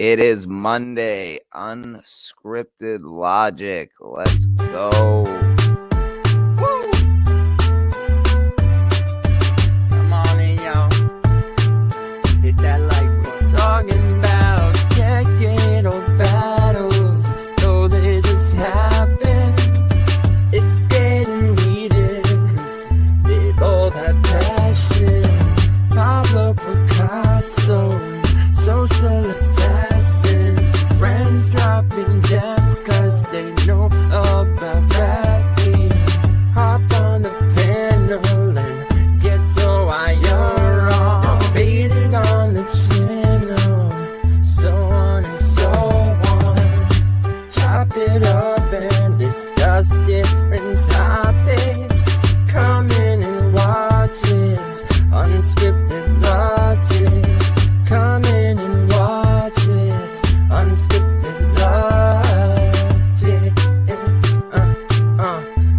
It is Monday, Unscripted Logic. Let's go. Woo! Come on in, y'all. Hit that like we're talking about technical battles as though they just happen. It's getting heated cause they both have passion. Pablo, Pickasso, social assassin. Friends dropping gems cause they know about rapping. Hop on the panel and get to why you're wrong. Debated on the channel, so on and so on. Chop it up and discuss different topics. Come in and watch it, Unscripted Logic. Come in and watch it, Unscripted Logic.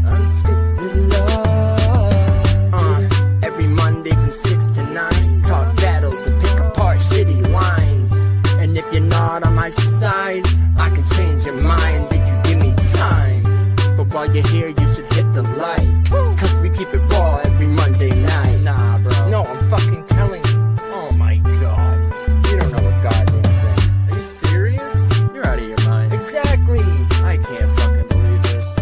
Unscripted Logic. Every Monday from 6 to 9, talk battles and pick apart shitty lines. And if you're not on my side, I can change your mind if you give me time. But while you're here, you should hit the like, cause we keep it raw every Monday night. Nah, bro. No, I'm fucking telling you. Oh my god. You don't know a goddamn thing. Are you serious? You're out of your mind. Exactly. I can't fucking believe this.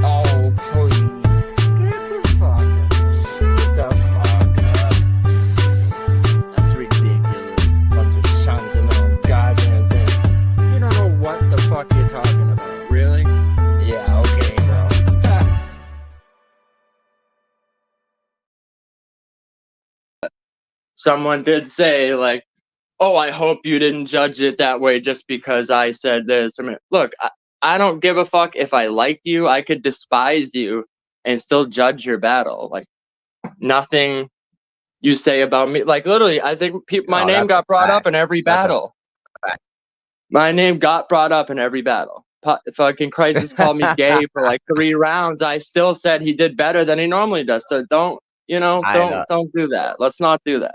Oh, please. Get the fuck up. Shut the fuck up. That's ridiculous. Bunch of Chuns and no goddamn thing. You don't know what the fuck you're talking about. Really? Yeah, okay, bro. Someone did say, like, oh, I hope you didn't judge it that way just because I said this. I mean, look, I don't give a fuck if I like you. I could despise you and still judge your battle. Like, nothing you say about me. Like, literally, I think my name got brought up in every battle. My name got brought up in every battle. Fucking Crisis called me gay for like 3 rounds. I still said he did better than he normally does. So don't do that. Let's not do that.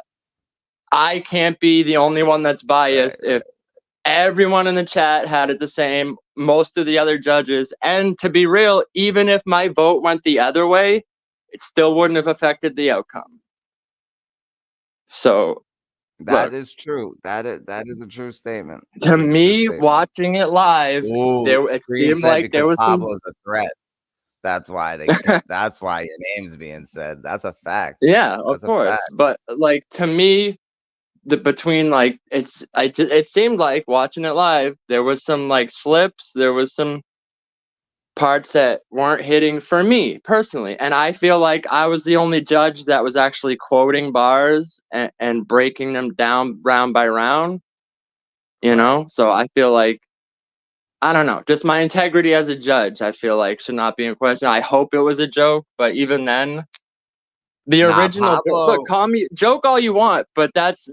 I can't be the only one that's biased. If everyone in the chat had it the same, most of the other judges, and to be real, even if my vote went the other way, it still wouldn't have affected the outcome. So That is true. That is a true statement. To me, watching it live, it seemed like there was Pablo's a threat. That's why that's why your name's being said. That's a fact. Yeah, of course. But like, to me, it seemed like watching it live, there was some like slips, there was some parts that weren't hitting for me personally, and I feel like I was the only judge that was actually quoting bars and breaking them down round by round, you know. So I feel like, I don't know, just my integrity as a judge, I feel like, should not be in question. I hope it was a joke, but even then, the original look, call me joke all you want, but that's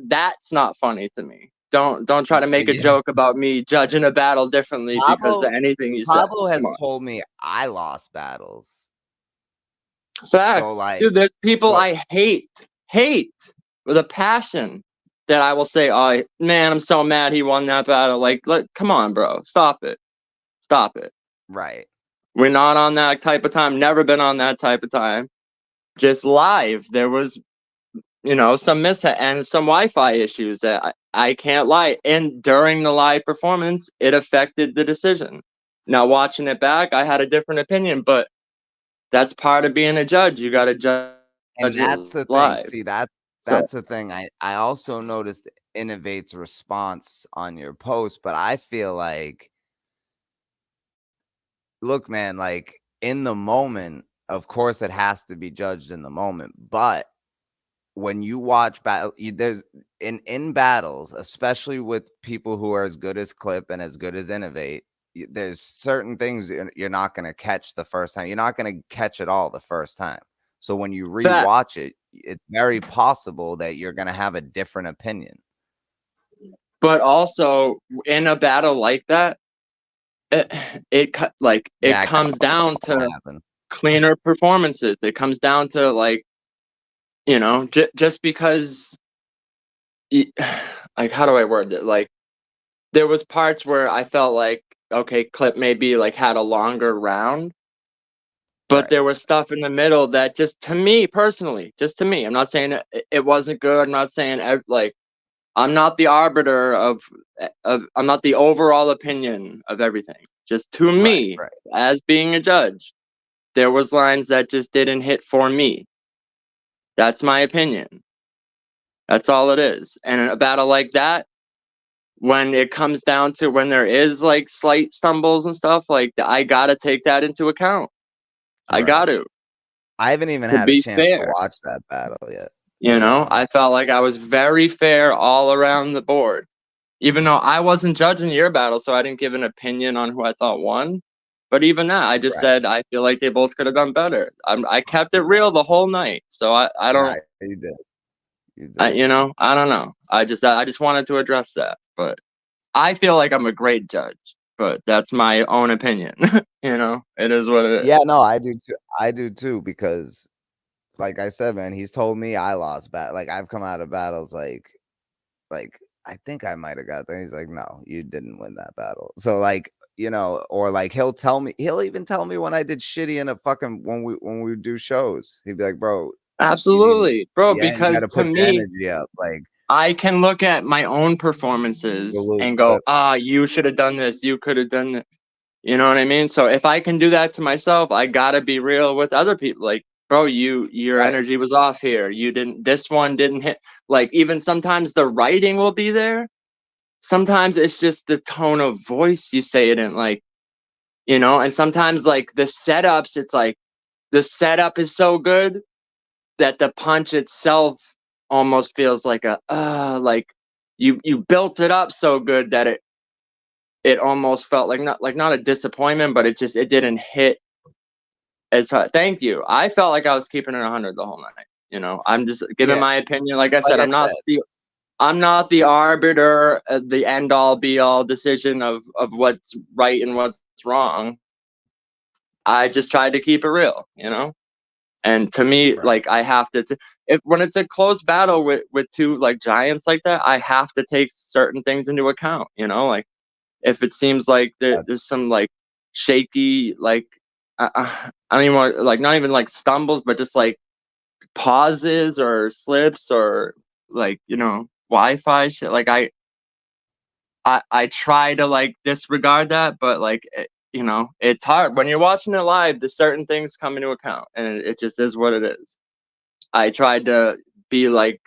not funny to me. Don't try to make a joke about me judging a battle differently because of anything you said. Pablo has told me I lost battles. Facts. So, like, dude, there's people I hate with a passion that I will say, oh man, I'm so mad he won that battle. Like, come on, bro, stop it. Right. We're not on that type of time. Never been on that type of time. Just live, there was, some mishap and some Wi-Fi issues that I can't lie. And during the live performance, it affected the decision. Now, watching it back, I had a different opinion, but that's part of being a judge. You got to judge. And that's the thing. See, that's the thing. I also noticed Innovate's response on your post, but I feel like, look, man, like, in the moment, of course, it has to be judged in the moment. But when you watch battle, there's in battles, especially with people who are as good as Clip and as good as Innovate, there's certain things you're not going to catch the first time. You're not going to catch it all the first time. So when you rewatch it, it's very possible that you're going to have a different opinion. But also, in a battle like that, it comes down to cleaner performances. It comes down to, like, just because, like, how do I word it? Like, there was parts where I felt like, okay, Clip maybe like had a longer round, but Right. there was stuff in the middle that just to me personally, just to me, I'm not saying it wasn't good. I'm not saying like I'm not the arbiter of I'm not the overall opinion of everything. Just to Right. me, Right. as being a judge, there was lines that just didn't hit for me. That's my opinion. That's all it is. And in a battle like that, when it comes down to when there is like slight stumbles and stuff, like I gotta take that into account. I got Right. to I haven't even had a be chance to fair. watch that battle yet, to You be know, I honest. felt like I was very fair all around the board, even though I wasn't judging your battle, so I didn't give an opinion on who I thought won. But even that, I just Right. said I feel like they both could have done better. I kept it real the whole night, so I don't, Right. You did. You did. you know, I don't know. I just wanted to address that, but I feel like I'm a great judge, but that's my own opinion. You know, it is what it is. Yeah, no, I do too. I do too, because like I said, man, he's told me I lost like I've come out of battles like I think I might have got that. He's like, no, you didn't win that battle. So like, or like he'll even tell me when I did shitty in a fucking when we do shows. He'd be like, bro, you need Absolutely, bro, you because gotta to put your me, energy up. Like, I can look at my own performances salute. and go, you should have done this, you could have done this. You know what I mean? So if I can do that to myself, I gotta be real with other people. Like, bro, your Right. energy was off here. This one didn't hit. Like, even sometimes the writing will be there. Sometimes it's just the tone of voice you say it in, like, and sometimes like the setups, it's like the setup is so good that the punch itself almost feels like like you built it up so good that it almost felt like not a disappointment, but it didn't hit as hard. Thank you. I felt like I was keeping it 100 the whole night. I'm just giving Yeah. my opinion. Like I Like said, I said, I'm not the arbiter, the end all be all decision of what's right and what's wrong. I just tried to keep it real. And to me, right. like I have to, if when it's a close battle with two like giants like that, I have to take certain things into account. Like if it seems like there's That's some like shaky, like I don't even want like not even like stumbles, but just like pauses or slips or like Wi-Fi shit. Like I try to like disregard that, but like it's hard when you're watching it live. There's certain things come into account, and it just is what it is. I tried to be like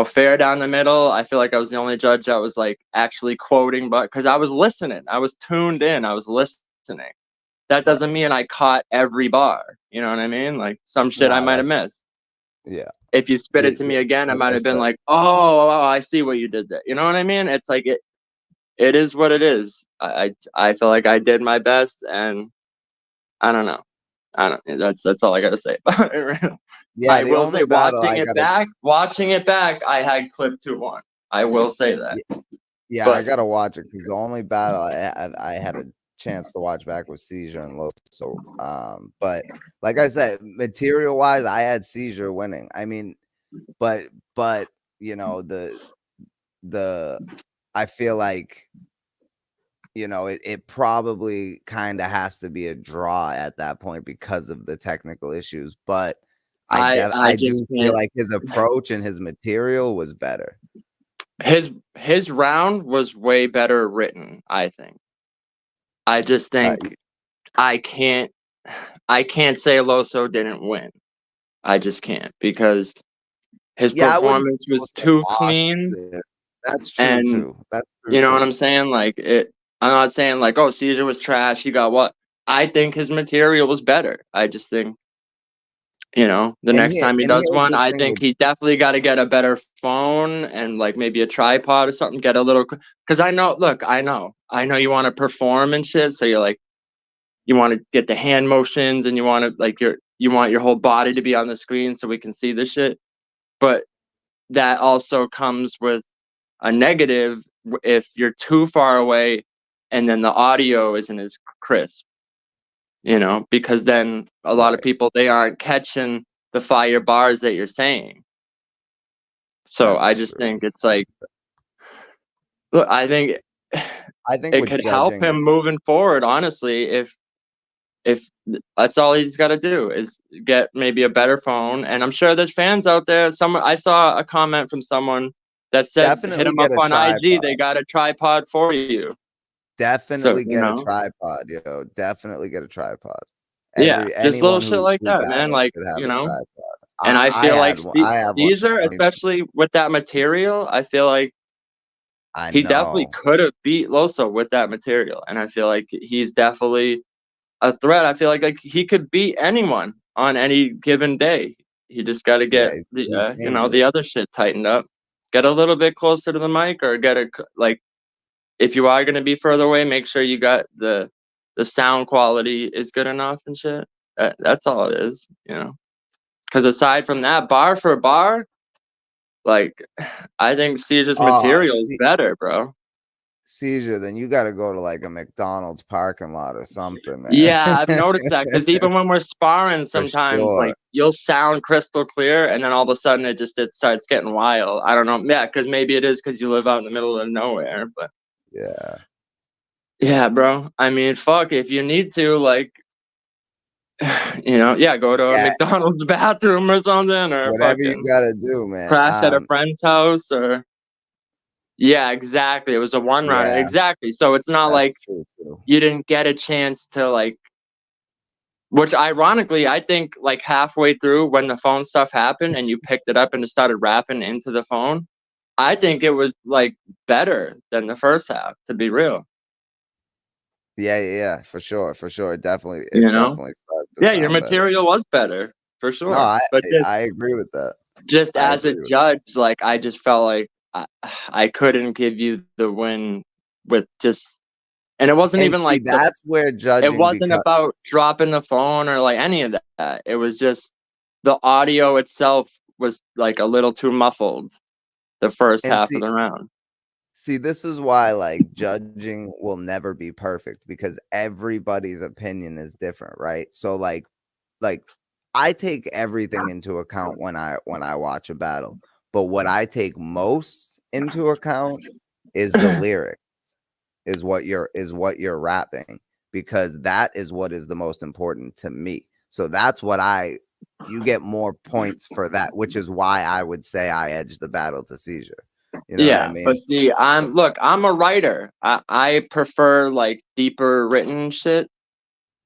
fair down the middle. I feel like I was the only judge that was like actually quoting, but because I was listening, I was tuned in, I was listening. That doesn't right. mean I caught every bar. You know what I mean? Like some shit I No, might have that's missed. yeah. If you spit it to me again, I Like might I have been said, like, oh, I see what you did there. You know what I mean? It's like it is what it is. I feel like I did my best, and I don't know. I don't. That's all I gotta say about it. Really. yeah, I the will say, only battle I gotta watching it back, I had clip 2-1. I will say that. yeah, I But gotta watch it because the only battle I had a chance to watch back was Seizure and Low. So, but like I said, material wise, I had Seizure winning. I mean, but the I feel like it probably kind of has to be a draw at that point because of the technical issues. But I I do just feel can't. like his approach and his material was better. His round was way better written, I think. I just Uh, think I can't I can't say Loso didn't win. I just can't because his yeah, I wouldn't performance say was it was too a loss clean. there. That's true And too. That's true you know what too. I'm saying? Like I'm not saying like, oh, Caesar was trash, he got what? I think his material was better. I just think, the next time he And does here's one, the I thing think with he definitely got to get a better phone and like maybe a tripod or something, get a little, because I know you want to perform and shit. So you're like, you want to get the hand motions and you want to like you want your whole body to be on the screen so we can see the shit. But that also comes with a negative if you're too far away and then the audio isn't as crisp, because then a lot of right. people, they aren't catching the fire bars that you're saying. So I That's just true. think it's like Look, I think with it could help judging, him moving forward, honestly, if that's all he's got to do is get maybe a better phone. And I'm sure there's fans out there. I saw a comment from someone that said, hit definitely him up get a on IG. They tripod. got a tripod for you. So, Definitely get a tripod, yo. Definitely get a tripod. yeah, just little Anyone shit like who that, man. battles like should have you a know tripod. and I feel like I have one. Caesar, especially with that material, I feel like I he definitely know. could have beat Loso with that material. And I feel like he's definitely a threat. I feel like he could beat anyone on any given day. He just got to Yeah, get he's the dangerous. other shit tightened up. Get a little bit closer to the mic, or get a like. If you are gonna be further away, make sure you got the sound quality is good enough and shit. That's all it is, you know. Because aside from that, bar for bar, like I think Caesar's Oh, material is better, bro. Seizure, then you got to go to like a McDonald's parking lot or something, man. Yeah, I've noticed that because even when we're sparring, For sometimes sure. like you'll sound crystal clear, and then all of a sudden it starts getting wild. I don't know, yeah, because maybe it is because you live out in the middle of nowhere, but Yeah. yeah, bro. I mean, fuck, if you need to, like, yeah, go to a Yeah. McDonald's bathroom or something, or Whatever you fucking got to do, man. crash at a friend's house, or yeah, exactly. It was a one round, Yeah, exactly. So it's not that's like true too. you didn't get a chance to like. Which ironically, I think like halfway through when the phone stuff happened and you picked it up and it started rapping into the phone, I think it was like better than the first half, to be real. Yeah, for sure. It definitely You know? started to Yeah, your sound better. material was better for No, sure. But I agree with that. just I as a agree with judge, like I just felt like I couldn't give you the win with just, and it wasn't And even see, like that's where it judging wasn't becomes about dropping the phone or like any of that. It was just the audio itself was like a little too muffled the first and half of the round. see, this is why like judging will never be perfect because everybody's opinion is different, right? So like I take everything into account when I watch a battle, but what I take most into account is the lyrics, is what you're rapping, because that is what is the most important to me. So that's what you get more points for that, which is why I would say I edge the battle to Seizure. You know what I Yeah, but mean? see, So I'm a writer. I prefer like deeper written shit,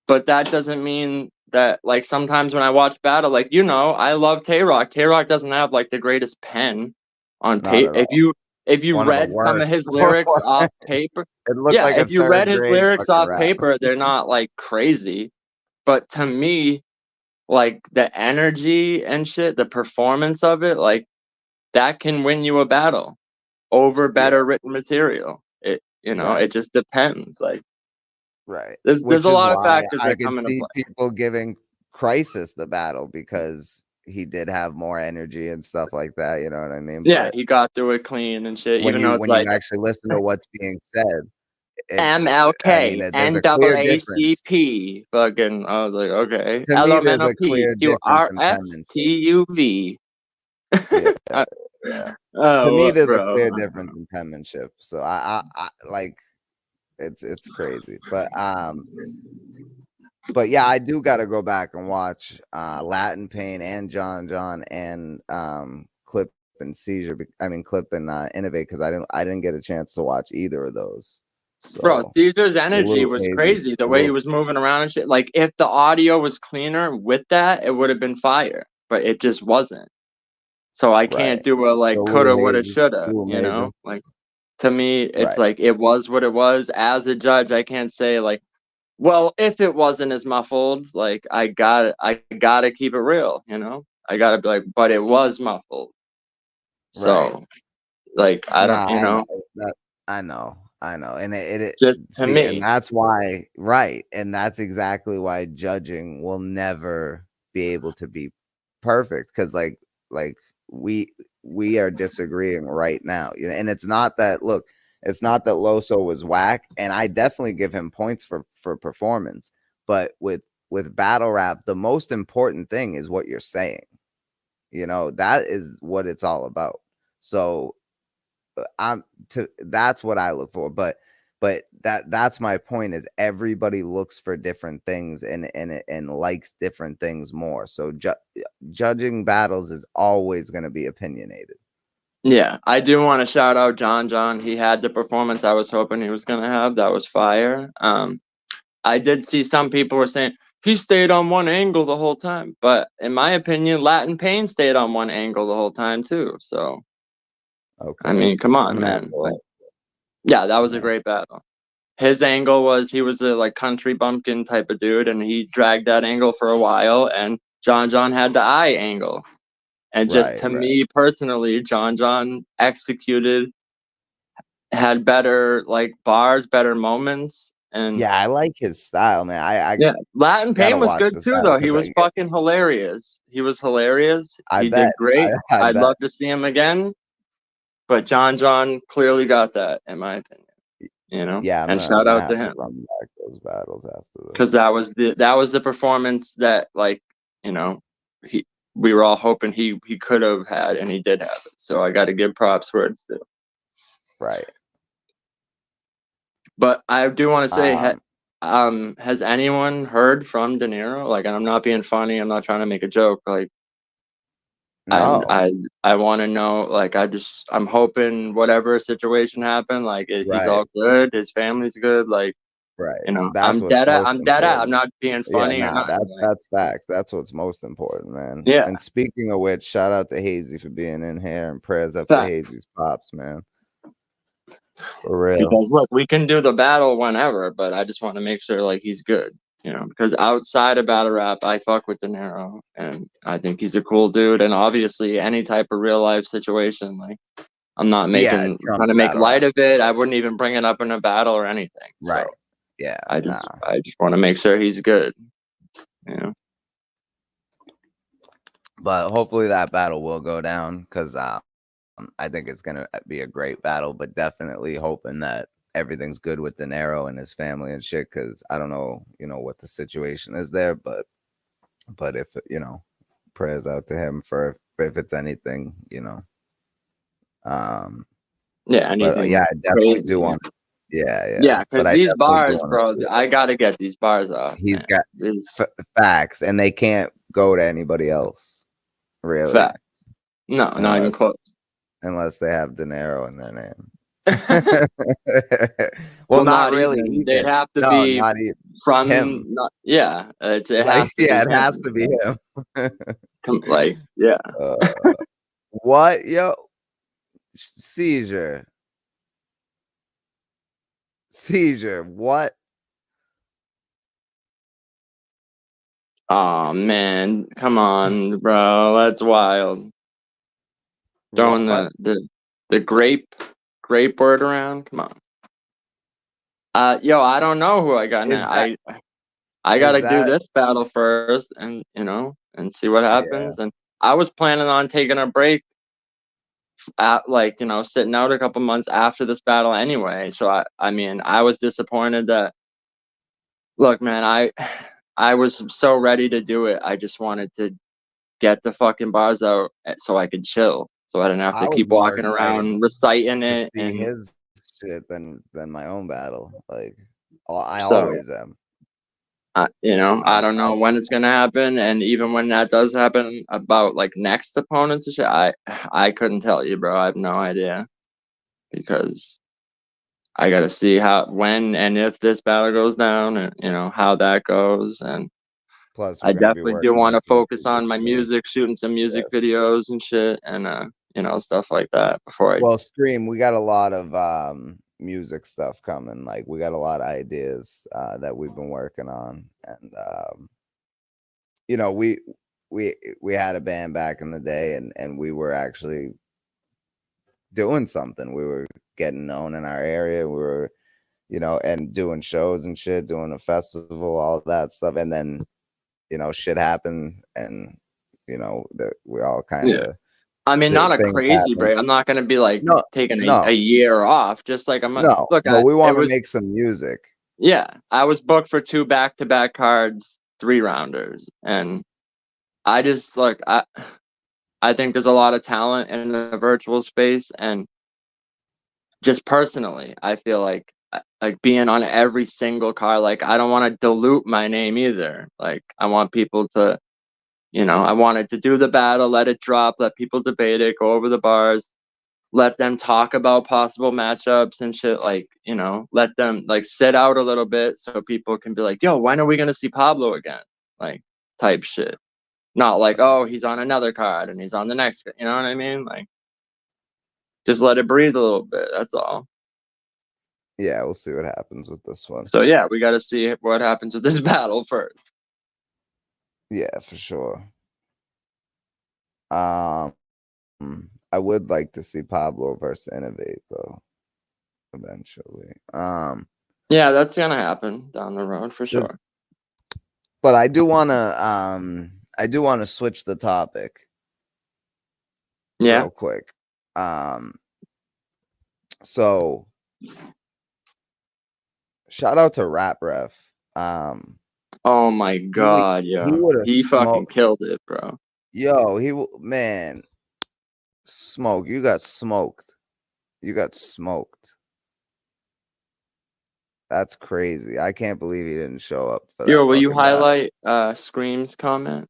but that doesn't mean that like sometimes when I watch battle, like I love Tay Rock. Tay Rock doesn't have like the greatest pen on not paper. at all. If you One of the read some of worst. his lyrics off paper, It looked yeah, like a if you read third his grade lyrics fucking off rap. paper, they're not like crazy. But to me, like the energy and shit, the performance of it, like that can win you a battle over Yeah, better written material. right. It just depends. Like Right. there's Which a is lot of why factors I that could come into see play. people giving Crisis the battle because he did have more energy and stuff like that, you know what I mean? Yeah, But he got through it clean and shit, even though it's when you like actually listen to what's being said, I mean, MLK, there's a clear difference. NAACP. Fucking, I was like, okay. To me, there's Elemental a P, clear difference in penmanship. QRSTUV. Yeah, Uh, yeah. To me, oh, there's a bro. clear difference in penmanship. So I like it's crazy. But yeah, I do got to go back and watch Latin Pain and John and Clip and Seizure. I mean Clip and Innovate, because I didn't get a chance to watch either of those. Bro, So Caesar's energy salute, was baby. crazy. The way he Salute. was moving around and shit. Like, if the audio was cleaner with that, it would have been fire. But it just wasn't. So I can't Right. do a like Salute, coulda, woulda, Hazy. shoulda. Salute, Major. Like to me, it's Right. like it was what it was. As a judge, I can't say like, well, if it wasn't as muffled, like I gotta keep it real. I gotta be like, but it was muffled. Right. So like I Nah, don't, I know that. I know, and just to see, and me. that's why, right, and that's exactly why judging will never be able to be perfect, because like we are disagreeing right now, and it's not that it's not that Loso was whack, and I definitely give him points for performance, but with battle rap, the most important thing is what you're saying. That is what it's all about. So that's what I look for. But that's my point, is everybody looks for different things and likes different things more. So judging battles is always going to be opinionated. Yeah, I do want to shout out John. He had the performance I was hoping he was going to have. That was fire. I did see some people were saying he stayed on one angle the whole time, but in my opinion, Latin Pain stayed on one angle the whole time too. So, Okay. I mean, come on, And that's man. cool. Yeah, that was a Yeah. great battle. His angle was he was a like country bumpkin type of dude, and he dragged that angle for a while. And John had the eye angle, and just Right. to me personally, John executed, had better like bars, better moments, and Yeah, I like his style, man. I yeah, Latin gotta Pain was watch good this too, battle though. He because was fucking hilarious. He was hilarious. I He bet. did great. I I'd bet. love to see him again, but John clearly got that, in my opinion. You know, Yeah, and I'm shout gonna out to have to him run back those battles after because this. that was the performance that like you know he we were all hoping he could have had, and he did have it. So I got to give props where it's due. Right. But I do want to say, Um, has anyone heard from De Niro? Like, and I'm not being funny. I'm not trying to make a joke. Like, no. I want to know. Like, I'm hoping whatever situation happened, like he's Right. all good. His family's good. Like, Right. you know, That's what's most I'm dead at. I'm important. not being Yeah, funny or nah, nothing. Like, that's facts. That's what's most important, man. yeah, And speaking of which, shout out to Hazy for being in here, and prayers up to facts. Hazy's pops, man. For real. Because look, we can do the battle whenever, but I just want to make sure like he's good, you know. Because outside of battle rap, I fuck with De Niro, and I think he's a cool dude. And obviously, any type of real life situation, like I'm not Yeah, Trump trying to make battle light rap. of it. I wouldn't even bring it up in a battle or anything. Right. So Yeah. I Nah. just want to make sure he's good, you know. But hopefully that battle will go down, because I think it's gonna be a great battle. But definitely hoping that everything's good with De Niro and his family and shit, because I don't know, what the situation is there, but if prayers out to him for if it's anything, Yeah, but anything yeah, I definitely crazy. do want. Yeah, Yeah, but because I these definitely do bars, want to bro, see it. I gotta get these bars off, He's man. got facts, and they can't go to anybody else, really. Facts. No, not even close. Unless they have De Niro in their name. Well, not really. Even. Either. They'd have to No, be not even from. him. Yeah, it Like, has to be yeah, it him. has to be him. Like, yeah. What, yo? Seizure. What? Oh man, come on, bro. That's wild. Throwing What? the grape word around. Come on. Yo, I don't know who I got Is now. that? I Is gotta do that? this battle first, and and see what Yeah. happens. And I was planning on taking a break at like sitting out a couple months after this battle anyway. So I mean I was disappointed that look, man, I was so ready to do it. I just wanted to get the fucking bars out so I could chill, so I didn't have I to was keep more walking excited around reciting to it. see And his shit than my own battle. Like, I so always am. I don't know when it's gonna happen, and even when that does happen, about like next opponents and shit, I couldn't tell you, bro. I have no idea, because I gotta see when and if this battle goes down, and how that goes. And Plus, I we're gonna be definitely do working want on to some focus music on my shit. music, shooting some music Yes. videos and shit, and stuff like that before I. Well, stream. We got a lot of music stuff coming. Like, we got a lot of ideas that we've been working on, and we had a band back in the day, and we were actually doing something. We were getting known in our area. We were, and doing shows and shit, doing a festival, all that stuff, and then shit happened, and that we all kind Yeah. of. I mean, not a Things crazy happen. break. I'm not gonna be like No, taking no, a year off. Just like I'm. no. Look, But we it want to was. make some music. Yeah, I was booked for 2 back-to-back cards, 3-rounders, and I just I think there's a lot of talent in the virtual space, and just personally, I feel like being on every single car, like I don't want to dilute my name either. Like I want people to, I wanted to do the battle, let it drop, let people debate it, go over the bars, let them talk about possible matchups and shit. Like, let them like sit out a little bit so people can be like, yo, when are we gonna see Pablo again? Like type shit. Not like, oh, he's on another card and he's on the next, you know what I mean? Like just let it breathe a little bit. That's all. Yeah, we'll see what happens with this one. So yeah, we got to see what happens with this battle first. Yeah, for sure. I would like to see Pablo versus Innovate though, eventually. Yeah, that's gonna happen down the road for sure. But I do wanna switch the topic. Yeah. Real quick. So shout out to Rap Ref. Oh my god, he fucking killed it, bro. Yo, man, smoke. You got smoked. That's crazy. I can't believe he didn't show up for that. Yo, will you highlight Scream's comment?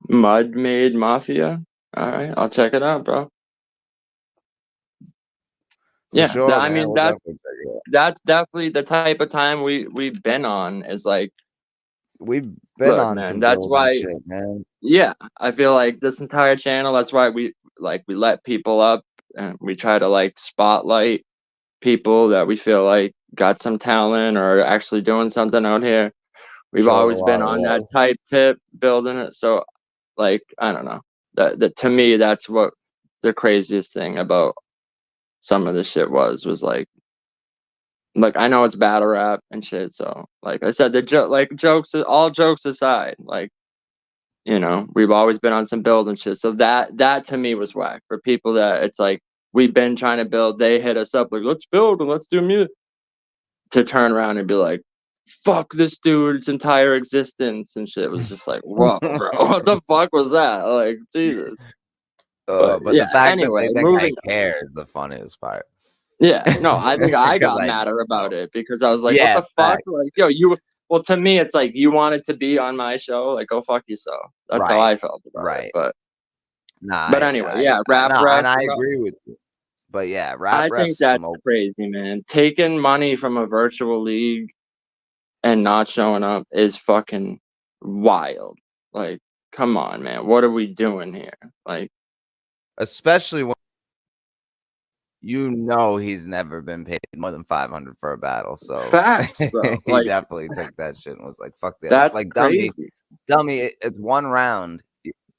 Mud Made Mafia. All right, I'll check it out, bro. For sure, I mean that's definitely the type of time we've been on. Is like we've been on man, some that's why shit, man. Yeah, I feel like this entire channel, that's why we let people up and we try to like spotlight people that we feel like got some talent or actually doing something out here. We've always been on that type tip, building it. So like, I don't know. That to me, that's what the craziest thing about some of the shit was like I know it's battle rap and shit. So like I said, all jokes aside, like, we've always been on some build and shit. So that to me was whack. For people that it's like we've been trying to build, they hit us up like, let's build and let's do music. To turn around and be like, fuck this dude's entire existence and shit. It was just like, whoa, bro, what the fuck was that? Like, Jesus. But yeah, the fact that they think I care is the funniest part. Yeah, no, I think I got madder about it because I was like, what the fuck? Like, yo, well, to me, it's like you wanted to be on my show, like go fuck yourself. That's how I felt about it. But anyway, Rap Ref, and I agree with you. But yeah, Rap Ref, I think that's crazy, man. Taking money from a virtual league and not showing up is fucking wild. Like, come on, man, what are we doing here? Like, especially when he's never been paid more than $500 for a battle. So facts, bro. He definitely took that shit and was like, "Fuck that!" That's like crazy. dummy. It's one round.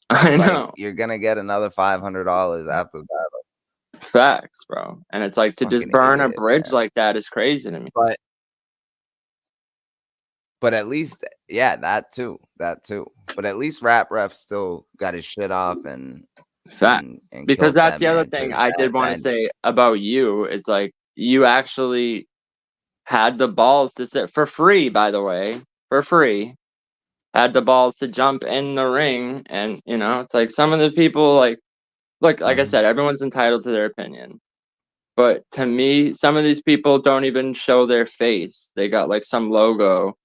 I know. You're gonna get another $500 after the battle. Facts, bro. And it's like to just burn a bridge like that is crazy to me. But at least, that too. But at least Rap Ref still got his shit off and. Facts. Because that's the other thing I did want to say about you is like you actually had the balls to sit for free, by the way, had the balls to jump in the ring. And it's like some of the people like I said, everyone's entitled to their opinion, but to me some of these people don't even show their face. They got like some logo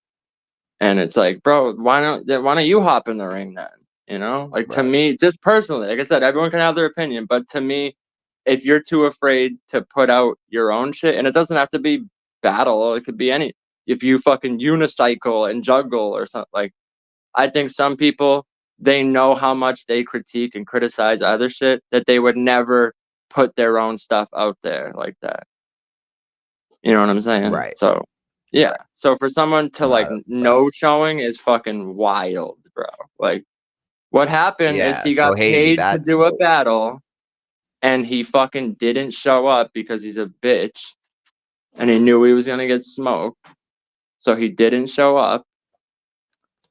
and it's like, bro, why don't you hop in the ring then? To me, just personally, like I said, everyone can have their opinion, but to me, if you're too afraid to put out your own shit, and it doesn't have to be battle, it could be if you fucking unicycle and juggle or something, like, I think some people, they know how much they critique and criticize other shit that they would never put their own stuff out there like that. You know what I'm saying? Right. So, yeah. So for someone to no showing is fucking wild, bro. Like, what happened is he got paid to do a battle and he fucking didn't show up because he's a bitch and he knew he was going to get smoked. So he didn't show up,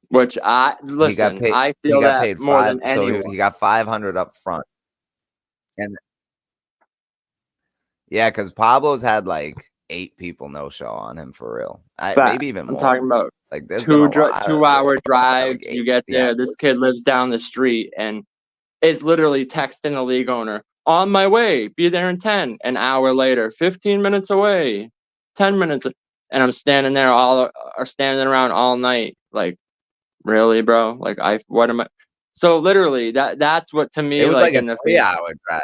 which I feel that paid more than anyone. So he got $500 up front. And yeah, because Pablo's had like 8 people no show on him for real. Maybe even more. I'm talking about like 2-hour drives. You get there. This kid lives down the street and is literally texting the league owner, on my way, be there in 10. An hour later, 15 minutes away, 10 minutes, and I'm standing there standing around all night. Like, really, bro? Like, what am I? So literally, that's what to me, It was like, like a in the 3-hour drive.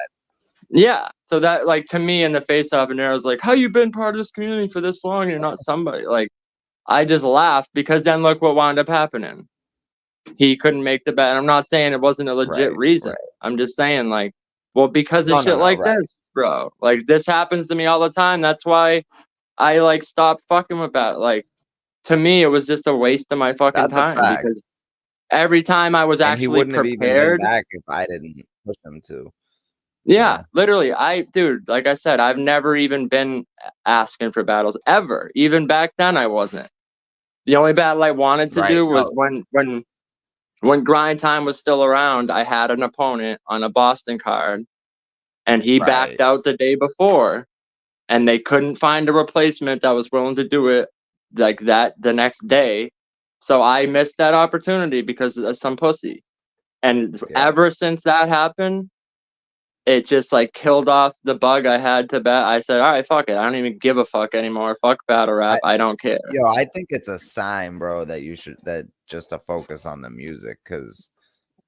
yeah. So that, like, to me in the face off, and I was like, how you been part of this community for this long? You're not somebody. Like, I just laughed because then look what wound up happening. He couldn't make the bet. And I'm not saying it wasn't a legit Right. reason. I'm just saying, like, well, because of No, shit like right. this, bro. Like, this happens to me all the time. That's why I, like, stopped fucking with that. Like, to me, it was just a waste of my fucking That's a time fact. because every time I was And he actually wouldn't have even been prepared. back if I didn't push him to. Yeah, literally. Dude, like I said, I've never even been asking for battles ever. Even back then, I wasn't. The only battle I wanted to Right. do was No, when grind time was still around. I had an opponent on a Boston card, and he backed right. out the day before, and they couldn't find a replacement that was willing to do it like that the next day. So I missed that opportunity because of some pussy. And Yeah. ever since that happened, it just like killed off the bug I had to bet. I said, all right, fuck it. I don't even give a fuck anymore. Fuck battle rap. I don't care. I think it's a sign, bro, that you should just to focus on the music, because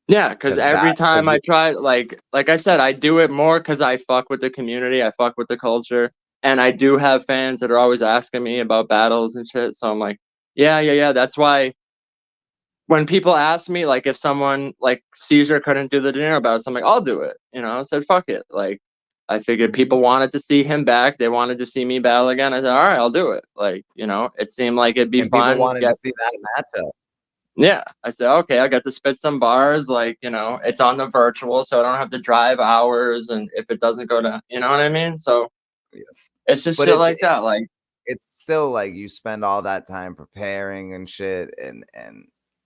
Yeah, because every time I try, like I said, I do it more because I fuck with the community. I fuck with the culture. And I do have fans that are always asking me about battles and shit. So I'm like, yeah. That's why when people ask me, like, if someone like Caesar couldn't do the dinner battles, I'm like, I'll do it. I said, fuck it. Like, I figured people wanted to see him back. They wanted to see me battle again. I said, all right, I'll do it. Like, it seemed like it'd be and people fun. wanted to see that matchup. Yeah. I said, okay, I got to spit some bars. Like, it's on the virtual, so I don't have to drive hours. And if it doesn't go to, you know what I mean? So Yeah. it's just But shit like that. Like, it's still like you spend all that time preparing and shit, and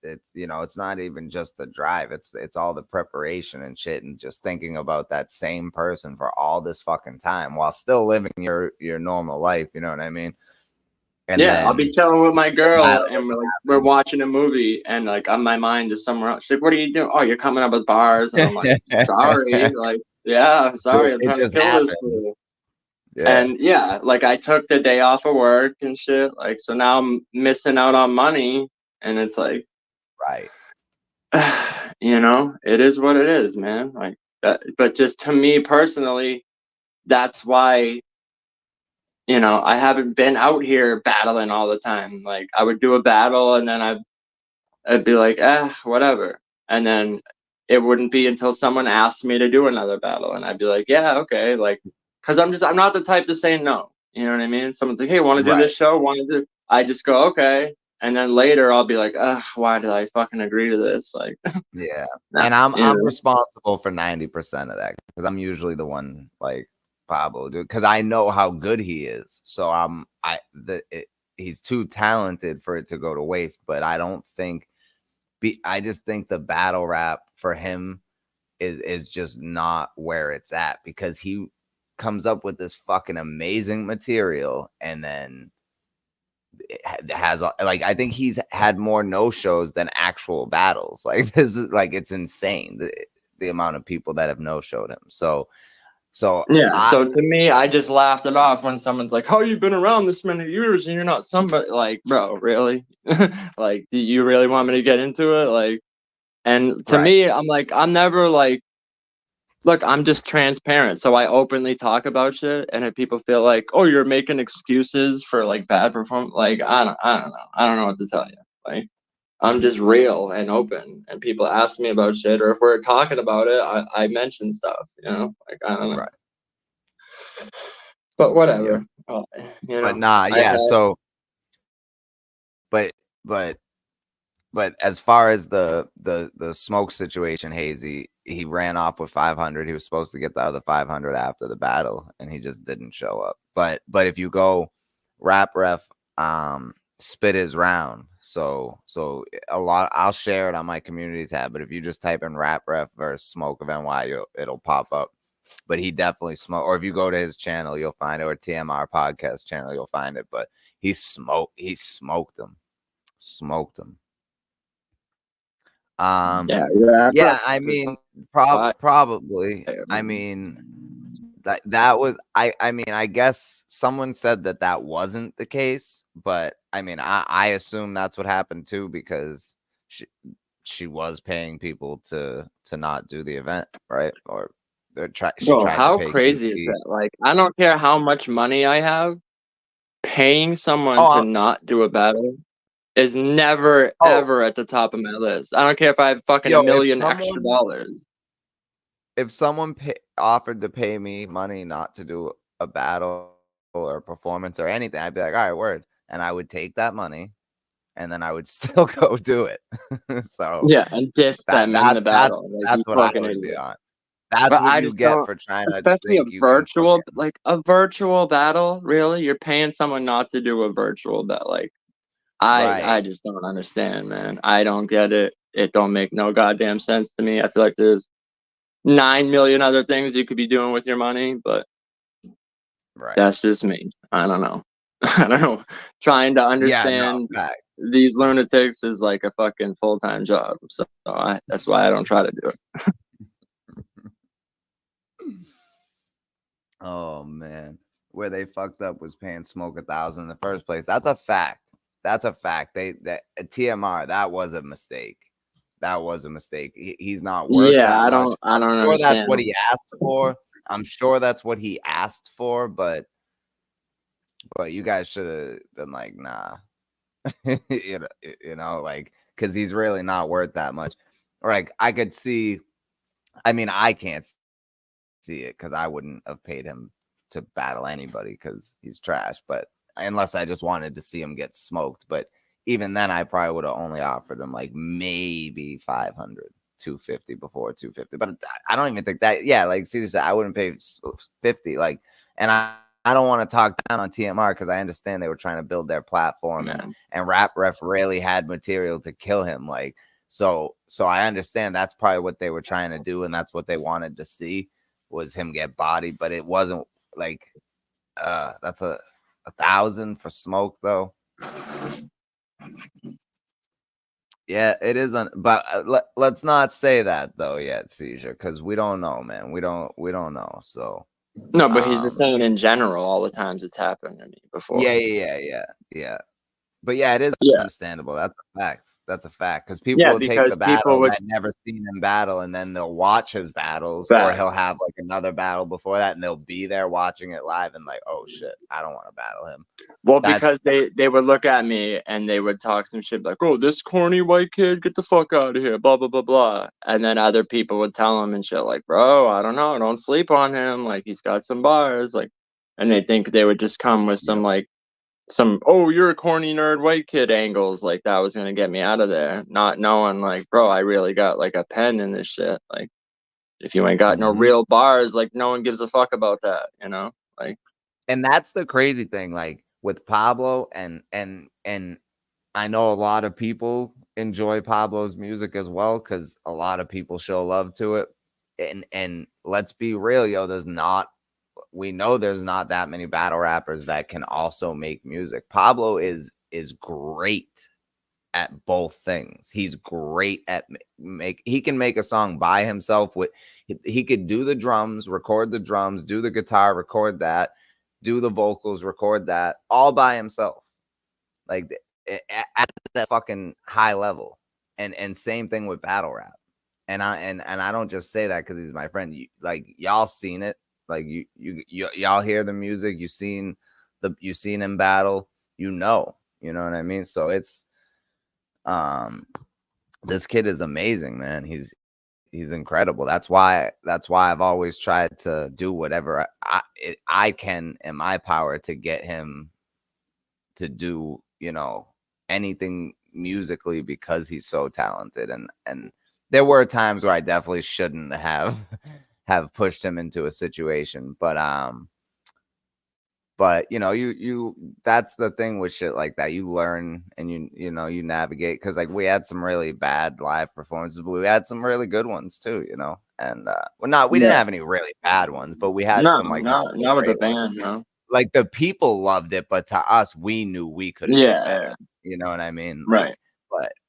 it's it's not even just the drive, it's all the preparation and shit, and just thinking about that same person for all this fucking time while still living your normal life, you know what I mean? And yeah, I'll be chilling with my girl, and we're watching a movie, and like on my mind is somewhere else. She's like, "What are you doing?" "Oh, you're coming up with bars," and I'm like, "Sorry, like, yeah, sorry, I'm it trying to just kill this happens. fool." Yeah. And yeah, like I took the day off of work and shit, like so now I'm missing out on money, and it's like, Right. it is what it is, man. Like that, but just to me personally, that's why. I haven't been out here battling all the time. Like I would do a battle and then I'd be like, whatever. And then it wouldn't be until someone asked me to do another battle and I'd be like, yeah, okay. Like, cause I'm not the type to say no. You know what I mean? Someone's like, hey, want to do Right. this show? I just go, okay. And then later I'll be like, why did I fucking agree to this? Like, Yeah. nah, And I'm responsible for 90% of that, because I'm usually the one, like Pablo, dude, because I know how good he is. So he's too talented for it to go to waste. But I don't think I just think the battle rap for him is just not where it's at, because he comes up with this fucking amazing material, and then it has, like, I think he's had more no-shows than actual battles. Like, this is like, it's insane the amount of people that have no-showed him. So yeah. So to me, I just laughed it off when someone's like, "How you been around this many years and you're not somebody?" Like, bro, really? Like, do you really want me to get into it? Like, and to right. me, I'm like, I'm never like, look, I'm just transparent. So I openly talk about shit, and if people feel like, oh, you're making excuses for like bad performance, like I don't know. I don't know what to tell you. Like, I'm just real and open, and people ask me about shit, or if we're talking about it, I mention stuff. Like I don't know. Right. But Yeah. whatever. But nah, yeah. So, but as far as the smoke situation, Hazy, he ran off with 500. He was supposed to get the other 500 after the battle, and he just didn't show up. But if you go Rap Ref, spit his round. So a lot. I'll share it on my community tab. But if you just type in Rap Ref versus Smoke of NY, it'll pop up. But he definitely smoked. Or if you go to his channel, you'll find it. Or TMR podcast channel, you'll find it. But he smoked him. Smoked him. Yeah. I mean, probably. I mean, That was I mean, I guess someone said that wasn't the case, but I mean, I assume that's what happened too, because she was paying people to not do the event, right? Or she Bro, tried to how pay crazy is KP. that? Like, I don't care how much money I have, paying someone to Oh, not do a battle is never oh, ever at the top of my list. I don't care if I have fucking a yo, million extra dollars. if someone offered to pay me money not to do a battle or performance or anything, I'd be like, all right, word, and I would take that money, and then I would still go do it. So Yeah, and diss them in the battle. Like, you that's what I fucking would be idiot. on. That's But what I you just get don't, for trying to especially think you can fucking. a virtual battle, really? You're paying someone not to do a virtual battle. Like, I Right. just don't understand, man. I don't get it. It don't make no goddamn sense to me. I feel like there's 9 million other things you could be doing with your money, but Right. that's just me. I don't know. I don't know. Trying to Yeah, no, understand fact. these lunatics is like a fucking full-time job. So that's why I don't try to do it. Oh man. Where they fucked up was paying Smoke 1,000 in the first place. That's a fact. That's a fact. That TMR, that was a mistake. That was a mistake. He's not worth Yeah, that much. I I'm don't sure that's what understand. he asked for. I'm sure that's what he asked for, but you guys should have been like, nah. Like, because he's really not worth that much. Like, I could see, I mean, I can't see it because I wouldn't have paid him to battle anybody because he's trash. But unless I just wanted to see him get smoked. But even then, I probably would have only offered him like maybe 500, 250 before 250. But I don't even think that. Yeah, like seriously, I wouldn't pay 50. Like, and I don't want to talk down on TMR because I understand they were trying to build their platform, and Rap Ref really had material to kill him. Like, so I understand that's probably what they were trying to do, and that's what they wanted to see was him get bodied, but it wasn't like that's a 1,000 for Smoke though. Yeah, it isn't. But let's not say that though yet, Seizure, because we don't know, man. We don't know. So No, but he's just saying in general all the times it's happened to me before. yeah. But yeah, it is Yeah. understandable. That's a fact. That's a fact because people Yeah, will take the because people battle would that never seen him battle, and then they'll watch his battles, or back. he'll have like another battle before that, and they'll be there watching it live, and like, oh shit, I don't want to battle him. Well, because they would look at me and they would talk some shit like, "Oh, this corny white kid, get the fuck out of here," blah blah blah blah. And then other people would tell him and shit like, "Bro, I don't know, don't sleep on him. Like he's got some bars." Like, and they think they would just come with some "Oh, you're a corny nerd white kid" angles, like that was gonna get me out of there, not knowing like, bro, I really got like a pen in this shit. Like, if you ain't got no real bars, like no one gives a fuck about that, you know? Like, and that's the crazy thing, like with Pablo, and I know a lot of people enjoy Pablo's music as well because a lot of people show love to it. And let's be real, yo, we know there's not that many battle rappers that can also make music. Pablo is great at both things. He's great at he can make a song by himself with he could do the drums, record the drums, do the guitar, record that, do the vocals, record that all by himself. Like at that fucking high level. And same thing with battle rap. And I don't just say that because he's my friend. Like y'all seen it. Like y'all hear the music. You seen him battle. You know what I mean. So it's this kid is amazing, man. He's incredible. That's why I've always tried to do whatever I can in my power to get him to do anything musically because he's so talented. And there were times where I definitely shouldn't have pushed him into a situation, but you that's the thing with shit like that. You learn and you navigate, because like we had some really bad live performances, but we had some really good ones too, and we didn't have any really bad ones, but we had some like not so not with the great ones. band, no. Like the people loved it, but to us, we knew we could have did better. You know what I mean? Right.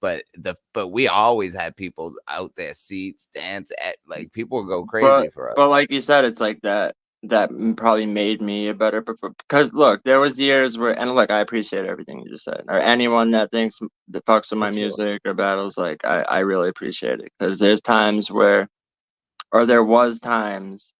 Like, but we always had people out there, seats, dance, like people would go crazy for us. But like you said, it's like that. probably made me a better performer. Because look, there was years where, and look, I appreciate everything you just said, or anyone that thinks that fucks with my music or battles, like I really appreciate it, because there's times where, or there was times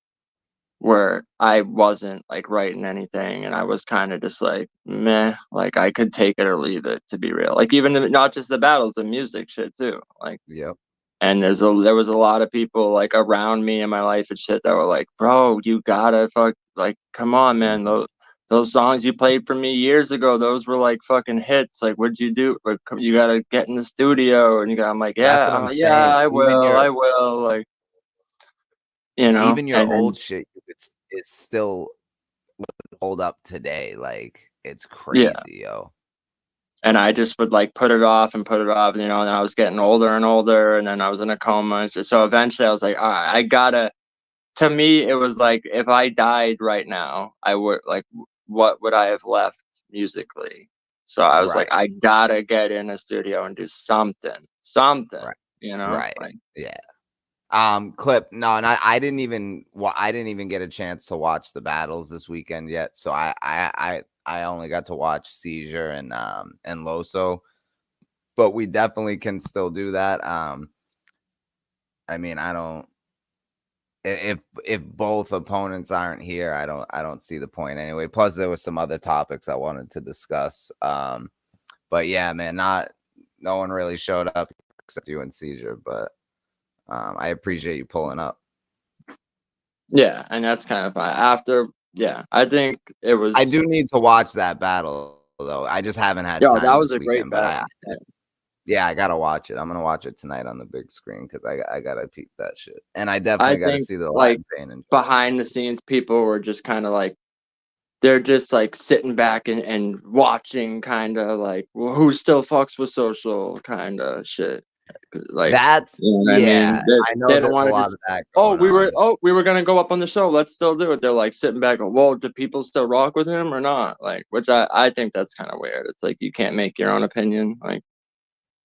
where I wasn't like writing anything, and I was kind of just like meh, like I could take it or leave it, to be real. Like even not just the battles, the music shit too, like. Yep. And there was a lot of people like around me in my life and shit that were like, bro, you gotta like, come on, man. Those songs you played for me years ago, those were like fucking hits. Like, what'd you do? Like, you gotta get in the studio. And I'm like, That's yeah, what I'm yeah, saying. I will. Like, Even your and old shit, it's still hold up today. Like, it's yeah. crazy, yo. And I just would like put it off, and then I was getting older and older, and then I was in a coma. So eventually I was like, all right, I gotta. To me, it was like, if I died right now, I would like, what would I have left musically? So I was like, Right. I gotta get in a studio and do something, Right. like, Right. Yeah. Clip. No, and I didn't even get a chance to watch the battles this weekend yet. So I only got to watch Seizure and Loso, but we definitely can still do that. I mean, I don't. If both opponents aren't here, I don't see the point anyway. Plus, there was some other topics I wanted to discuss. But yeah, man, no one really showed up except you and Seizure, but I appreciate you pulling up. yeah, and that's kind of fine. After, yeah, I think it was. I do need to watch that battle though. I just haven't had Yo, time that was this a great weekend, but battle. yeah, I gotta watch it. I'm gonna watch it tonight on the big screen because I gotta peep that shit, and I definitely gotta think see the like live pain and behind the scenes, people were just kind of like, they're just like sitting back and watching, kind of like, well, who still fucks with social kind of shit. Like, that's you know what I yeah. mean? I know They don't there's a want to lot just, of that going on. we were gonna go up on the show. Let's still do it. They're like sitting back, going, whoa, do people still rock with him or not? Like, which I think that's kind of weird. It's like, you can't make your own opinion. Like,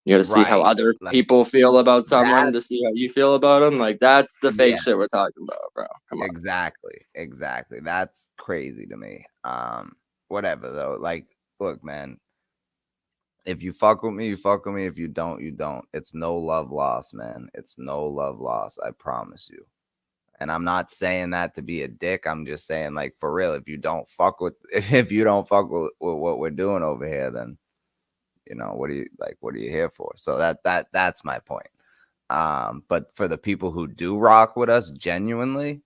you got to see how Right. other Like people feel about someone that. to see how you feel about them. Like, that's the fake Yeah. shit we're talking about, bro. Come on. Exactly. That's crazy to me. Whatever though. Like, look, man. If you fuck with me, you fuck with me. If you don't, you don't. It's no love lost, man. It's no love lost. I promise you. And I'm not saying that to be a dick. I'm just saying, like, for real, if you don't fuck with what we're doing over here, then what are you here for? So that's my point. But for the people who do rock with us genuinely,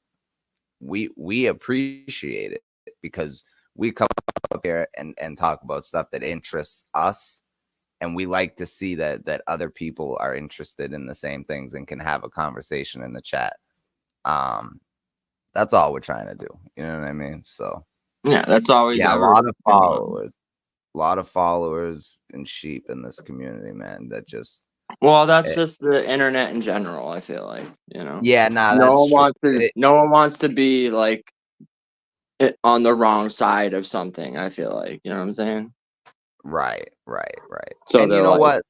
we appreciate it because we come up here and talk about stuff that interests us. And we like to see that other people are interested in the same things and can have a conversation in the chat. That's all we're trying to do. You know what I mean? So Yeah, that's always yeah, a ever. lot of followers and sheep in this community, man. That just Well, that's just the internet in general, I feel like, yeah, nah, that's true. No one wants to be like on the wrong side of something, I feel like, you know what I'm saying? Right. So And you they're know like, what?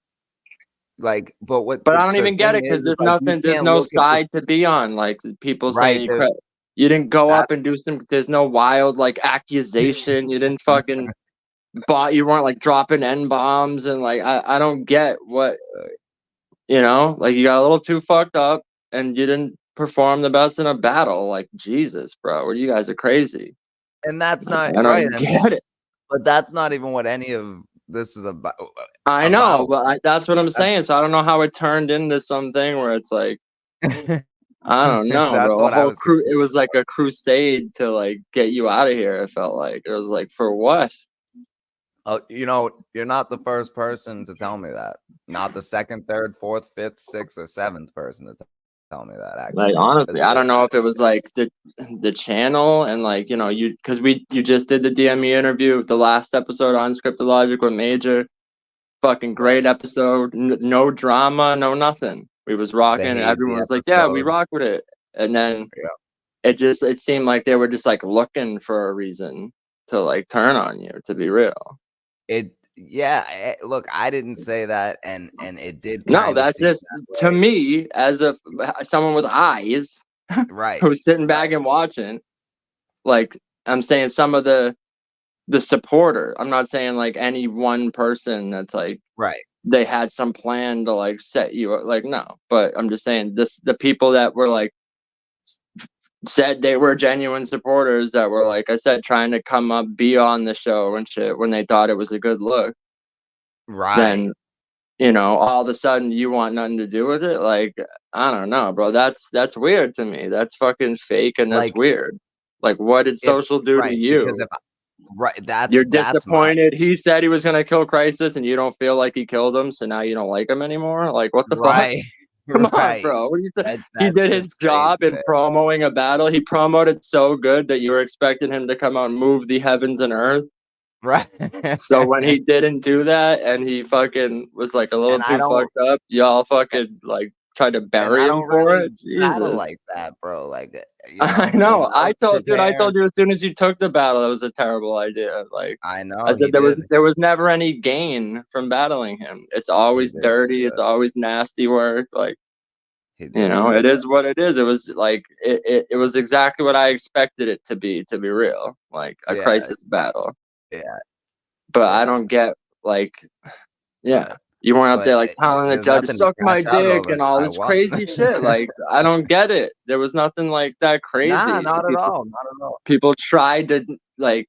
Like, but what but I the, don't the even get thing it, because is like you there's can't no look at side this to be on. Like, people right. saying you didn't go That up and do there's no wild like accusation. You didn't fucking you weren't like dropping N-bombs, and like, I don't get what, like, you got a little too fucked up and you didn't perform the best in a battle. Like, Jesus, bro, you guys are crazy. and that's Like, not I right. don't get it. But that's not even what any of this is about. I know, but that's what I'm saying. So I don't know how it turned into something where it's like, I don't know, That's bro. A what I whole was it was like a crusade to like get you out of here. It felt like it was like, for what? you're not the first person to tell me that. Not the second, third, fourth, fifth, sixth, or seventh person to tell me that. Like, Actually, honestly, I don't know if it was like the channel, and like, because you just did the DME interview, the last episode on Unscripted Logic with Major. Fucking great right. episode. No drama, no nothing. We was rocking, The and hazy everyone was like, "Yeah, we episode. rock with it." And then Yeah. it seemed like they were just like looking for a reason to like turn on you. To be real, Look, I didn't say that, and it did no, kind of that's seem just, that to way. me, as someone with eyes Right. who's sitting Right. back and watching. like I'm saying some of the supporter. I'm not saying like any one person that's like Right. they had some plan to like set you up. Like no, but I'm just saying the people that were like said they were genuine supporters that were like I said trying to come up, be on the show and shit when they thought it was a good look. Right. Then all of a sudden you want nothing to do with it. Like I don't know, bro. That's weird to me. That's fucking fake and that's Like weird. Like what did if social do to right, because you? if right, You're that's my disappointed. He said he was gonna kill Crisis, and you don't feel like he killed him, so now you don't like him anymore. Like, what the fuck? right. Come on, Right. bro. What do you That He that did his shit's crazy, job in man. promoting a battle. He promoted so good that you were expecting him to come out and move the heavens and earth. Right. So when he didn't do that, and he fucking was like a little And I too don't fucked up, y'all fucking like tried to and bury I him don't for really it. battle Jesus. like that, bro. Like, I when know. I was Dude, I preparing, told you as soon as you took the battle, it was a terrible idea. Like, I I know said he did. there was never any gain from battling him. It's He always did say dirty. It's that. always nasty work. Like, He did it say is that. what it is. It was like it was exactly what I expected it to be real. Like a Yeah, crisis battle. yeah, But I yeah. don't get like, yeah. But You weren't up but there like telling the there's judge, nothing to suck my crash out dick over and 'cause all I this won. crazy shit. Like, I don't get it. There was nothing like that Nah, crazy. not at all. Not at all. People tried to like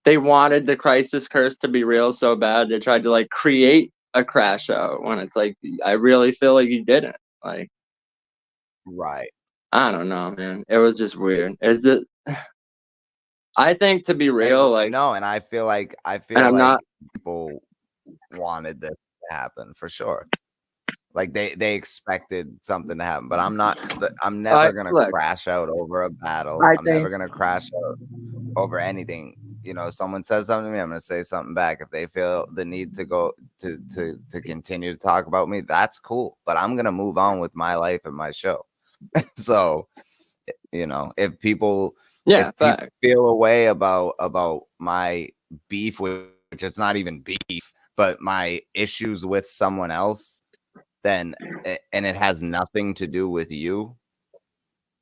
they wanted the crisis curse to be real so bad they tried to like create a crash out when it's like I really feel like you didn't. Like Right. I don't know, man. It was just weird. Is it? I think to be real, like, No, and I feel and I'm not. people wanted this to happen for sure. Like they expected something to happen, but I'm never gonna Look. crash out over a battle. I I'm never think gonna crash out over anything. Someone says something to me, I'm gonna say something back. If they feel the need to go to continue to talk about me, that's cool. But I'm gonna move on with my life and my show. So, if people yeah, fact. feel a way about my beef, which it's not even beef, but my issues with someone else, then and it has nothing to do with you,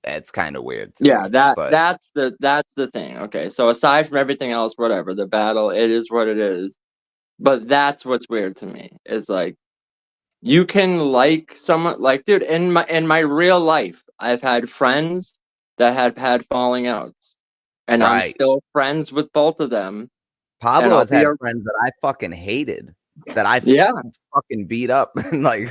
it's kind of weird to Yeah, me. But that's the thing. Okay, so aside from everything else, whatever the battle, it is what it is. But that's what's weird to me is like you can like someone like dude in my real life I've had friends that have had falling outs and I'm right, still friends with both of them and Pablo I'll has be had friends that I fucking hated, that I yeah, fucking beat up, like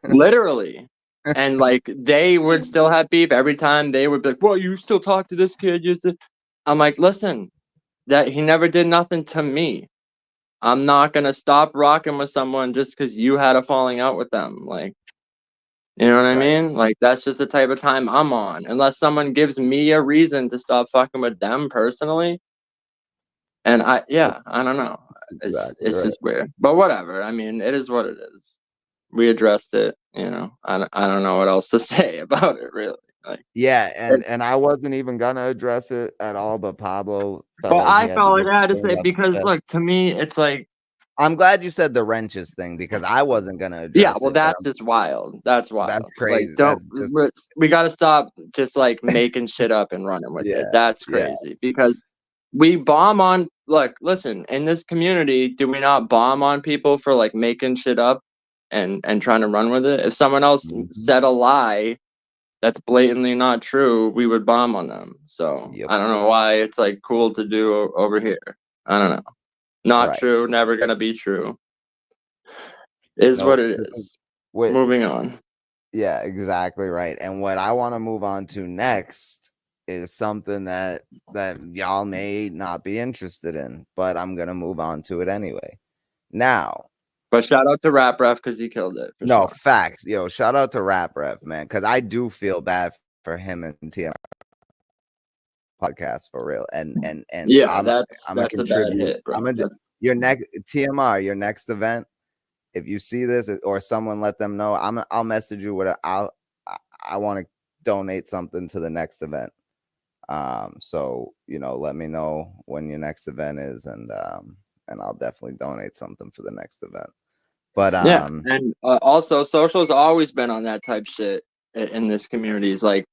literally, and like they would still have beef every time they would be like, well, you still talk to this kid, I'm like, listen, that he never did nothing to me. I'm not gonna stop rocking with someone just because you had a falling out with them. Like, you know what I right. mean? Like, that's just the type of time I'm on. Unless someone gives me a reason to stop fucking with them personally. And That's I don't know. exactly It's right. just weird. But whatever. I mean, it is what it is. We addressed it. I don't know what else to say about it really. Like, Yeah, it, and I wasn't even gonna address it at all, but Pablo felt but like he I had to felt like get I had to things say off his because chest. look, to me, it's like, I'm glad you said the wrenches thing because I wasn't gonna yeah, address well, it, but that's just wild. That's that's wild. Like, crazy. don't That's just we got to stop just like making shit up and running with it. yeah, That's yeah, crazy because we bomb on. Look, listen, in this community, do we not bomb on people for like making shit up and trying to run with it? If someone else mhm, said a lie that's blatantly not true, we would bomb on them. So yep, I don't know why it's like cool to do over here. I don't know. Not right. true. Never gonna be true. Is what Nope. it This is is. what Moving on. Yeah, exactly right. And what I want to move on to next is something that y'all may not be interested in, but I'm gonna move on to it anyway. Now, But shout out to Rap Ref because he killed it for no sure. facts, yo. Shout out to Rap Ref, man, because I do feel bad for him and TM podcast for real. And Yeah, I'm a that's a bad contribute. hit, bro. I'm a That's your next TMR, your next event. If you see this or someone let them know, I'll message you with I want to donate something to the next event. So let me know when your next event is, and I'll definitely donate something for the next event. But yeah, and also social's always been on that type shit in this community. It's like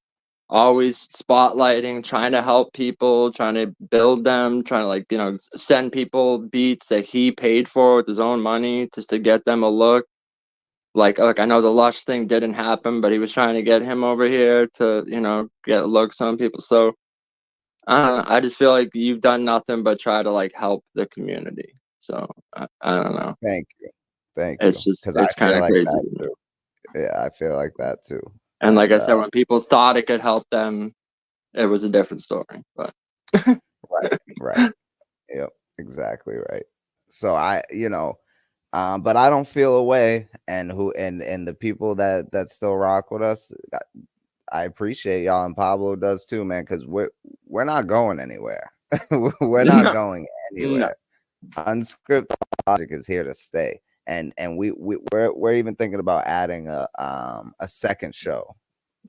always spotlighting, trying to help people, trying to build them, trying to, like, you know, send people beats that he paid for with his own money just to get them a look. Like I know the Lush thing didn't happen, but he was trying to get him over here to, you know, get looks on people. So I don't know. I just feel like you've done nothing but try to, like, help the community. So I don't know. Thank you. Thank you. It's just, Because I it's kind feel of like crazy that to me. too. Yeah, I feel like that too. And like And I said, when people thought it could help them, it was a different story. But right. Yep, exactly right. So but I don't feel away, and the people that still rock with us, I appreciate y'all, and Pablo does too, man, because we're not going anywhere. We're not no, going no. anywhere. Unscripted Logic is here to stay, and we're even thinking about adding a second show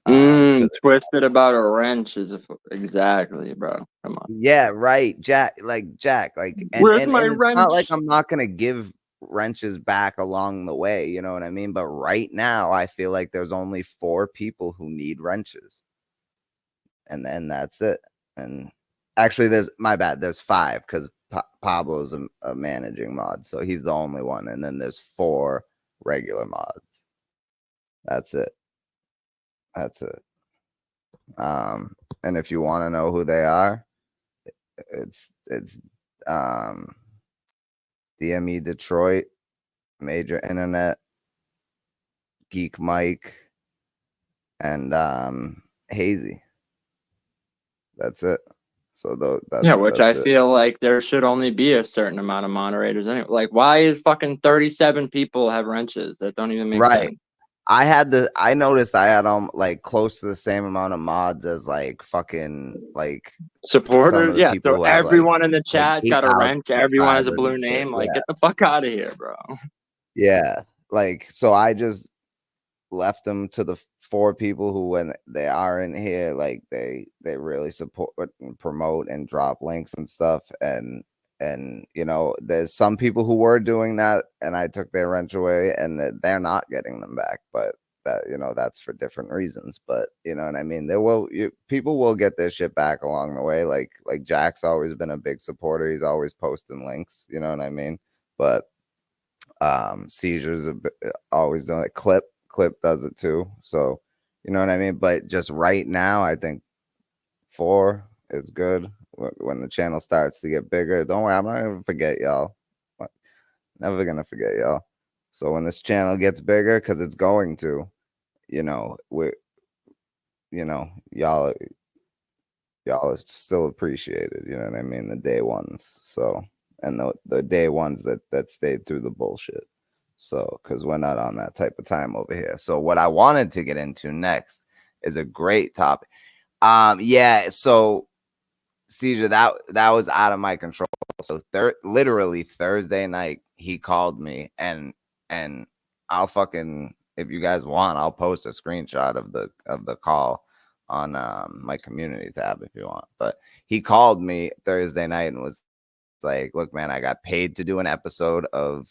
to the Twisted about a wrench is exactly, bro. Come on. yeah, right, Jack, like Where's my and it's not like wrench? I'm not gonna give wrenches back along the way, you know what I mean? But right now I feel like there's only 4 people who need wrenches, and then that's it. And actually there's my bad, there's 5 because Pablo's a managing mod, so he's the only one, and then there's 4 regular mods. That's it. That's it. And if you want to know who they are, it's DME Detroit, Major Internet, Geek Mike, and Hazy. That's it. So Yeah, which I that's it. feel like there should only be a certain amount of moderators anyway. Like, why is fucking 37 people have wrenches? That don't even make Right. sense. I noticed I had like close to the same amount of mods as like fucking like some Supporters, of the yeah. people So who have everyone in the like chat got a 8,000 wrench. Everyone has a subscribers blue and shit. name. Like, Yeah. get the fuck out of here, bro. Yeah. Like, so I just left them to the 4 people who, when they are in here, like they really support and promote and drop links and stuff. And there's some people who were doing that, and I took their wrench away, and that they're not getting them back. But that, that's for different reasons. But you know what I mean? People will get their shit back along the way. Like Jack's always been a big supporter. He's always posting links. You know what I mean? But Seizures always doing it. Clip does it too. So you know what I mean? But just right now, I think 4 is good. When the channel starts to get bigger, don't worry, I'm not gonna forget y'all. Never gonna forget y'all. So when this channel gets bigger, because it's going to, we y'all are still appreciated, you know what I mean? The day ones. So, and the day ones that stayed through the bullshit. So, because we're not on that type of time over here. So what I wanted to get into next is a great topic. Yeah, so Seizure, that was out of my control. So literally Thursday night, he called me, and I'll fucking, if you guys want, I'll post a screenshot of the call on my community tab if you want. But he called me Thursday night and was like, look, man, I got paid to do an episode of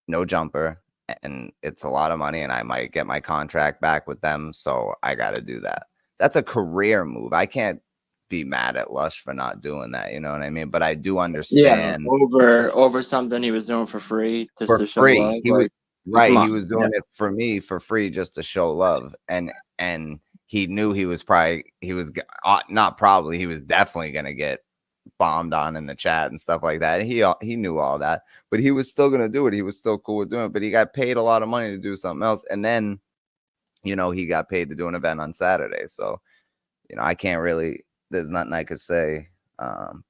No Jumper, and it's a lot of money, and I might get my contract back with them, so I got to do that. That's a career move. I can't be mad at Lush for not doing that, you know what I mean? But I do Yeah, understand over something he was doing for free just for to show free. love. He was Like, right. come He on. was Yeah. doing it for me for free just to show love, and he knew he was not probably, he was definitely gonna get bombed on in the chat and stuff like that. He knew all that, but he was still gonna do it. He was still cool with doing it, but he got paid a lot of money to do something else, and then he got paid to do an event on Saturday. So I can't really. There's nothing I could say,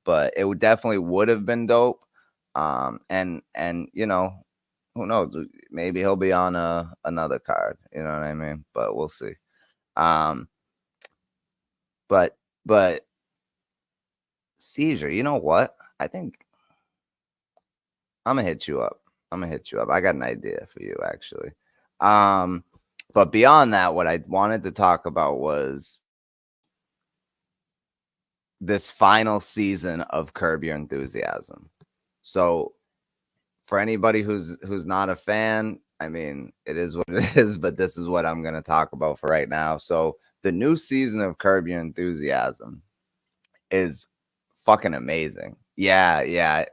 but it definitely would have been dope. And who knows? Maybe he'll be on another card. You know what I mean? But we'll see. But Seizure, you know what? I think I'm gonna hit you up. I got an idea for you, actually. But beyond that, what I wanted to talk about was this final season of Curb Your Enthusiasm. So for anybody who's not a fan, I mean, it is what it is, but this is what I'm going to talk about for right now. So the new season of Curb Your Enthusiasm is fucking amazing. Yeah.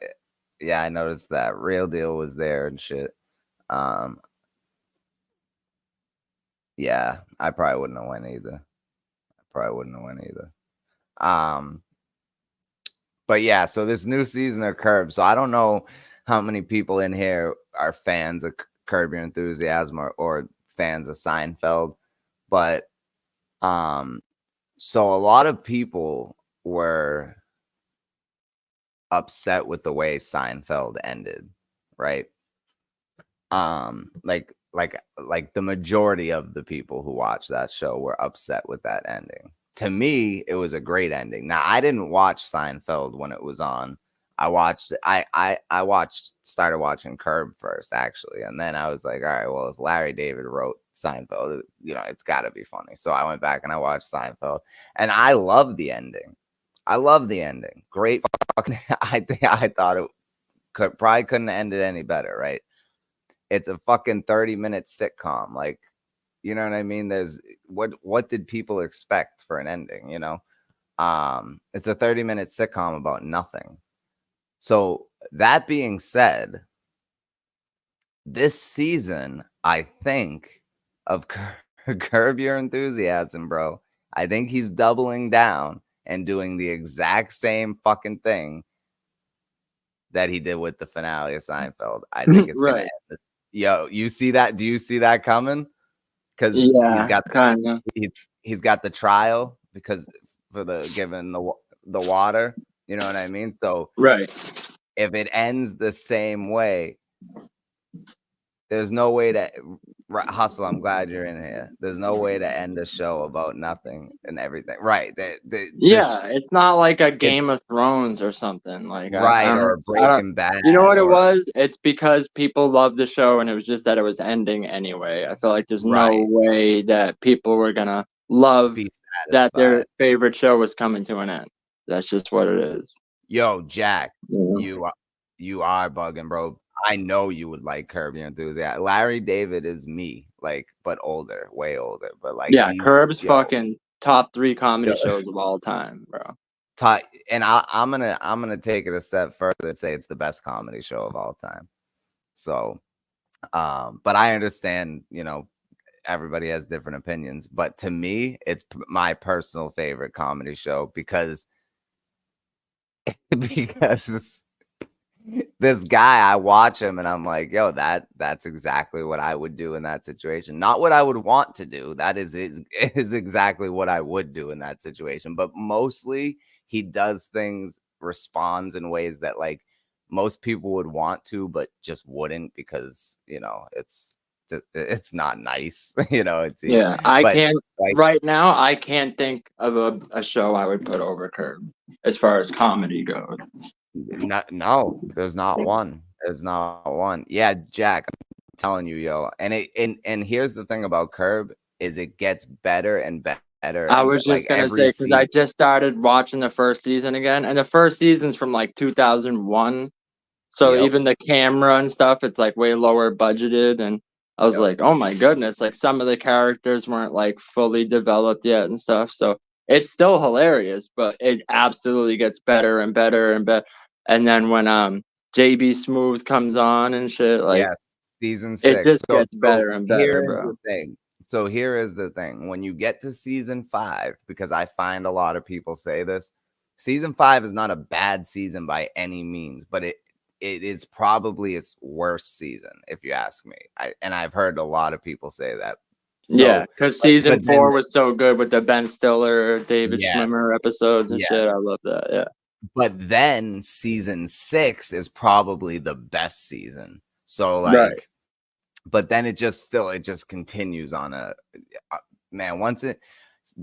I noticed that Real Deal was there and shit. Yeah, I probably wouldn't have went either. But yeah, so this new season of Curb. So I don't know how many people in here are fans of Curb Your Enthusiasm or fans of Seinfeld, but so a lot of people were upset with the way Seinfeld ended, right? Like the majority of the people who watched that show were upset with that ending. To me, it was a great ending. Now, I didn't watch Seinfeld when it was on. Started watching Curb first, actually, and then I was like, all right, well, if Larry David wrote Seinfeld, it's got to be funny. So I went back and I watched Seinfeld, and I love the ending. Great fucking. I thought it probably couldn't have ended any better, right? It's a fucking 30-minute sitcom. Like, you know what I mean? There's what did people expect for an ending, It's a 30-minute sitcom about nothing. So that being said, this season, I think, of Curb Your Enthusiasm, bro, I think he's doubling down and doing the exact same fucking thing that he did with the finale of Seinfeld. I think it's gonna end this. Yo, you see that? Do you see that coming? Because he's got the trial because for the giving the water. You know what I mean? So if it ends the same way, there's no way to Hustle. I'm glad you're in here. There's no way to end a show about nothing and everything. Right? It's not like a Game of Thrones or something. Like or Breaking Bad. You know what it was? It's because people loved the show, and it was just that it was ending anyway. I feel like there's no way that people were gonna love that their favorite show was coming to an end. That's just what it is. Yo, Jack, you are bugging, bro. I know you would like Curb Your Enthusiasm. Larry David is me, like, but older, way older. But like, Curb's fucking top 3 comedy shows of all time, bro. And I'm gonna take it a step further and say it's the best comedy show of all time. So, but I understand, everybody has different opinions. But to me, it's my personal favorite comedy show because this guy, I watch him and I'm like, yo, that's exactly what I would do in that situation. Not what I would want to do. That is exactly what I would do in that situation. But mostly he does things, responds in ways that like most people would want to, but just wouldn't because, it's not nice. Right now, I can't think of a show I would put over Curb as far as comedy goes. No, there's not one. Yeah, Jack, I'm telling you, yo. And here's the thing about Curb is it gets better and better. I was just gonna say because I just started watching the first season again, and the first season's from like 2001. So even the camera and stuff, it's like way lower budgeted, and I was like, oh my goodness, like some of the characters weren't like fully developed yet and stuff. So it's still hilarious, but it absolutely gets better and better and better. And then when JB Smooth comes on and shit, like season 6, it just gets better and better, bro. So here is the thing: when you get to season 5, because I find a lot of people say this, season 5 is not a bad season by any means, but it is probably its worst season, if you ask me. I've heard a lot of people say that. So, because season 4 was so good with the Ben Stiller, David Schwimmer episodes and shit. I love that. Yeah. But then season 6 is probably the best season. So like, but then it just continues on man.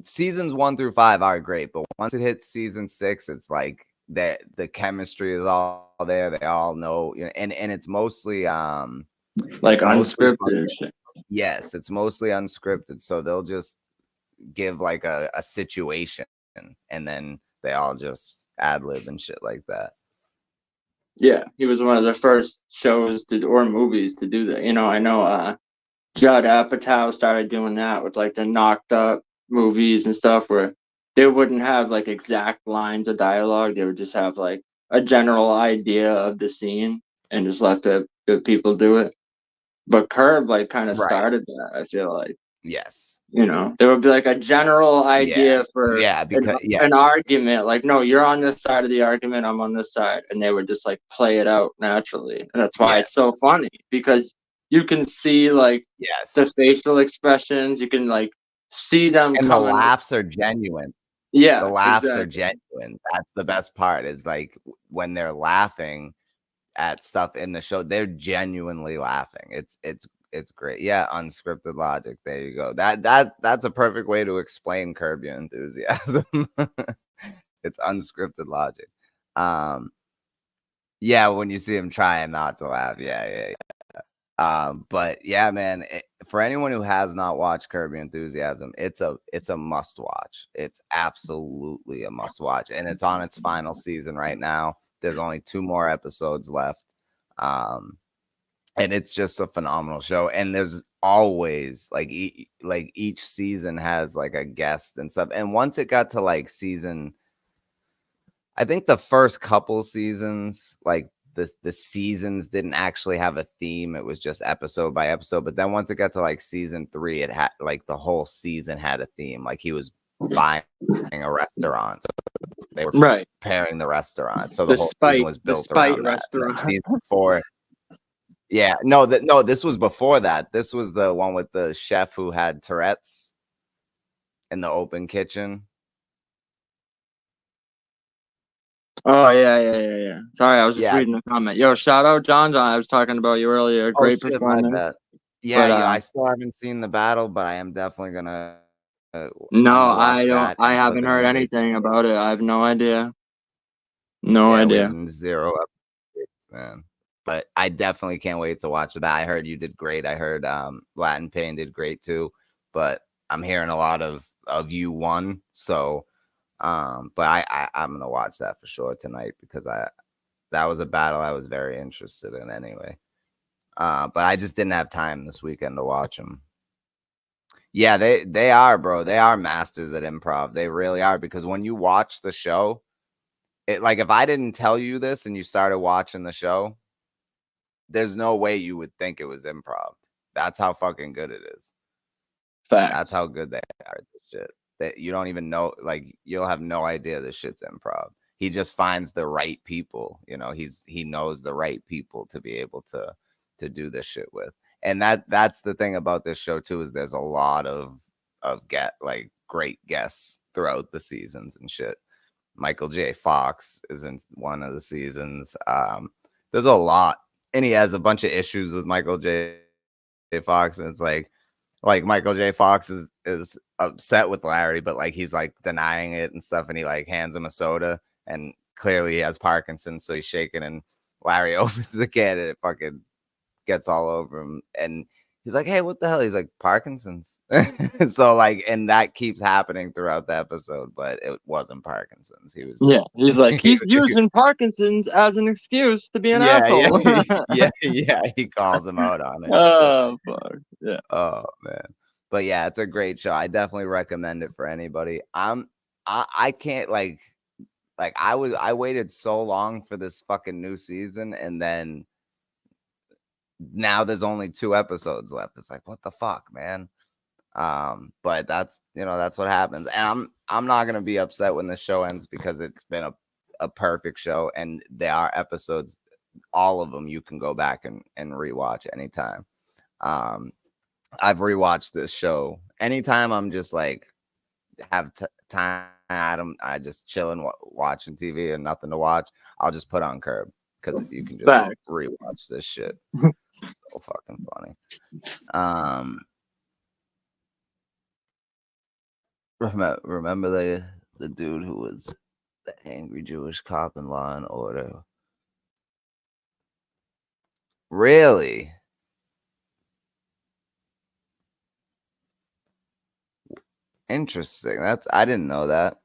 Seasons 1 through 5 are great, but once it hits season 6, it's like the chemistry is all there. They all know, and it's mostly like unscripted. Yes, it's mostly unscripted. So they'll just give like a situation, and then they all just ad-lib and shit like that. Yeah, he was one of the first shows or movies to do that. I know Judd Apatow started doing that with like the Knocked Up movies and stuff where they wouldn't have like exact lines of dialogue. They would just have like a general idea of the scene and just let the people do it. But Curb like kind of Right. started that, I feel like. Yes. You know, there would be like a general Yeah. idea for Yeah. Because an argument. Like, no, you're on this side of the argument, I'm on this side, and they would just like play it out naturally. And that's why it's so yes. funny because you can see like the Yes. facial expressions. You can like see them And the coming. laughs are genuine. The Yeah, laughs are exactly. genuine. That's the best part is like when they're laughing at stuff in the show, they're genuinely laughing. It's great. Yeah, unscripted logic. There you go. That's a perfect way to explain Curb Your Enthusiasm. It's unscripted logic. Yeah, when you see him trying not to laugh. Yeah. But yeah, man, for anyone who has not watched Curb Your Enthusiasm, it's a must watch. It's absolutely a must watch, and it's on its final season right now. There's only 2 more episodes left. And it's just a phenomenal show. And there's always like each season has like a guest and stuff. And once it got to like season, I think the first couple seasons, like the seasons didn't actually have a theme. It was just episode by episode. But then once it got to like season 3, it had like the whole season had a theme. Like he was buying a restaurant. So they were Right. preparing the restaurant. So the The whole season spite, was the built spite around that. And then restaurant. season 4. Yeah, no, this was before that. This was the one with the chef who had Tourette's in the open kitchen. Oh yeah. Sorry, I was just Yeah. reading the comment. Yo, shout out John. I was talking about you earlier. Oh Great shit, my bad. performance. Yeah, But I still haven't seen the battle, but I am definitely gonna. I'm no, gonna I watch don't. that I and haven't Living heard in Vegas. anything about it. I have no idea. No Yeah, we idea. have 0 updates, man. But I definitely can't wait to watch that. I heard you did great. I heard Latin Pain did great too. But I'm hearing a lot of you won. So but I'm gonna watch that for sure tonight because that was a battle I was very interested in anyway. But I just didn't have time this weekend to watch them. Yeah, they are, bro. They are masters at improv. They really are because when you watch the show, it like if I didn't tell you this and you started watching the show, there's no way you would think it was improv. That's how fucking good it is. That's Facts. how good they are at this shit. That you don't even know, like you'll have no idea this shit's improv. He just finds the right people, you know, he knows the right people to be able to do this shit with. And that's the thing about this show too, is there's a lot of like great guests throughout the seasons and shit. Michael J. Fox is in one of the seasons. There's a lot, and he has a bunch of issues with Michael J. Fox, and it's like Michael J. Fox is upset with Larry, but like he's like denying it and stuff, and he like hands him a soda, and clearly he has Parkinson's, so he's shaking, and Larry opens the can and it fucking gets all over him, and he's like, "Hey, what the hell?" He's like, "Parkinson's." So like, and that keeps happening throughout the episode, but it wasn't Parkinson's. He was just, He's like he's using Parkinson's as an excuse to be an asshole. yeah. He calls him out on it. Oh fuck. Yeah. Oh man. But yeah, it's a great show. I definitely recommend it for anybody. I can't like I waited so long for this fucking new season, and then now there's only 2 episodes left. It's like, what the fuck, man? But that's that's what happens. And I'm not gonna be upset when the show ends because it's been a perfect show, and there are episodes, all of them you can go back and rewatch anytime. I've rewatched this show anytime I'm just like have time. I just chilling watching TV and nothing to watch. I'll just put on Curb because you can just Facts. rewatch this shit. So fucking funny. Remember the dude who was the angry Jewish cop in Law and Order? Really? Interesting. I didn't know that.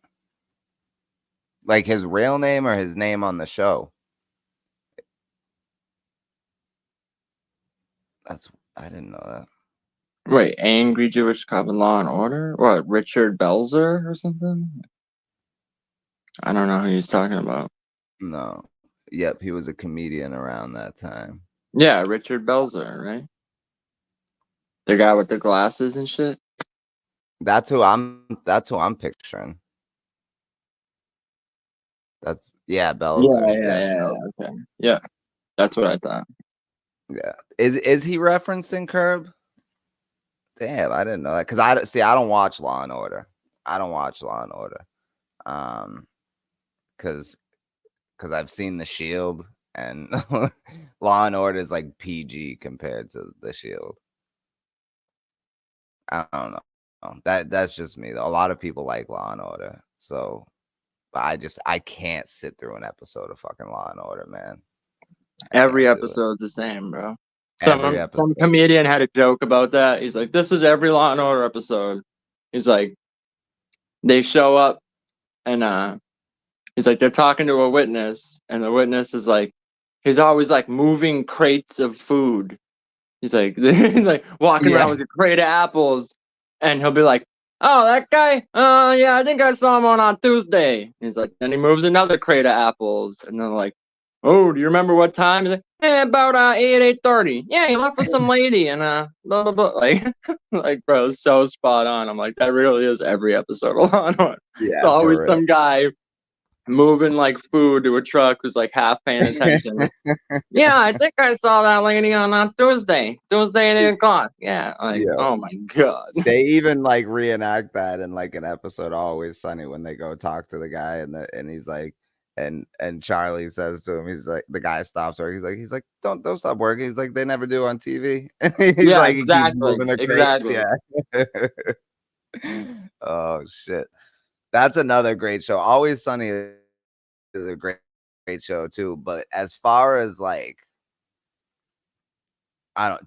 Like his real name or his name on the show? I didn't know that. Wait, angry Jewish cop in Law and Order? What, Richard Belzer or something? I don't know who he's talking about. No. Yep, he was a comedian around that time. Yeah, Richard Belzer, right? The guy with the glasses and shit. That's who I'm picturing. That's Belzer. Yes. Yeah. Okay. Yeah, that's what I thought. Yeah. Is he referenced in Curb? Damn, I didn't know that. Cause I don't watch Law and Order. I don't watch Law and Order. Cause I've seen The Shield, and Law and Order is like PG compared to The Shield. I don't know. That's just me. A lot of people like Law and Order, so I can't sit through an episode of fucking Law and Order, man. Every episode's the same, bro. Every Some comedian had a joke about that. He's like, "This is every Law and Order episode." He's like, they show up, and he's like, they're talking to a witness, and the witness is like, he's always like moving crates of food. He's like, he's like walking around with a crate of apples, and he'll be like, "Oh, that guy? Yeah, I think I saw him on Tuesday." And he's like, then he moves another crate of apples, and they're like, "Oh, do you remember what time?" He's like, about 8:30. Yeah, he left with some lady, and blah blah blah. Like, bro, it's so spot on. I'm like, that really is every episode of Law and Order. Yeah, it's always some guy moving like food to a truck who's like half paying attention. Yeah, I think I saw that lady on Tuesday at 8:00. Yeah, like, oh my god. They even like reenact that in like an episode of Always Sunny when they go talk to the guy, and he's like, and Charlie says to him, he's like, the guy stops working. He's like, don't stop working. He's like, they never do on TV. He's yeah, like, exactly. Yeah. Oh shit, that's another great show. Always Sunny is a great show too. But as far as like,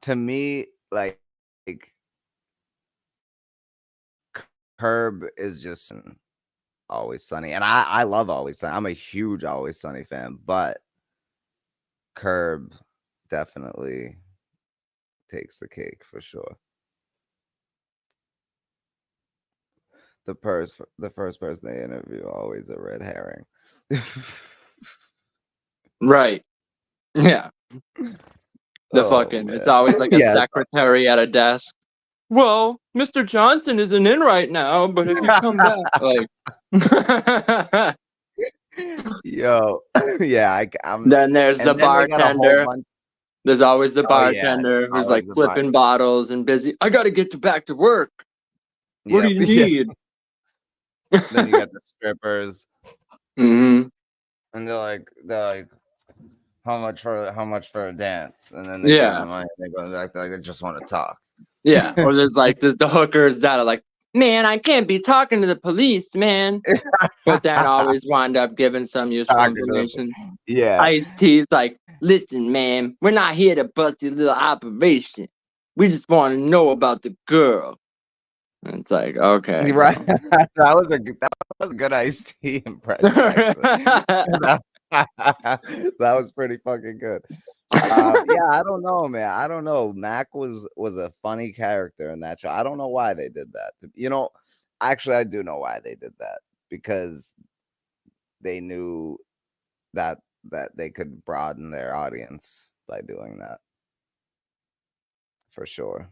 to me, like Curb is just Always Sunny, and I love Always Sunny. I'm a huge Always Sunny fan, but Curb definitely takes the cake for sure. The first person they interview always a red herring. Right. Yeah. It's always like a secretary at a desk. Well, Mr. Johnson isn't in right now, but if you come back, like, yo, yeah, then there's the bartender. There's always the bartender who's like flipping bottles and busy. I got to get back to work. What do you need? Then you got the strippers, and they're like, how much for a dance? And then they give them money. And they go back, like, I just want to talk. Yeah, or there's like the hookers that are like, man, I can't be talking to the police, man. But then always wind up giving some useful information. Yeah. Ice-T's like, listen, man, we're not here to bust your little operation. We just want to know about the girl. And it's like, okay. Right. that was a good Ice-T impression. that was pretty fucking good. Yeah, I don't know, man. I don't know. Mac was a funny character in that show. I don't know why they did that. Actually, I do know why they did that, because they knew that they could broaden their audience by doing that. For sure.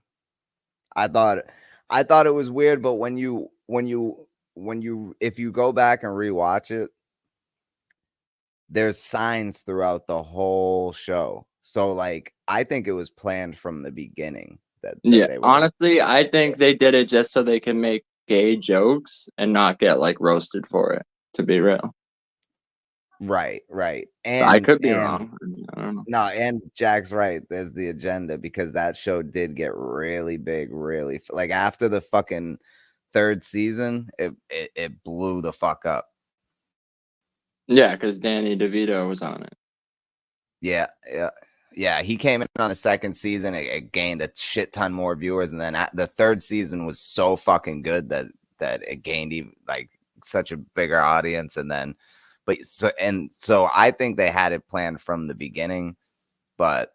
I thought it was weird, but when you if you go back and rewatch it, there's signs throughout the whole show. So like, I think it was planned from the beginning that they were honestly, I think they did it just so they can make gay jokes and not get like roasted for it, to be real. Right. And I could be wrong. I don't know. No, and Jack's right. There's the agenda, because that show did get really big, really, like after the fucking third season, it blew the fuck up. Yeah, because Danny DeVito was on it. Yeah. He came in on the second season. It gained a shit ton more viewers, and then the third season was so fucking good that it gained even like such a bigger audience. And then, so I think they had it planned from the beginning, but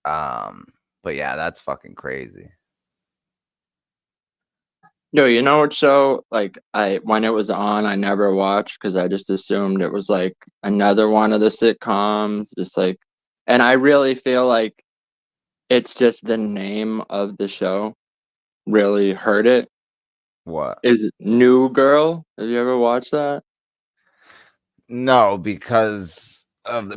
yeah, that's fucking crazy. Yo, you know what show? Like when it was on, I never watched because I just assumed it was like another one of the sitcoms, just like, and I really feel like it's just the name of the show really hurt it. What? Is it New Girl? Have you ever watched that? No, because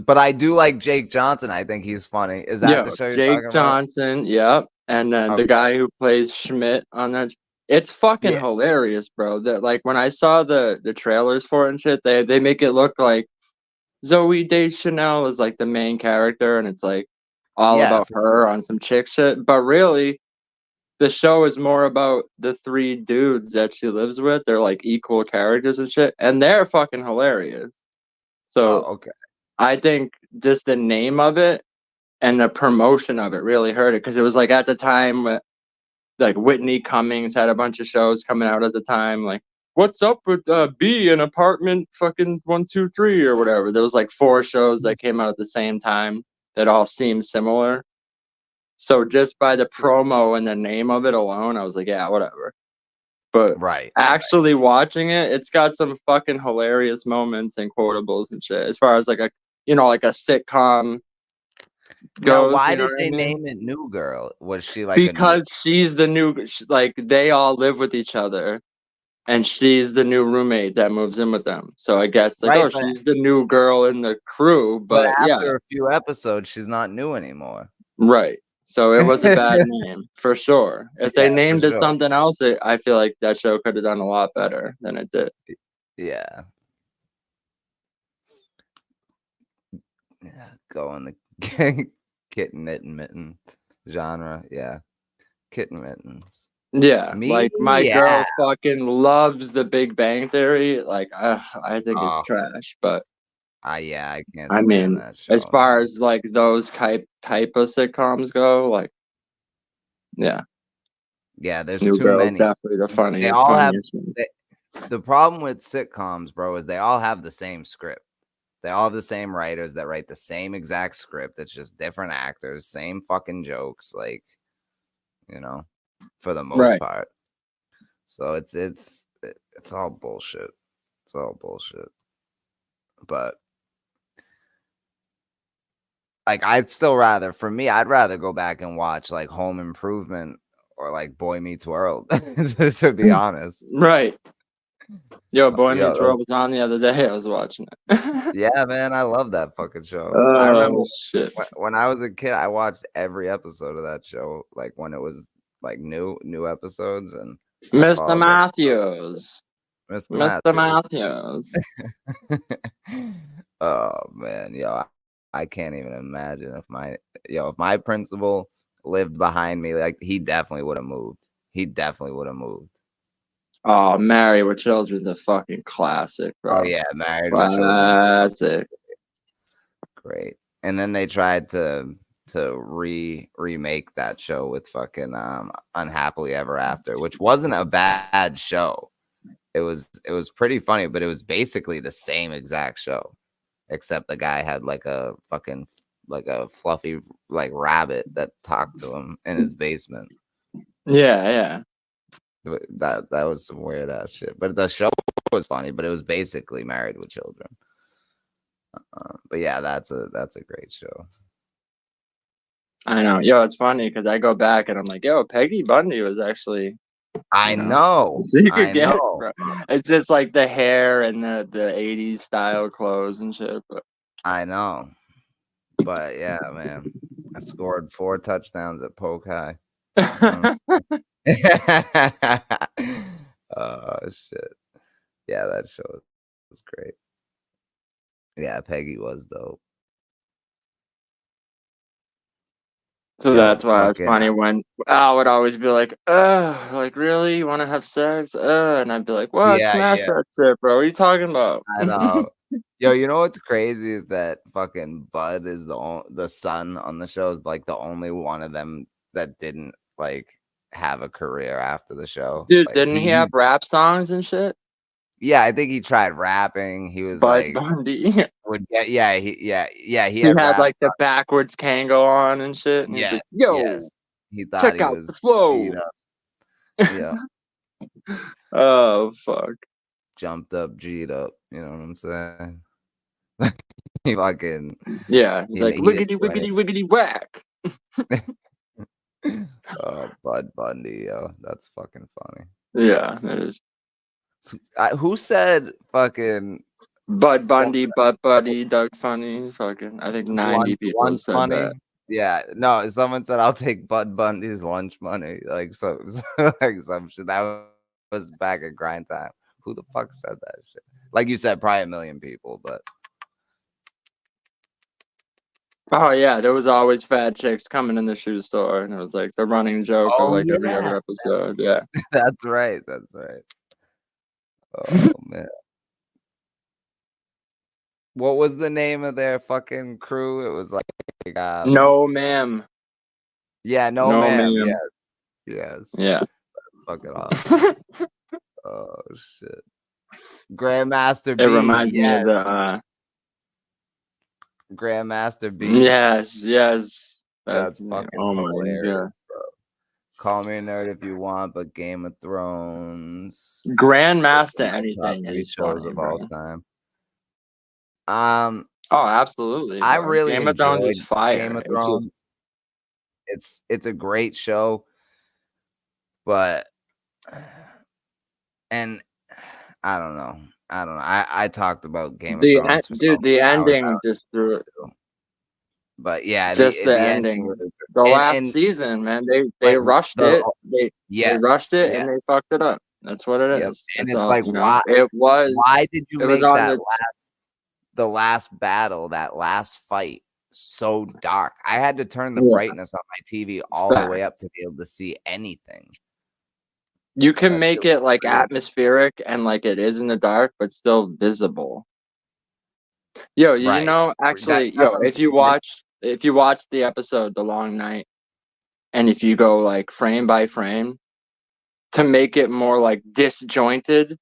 but I do like Jake Johnson. I think he's funny. Is that Yo, the show you're Jake talking about? Johnson, yep. And then the Okay. guy who plays Schmidt on that, it's fucking Yeah. hilarious, bro. That like when I saw the trailers for it and shit, they make it look like Zoe Deschanel is like the main character, and it's like all Yeah. about her on some chick shit. But really, the show is more about the three dudes that she lives with. They're like equal characters and shit, and they're fucking hilarious. So Oh, okay. I think just the name of it and the promotion of it really hurt it because it was like at the time like Whitney Cummings had a bunch of shows coming out at the time, like what's up with B in apartment fucking 123 or whatever. There was like 4 shows that came out at the same time that all seemed similar. So just by the promo and the name of it alone, I was like, yeah, whatever. But Right. actually watching it, it's got some fucking hilarious moments and quotables and shit. As far as like a like a sitcom Now, goes, why you know did what I they mean? name it New Girl? Was she like a new? Because she's the new, like they all live with each other, and she's the new roommate that moves in with them. So I guess like, Right, oh, she's the new girl in the crew. but But yeah, after a few episodes, she's not new anymore. right. So it was a bad name for sure. If Yeah, they for named it sure. something else, I feel like that show could have done a lot better than it did. Yeah. Yeah. Go in the kitten mitten genre. Yeah. Kitten mittens. Yeah, Me? like my Yeah. girl fucking loves The Big Bang Theory. Like, I think it's Oh, trash, but yeah, I can't I stand mean, that as show, far man. as like those type of sitcoms go, like, yeah, Yeah, there's New too Girl is many. definitely the They all have funniest one. they, the problem with sitcoms, bro, is they all have the same script. They all have the same writers that write the same exact script. It's just different actors, same fucking jokes, like, for the most Right. part. So it's all bullshit. It's all bullshit. But like I'd rather go back and watch like Home Improvement or like Boy Meets World, to be honest. Right. Yo, Boy Yeah, Meets World was on the other day. I was watching it. yeah, man, I love that fucking show. I remember Oh shit. when I was a kid, I watched every episode of that show, like when it was like new episodes, and I Mr. followed that Matthews. Mr. Mr. Matthews. Matthews. Oh man, I can't even imagine if my principal lived behind me, like he definitely would have moved. He definitely would have moved. Oh, Married with Children's a fucking classic, Oh bro. yeah, Married with Children. Classic. Great. And then they tried to remake that show with fucking Unhappily Ever After, which wasn't a bad show. It was pretty funny, but it was basically the same exact show, except the guy had like a fucking like a fluffy like rabbit that talked to him in his basement. Yeah, yeah. That was some weird ass shit. But the show was funny, but it was basically Married with Children. But yeah, that's a great show. I know. Yo, it's funny because I go back and I'm like, yo, Peggy Bundy was actually, I know. so you could I get, know. bro. It's just like the hair and the 80s style clothes and shit. But I know. But yeah, man. I scored 4 touchdowns at Poke High. Oh shit. Yeah, that show was great. Yeah, Peggy was dope. so Yo, that's why it's fucking funny when Al would always be like, like really? You want to have sex? And I'd be like, what? yeah, Smash yeah. that shit, bro. What are you talking about? I know. Yo, you know what's crazy is that fucking Bud is the son on the show is like the only one of them that didn't like have a career after the show. Dude, Like didn't he have rap songs and shit? yeah, I think he tried rapping. He was Bud like Bundy. would get he He had had rap. like the backwards Kango on and shit. And he's Yes, like, yo, yes. He thought check he out was the flow. beat up. Yeah. Oh fuck. Jumped up, G'd up. You know what I'm saying? He fucking Yeah, he's like he didn't wiggity do anything. wiggity wiggity whack. Bud Bundy, yo, that's fucking funny. Yeah, it is. Who said fucking Bud Bundy, something Butt Buddy, Doug Funny, fucking. I think 90 people lunch have said money? that. Yeah, no, someone said I'll take Bud Bundy's lunch money, like so like some shit. That was back at grind time. Who the fuck said that shit? Like you said, probably a million people, but Oh yeah, there was always fat chicks coming in the shoe store, and it was like the running joke of like every other episode. Yeah, that's right. That's right. Oh man. What was the name of their fucking crew? It was like no ma'am. yeah, no, No ma'am. ma'am. Yes. Yeah. Fucking awesome. Oh shit. Grandmaster B. It reminds me Yes. of the Grandmaster B. yes. That's Oh fucking my hilarious, god. bro. Call me a nerd if you want, but Game of Thrones. Grandmaster My top anything 3 is shows funny, of bro. all time. Oh, absolutely. I Bro. really Game of Thrones is enjoyed fire. Game of It's Thrones. It's a great show, but and I don't know. I talked about Game of Thrones for so the many hours ending just threw it. now, but yeah, Just the the ending. ending was The last and season, man, they like rushed the it. They yes, rushed it and they yes, fucked it up. That's what it yep, is. and That's it's all, like you know. It why did you was make on that the last battle, that last fight so dark? I had to turn the brightness on my TV all the way up facts. to be able to see anything. You can That make shit it was like crazy. atmospheric and like it is in the dark, but still visible. Yo, you Right. know, actually, That's yo, what I'm if you watch the episode The Long Night, and if you go like frame by frame to make it more like disjointed,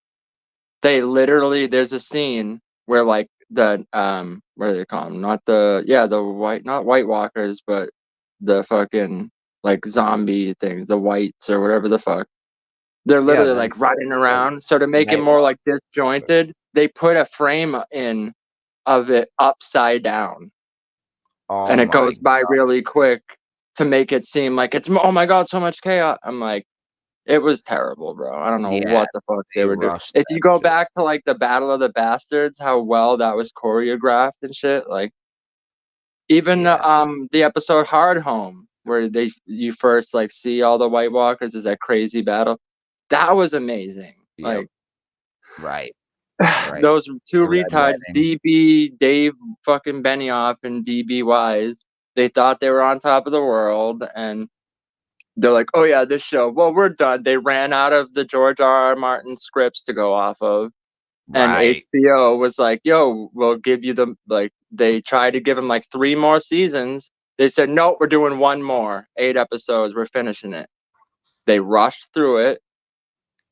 they literally there's a scene where like the what do they call them? Not the not White Walkers, but the fucking like zombie things, the whites or whatever the fuck. They're yeah, literally like running around. So to make it Night more Walk. like disjointed, they put a frame in of it upside down, Oh and it my goes by really quick to make it seem like it's oh my god, so much chaos. I'm like, it was terrible, bro. I don't know yeah, what the fuck they they were doing. rushed If that you go shit. back to like the Battle of the Bastards, how well that was choreographed and shit, like even the episode Hard Home, where you first like see all the White Walkers is that crazy battle. That was amazing. Yep. Like Right. those two The Red retards, Wedding. DB, Dave fucking Benioff and DB Wise, they thought they were on top of the world, and they're like, oh yeah, this show, well, we're done. They ran out of the George R.R. Martin scripts to go off of. And Right. HBO was like, yo, we'll give you they tried to give him like 3 more seasons. They said, no, we're doing 1 more, 8 episodes. We're finishing it. They rushed through it.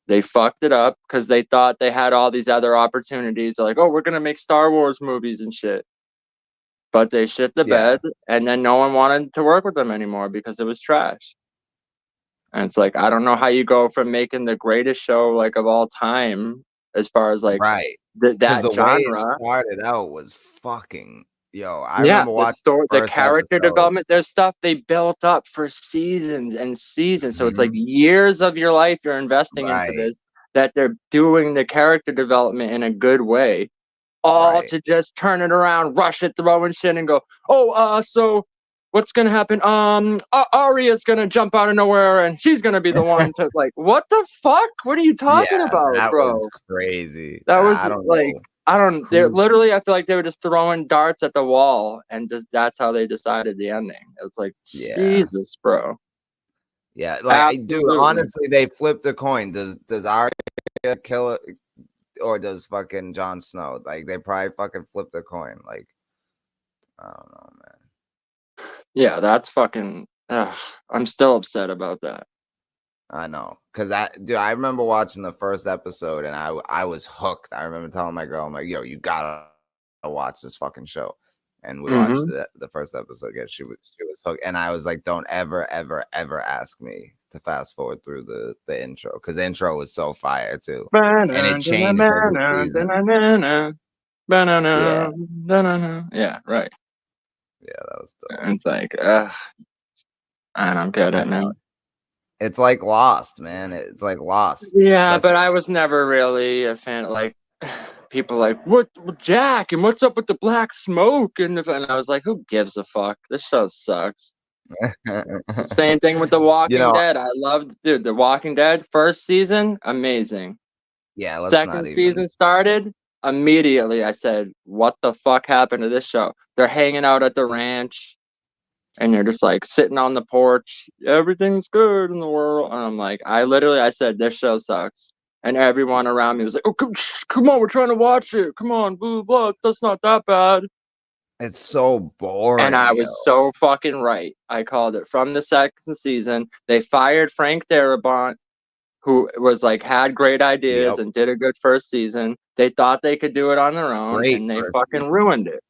They fucked it up because they thought they had all these other opportunities. They're like, oh, we're going to make Star Wars movies and shit. But they shit the Yeah. bed, and then no one wanted to work with them anymore because it was trash. And it's like, I don't know how you go from making the greatest show like of all time as far as like Right. that The way it genre. started out was fucking I Yeah, remember the watching story, the the first character episode. development, there's stuff they built up for seasons and seasons. So it's like Mhm. years of your life you're investing into Right. this, that they're doing the character development in a good way, all Right. to just turn it around, rush it, throw in shit, and go, oh, so what's gonna happen? Arya's gonna jump out of nowhere, and she's gonna be the one to like, what the fuck? What are you Yeah, talking about, that was bro? crazy. That was I don't like, know they're who literally, I feel like they were just throwing darts at the wall, and just that's how they decided the ending. It's like, yeah. Jesus, bro. Yeah, like, dude, Absolutely. honestly, they flipped a coin. Does Arya kill it, or does fucking Jon Snow? Like, they probably fucking flipped a coin. Like, I don't know, man. Yeah, that's fucking, I'm still upset about that. I know, cause I remember watching the first episode and I was hooked. I remember telling my girl, I'm like, yo, you gotta watch this fucking show. and we watched the first episode. Yeah, she was hooked, and I was like, don't ever ask me to fast forward through the intro, because the intro was so fire too, and it changed every season. Yeah, right. Yeah, that was dope. And it's like, I don't get it, man. It's like Lost, man. It's like Lost. Yeah, but I was never really a fan. Like, people like, what, Jack, and what's up with the black smoke? And I was like, who gives a fuck? This show sucks. Same thing with The Walking Dead. I loved, dude, The Walking Dead first season, amazing. Yeah, second season started, immediately I said, what the fuck happened to this show? They're hanging out at the ranch, and you're just like sitting on the porch, everything's good in the world, and I'm like, I said, this show sucks, and everyone around me was like, oh, come on, we're trying to watch it, come on, blah blah, that's not that bad. It's so boring. And I was so fucking right. I called it from the second season. They fired Frank Darabont, who was like, had great ideas and did a good first season. They thought they could do it on their own, and they fucking ruined it.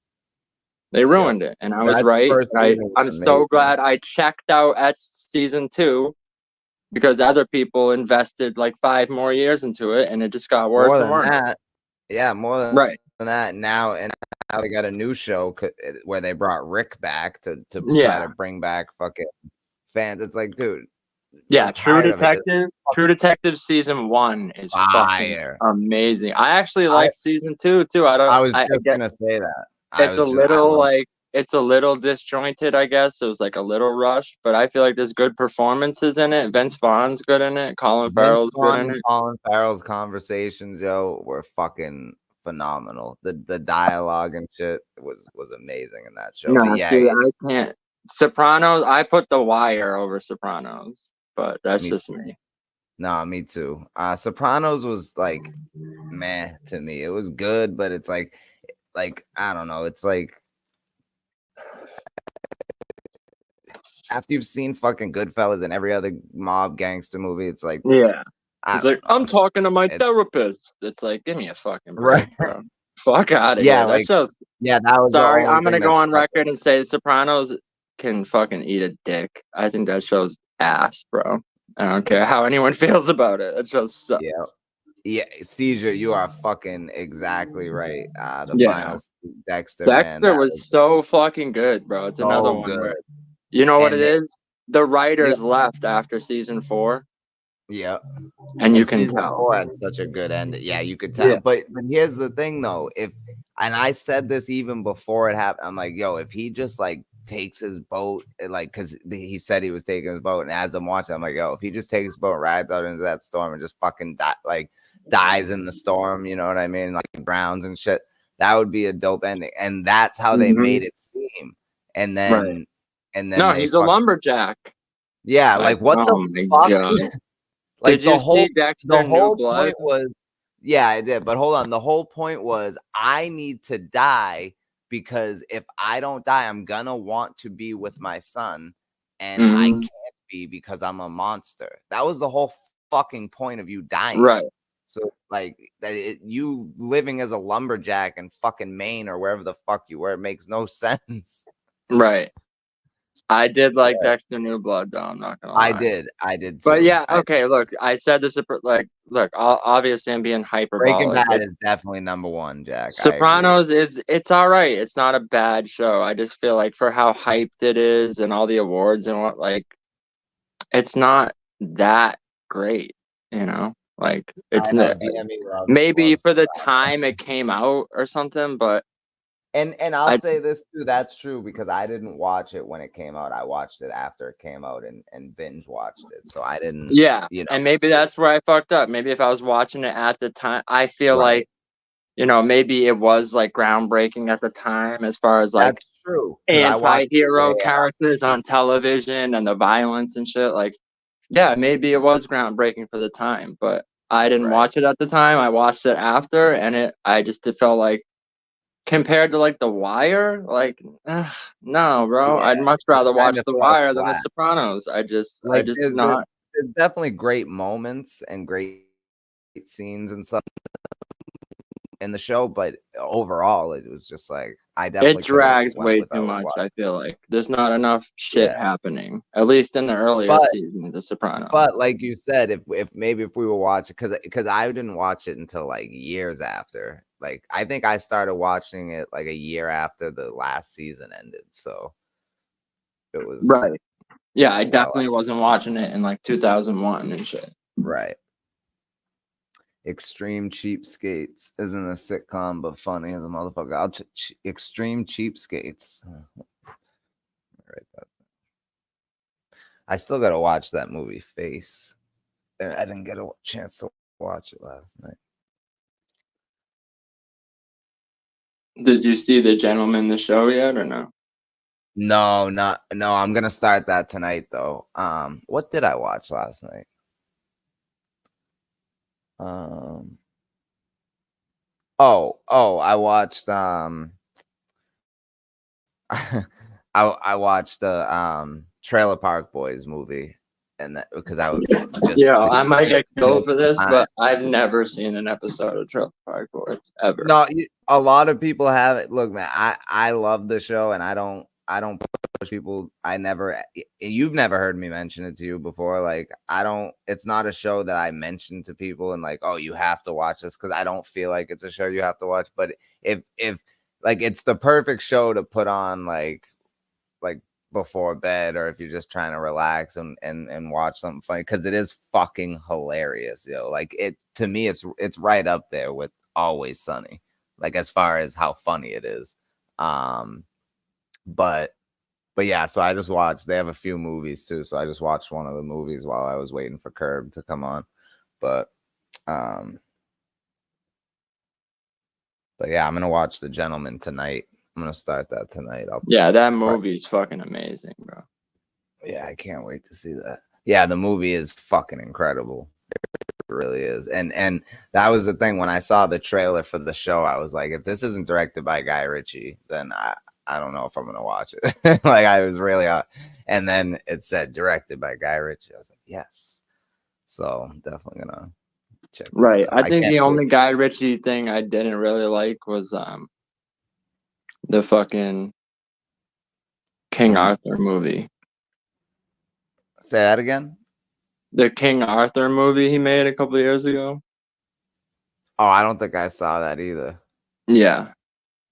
They ruined it, and I was right. I'm so glad I checked out at season 2, because other people invested like 5 more years into it, and it just got worse and worse. More than that. Now they got a new show where they brought Rick back to try to bring back fucking fans. It's like, dude. Yeah, True Detective season 1 is fucking amazing. I actually like season 2 too. I was just gonna say that. It's a little disjointed, I guess. It was like a little rushed, but I feel like there's good performances in it. Vince Vaughn's good in it. Colin Farrell's good in it. Colin Farrell's conversations, were fucking phenomenal. The dialogue and shit was amazing in that show. No, see, I can't. Sopranos, I put The Wire over Sopranos, but that's just me. No, me too. Sopranos was like, meh to me. It was good, but it's like I don't know. It's like, after you've seen fucking Goodfellas and every other mob gangster movie, it's like, he's like, I'm talking to my therapist. It's like, give me a fucking break, bro. Fuck out of here. That show's that was. Sorry, I'm gonna go on record and say Sopranos can fucking eat a dick. I think that show's ass, bro. I don't care how anyone feels about it. That show sucks. Yeah, Seizure, you are fucking exactly right. The final Dexter was so fucking good, bro. It's another one where, you know what it is? The writers left after season 4. Yeah, and you can tell 4 had such a good end. Yeah, you could tell. But here's the thing, though. And I said this even before it happened. I'm like, yo, if he just like takes his boat, like, because he said he was taking his boat, and as I'm watching, I'm like, yo, if he just takes his boat, rides out into that storm, and just fucking dies in the storm, you know what I mean, like drowns and shit, that would be a dope ending. And that's how they made it seem. And then no, he's a lumberjack. Yeah, like what the fuck? Like, did you see Dexter New Blood? I did, but hold on. The whole point was, I need to die, because if I don't die, I'm gonna want to be with my son, and I can't be because I'm a monster. That was the whole fucking point of you dying, right? So like, you living as a lumberjack in fucking Maine or wherever the fuck you were, it makes no sense, right? I did like Dexter New Blood, though. I'm not gonna lie. I did too. But yeah, okay. Look, I said this. Like, look, obviously I'm being hyperbolic. Breaking Bad is definitely number 1, Jack. Sopranos it's all right. It's not a bad show. I just feel like for how hyped it is and all the awards and what, like, it's not that great. You know, like, it's not. Maybe for the time it came out or something, but. And I'll say this too, that's true, because I didn't watch it when it came out. I watched it after it came out and binge watched it. So I didn't. Yeah, and maybe that's where I fucked up. Maybe if I was watching it at the time, I feel like, maybe it was like groundbreaking at the time, as far as like, that's true, anti-hero characters on television and the violence and shit. Like, yeah, maybe it was groundbreaking for the time, but I didn't watch it at the time. I watched it after, and it felt like, compared to like The Wire, like, no, bro. I'd much rather watch The Wire than The Sopranos. There's definitely great moments and great scenes and stuff, in the show, but overall it was just like I definitely It drags went way too without much. watching. I feel like there's not enough shit Yeah. happening, at least in the earlier But seasons of The Sopranos. But like you said, if maybe if we were watching, because I didn't watch it until like years after. Like I think I started watching it like a year after the last season ended. So it was Right. Yeah, I well, definitely wasn't watching it in like 2001 and shit. right. Extreme Cheapskates isn't a sitcom, but funny as a motherfucker. Extreme Cheapskates. Right. I still gotta watch that movie Face. I didn't get a chance to watch it last night. Did you see The Gentleman, the show yet, or no? No, I'm gonna start that tonight though. What did I watch last night? I watched I watched the Trailer Park Boys movie, and that because I was just Yeah, I might get killed for this, time. but I've never seen an episode of Trailer Park Boys ever. No, a lot of people have it. Look, man, I love the show, and I don't push people. You've never heard me mention it to you before. Like it's not a show that I mention to people and like, oh, you have to watch this, because I don't feel like it's a show you have to watch. But if like it's the perfect show to put on like before bed, or if you're just trying to relax and watch something funny, because it is fucking hilarious, like it, to me, it's right up there with Always Sunny, like as far as how funny it is. But yeah, so I just watched, they have a few movies too, so I just watched one of the movies while I was waiting for Curb to come on. But yeah, I'm gonna watch The Gentleman tonight. I'm gonna start that tonight. Yeah, that movie's fucking amazing, bro. Yeah, I can't wait to see that. Yeah, the movie is fucking incredible. It really is. And that was the thing, when I saw the trailer for the show, I was like, if this isn't directed by Guy Ritchie, then I don't know if I'm gonna watch it. Like I was really and then it said directed by Guy Ritchie. I was like, yes. So I'm definitely gonna check. Right. I think the only wait. Guy Ritchie thing I didn't really like was the fucking King Arthur movie. Say that again. The King Arthur movie he made a couple of years ago. Oh, I don't think I saw that either. Yeah.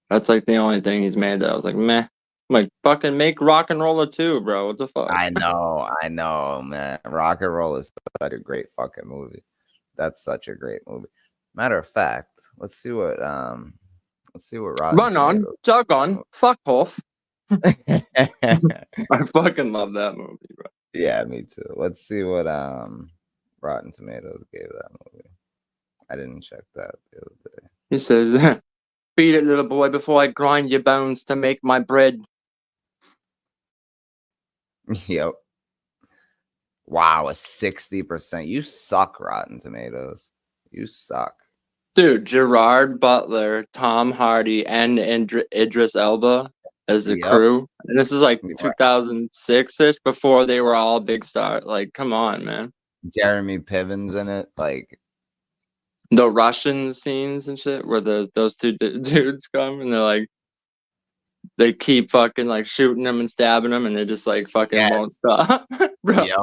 That's like the only thing he's made that I was like, meh. I'm like, fucking make Rock and Roller 2, bro. What the fuck? I know, man. Rock and Roll is such a great fucking movie. That's such a great movie. Matter of fact, let's see what Rotten Run on, jog on, fuck off. I fucking love that movie, bro. Yeah, me too. Let's see what Rotten Tomatoes gave that movie. I didn't check that the other day. He says, "Beat it, little boy, before I grind your bones to make my bread." Yep. Wow, a 60%. You suck, Rotten Tomatoes. You suck. Dude, Gerard Butler, Tom Hardy, and Idris Elba as the crew. And this is like 2006-ish, before they were all big stars. Like, come on, man. Jeremy Piven's in it. Like, the Russian scenes and shit where those two dudes come and they're like, they keep fucking like shooting them and stabbing them and they just like fucking won't stop. Bro. Yep.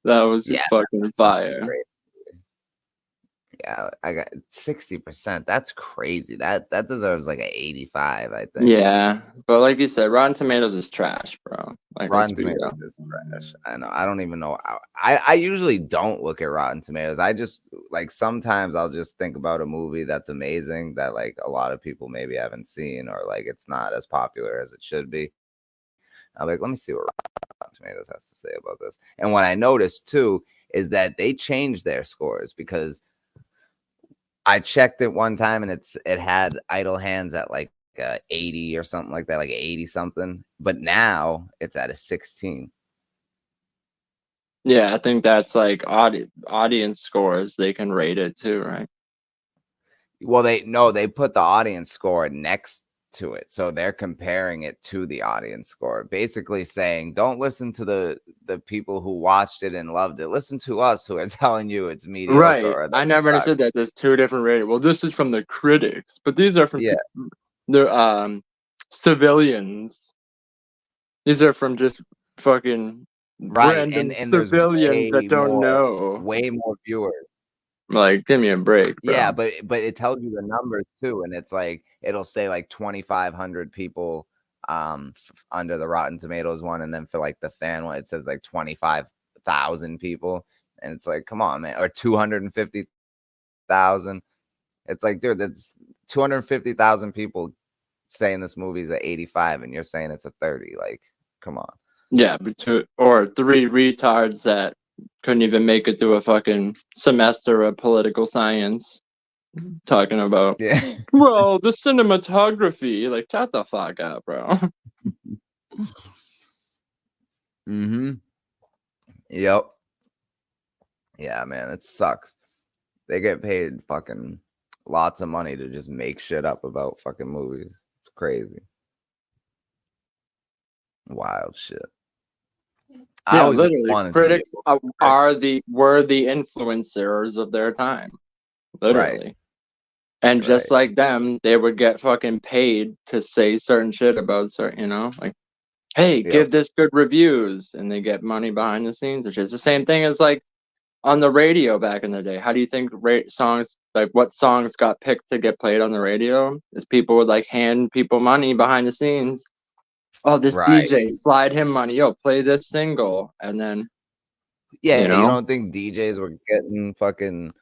That was fucking fire. Great. Yeah, I got 60%. That's crazy. That deserves like an 85, I think. Yeah, but like you said, Rotten Tomatoes is trash, bro. Like, Rotten Tomatoes is trash. I know. I don't even know. I usually don't look at Rotten Tomatoes. I just like, sometimes I'll just think about a movie that's amazing that like a lot of people maybe haven't seen, or like it's not as popular as it should be. I'm like, let me see what Rotten Tomatoes has to say about this. And what I noticed too is that they changed their scores, because I checked it one time and it had Idle Hands at like 80 or something like that, like 80 something. But now it's at a 16. Yeah, I think that's like audience scores. They can rate it too, right? Well, they put the audience score next to it. So they're comparing it to the audience score, basically saying, don't listen to the people who watched it and loved it. Listen to us who are telling you it's mediocre. Right. Or I never understood that. There's two different ratings. Well, this is from the critics, but these are from they're civilians. These are from just fucking random and there's civilians that don't know. way more viewers. Like, give me a break, bro. Yeah, but it tells you the numbers too, and it's like it'll say like 2,500 people under the Rotten Tomatoes one, and then for like the fan one, it says like 25,000 people, and it's like, come on, man, or 250,000. It's like, dude, that's 250,000 people saying this movie's at 85, and you're saying it's a 30. Like, come on. Yeah, but or three retards that couldn't even make it through a fucking semester of political science talking about, well, the cinematography. Like, shut the fuck up, bro. Yep. Yeah, man, it sucks. They get paid fucking lots of money to just make shit up about fucking movies. It's crazy. Wild shit. Yeah, literally, critics were the influencers of their time, literally. Right. And just like them, they would get fucking paid to say certain shit about certain, you know, like, hey, give this good reviews, and they get money behind the scenes, which is the same thing as like on the radio back in the day. How do you think songs, like what songs got picked to get played on the radio? Is people would like hand people money behind the scenes. Oh, this DJ, slide him money. Yo, play this single, and then you don't think DJs were getting fucking,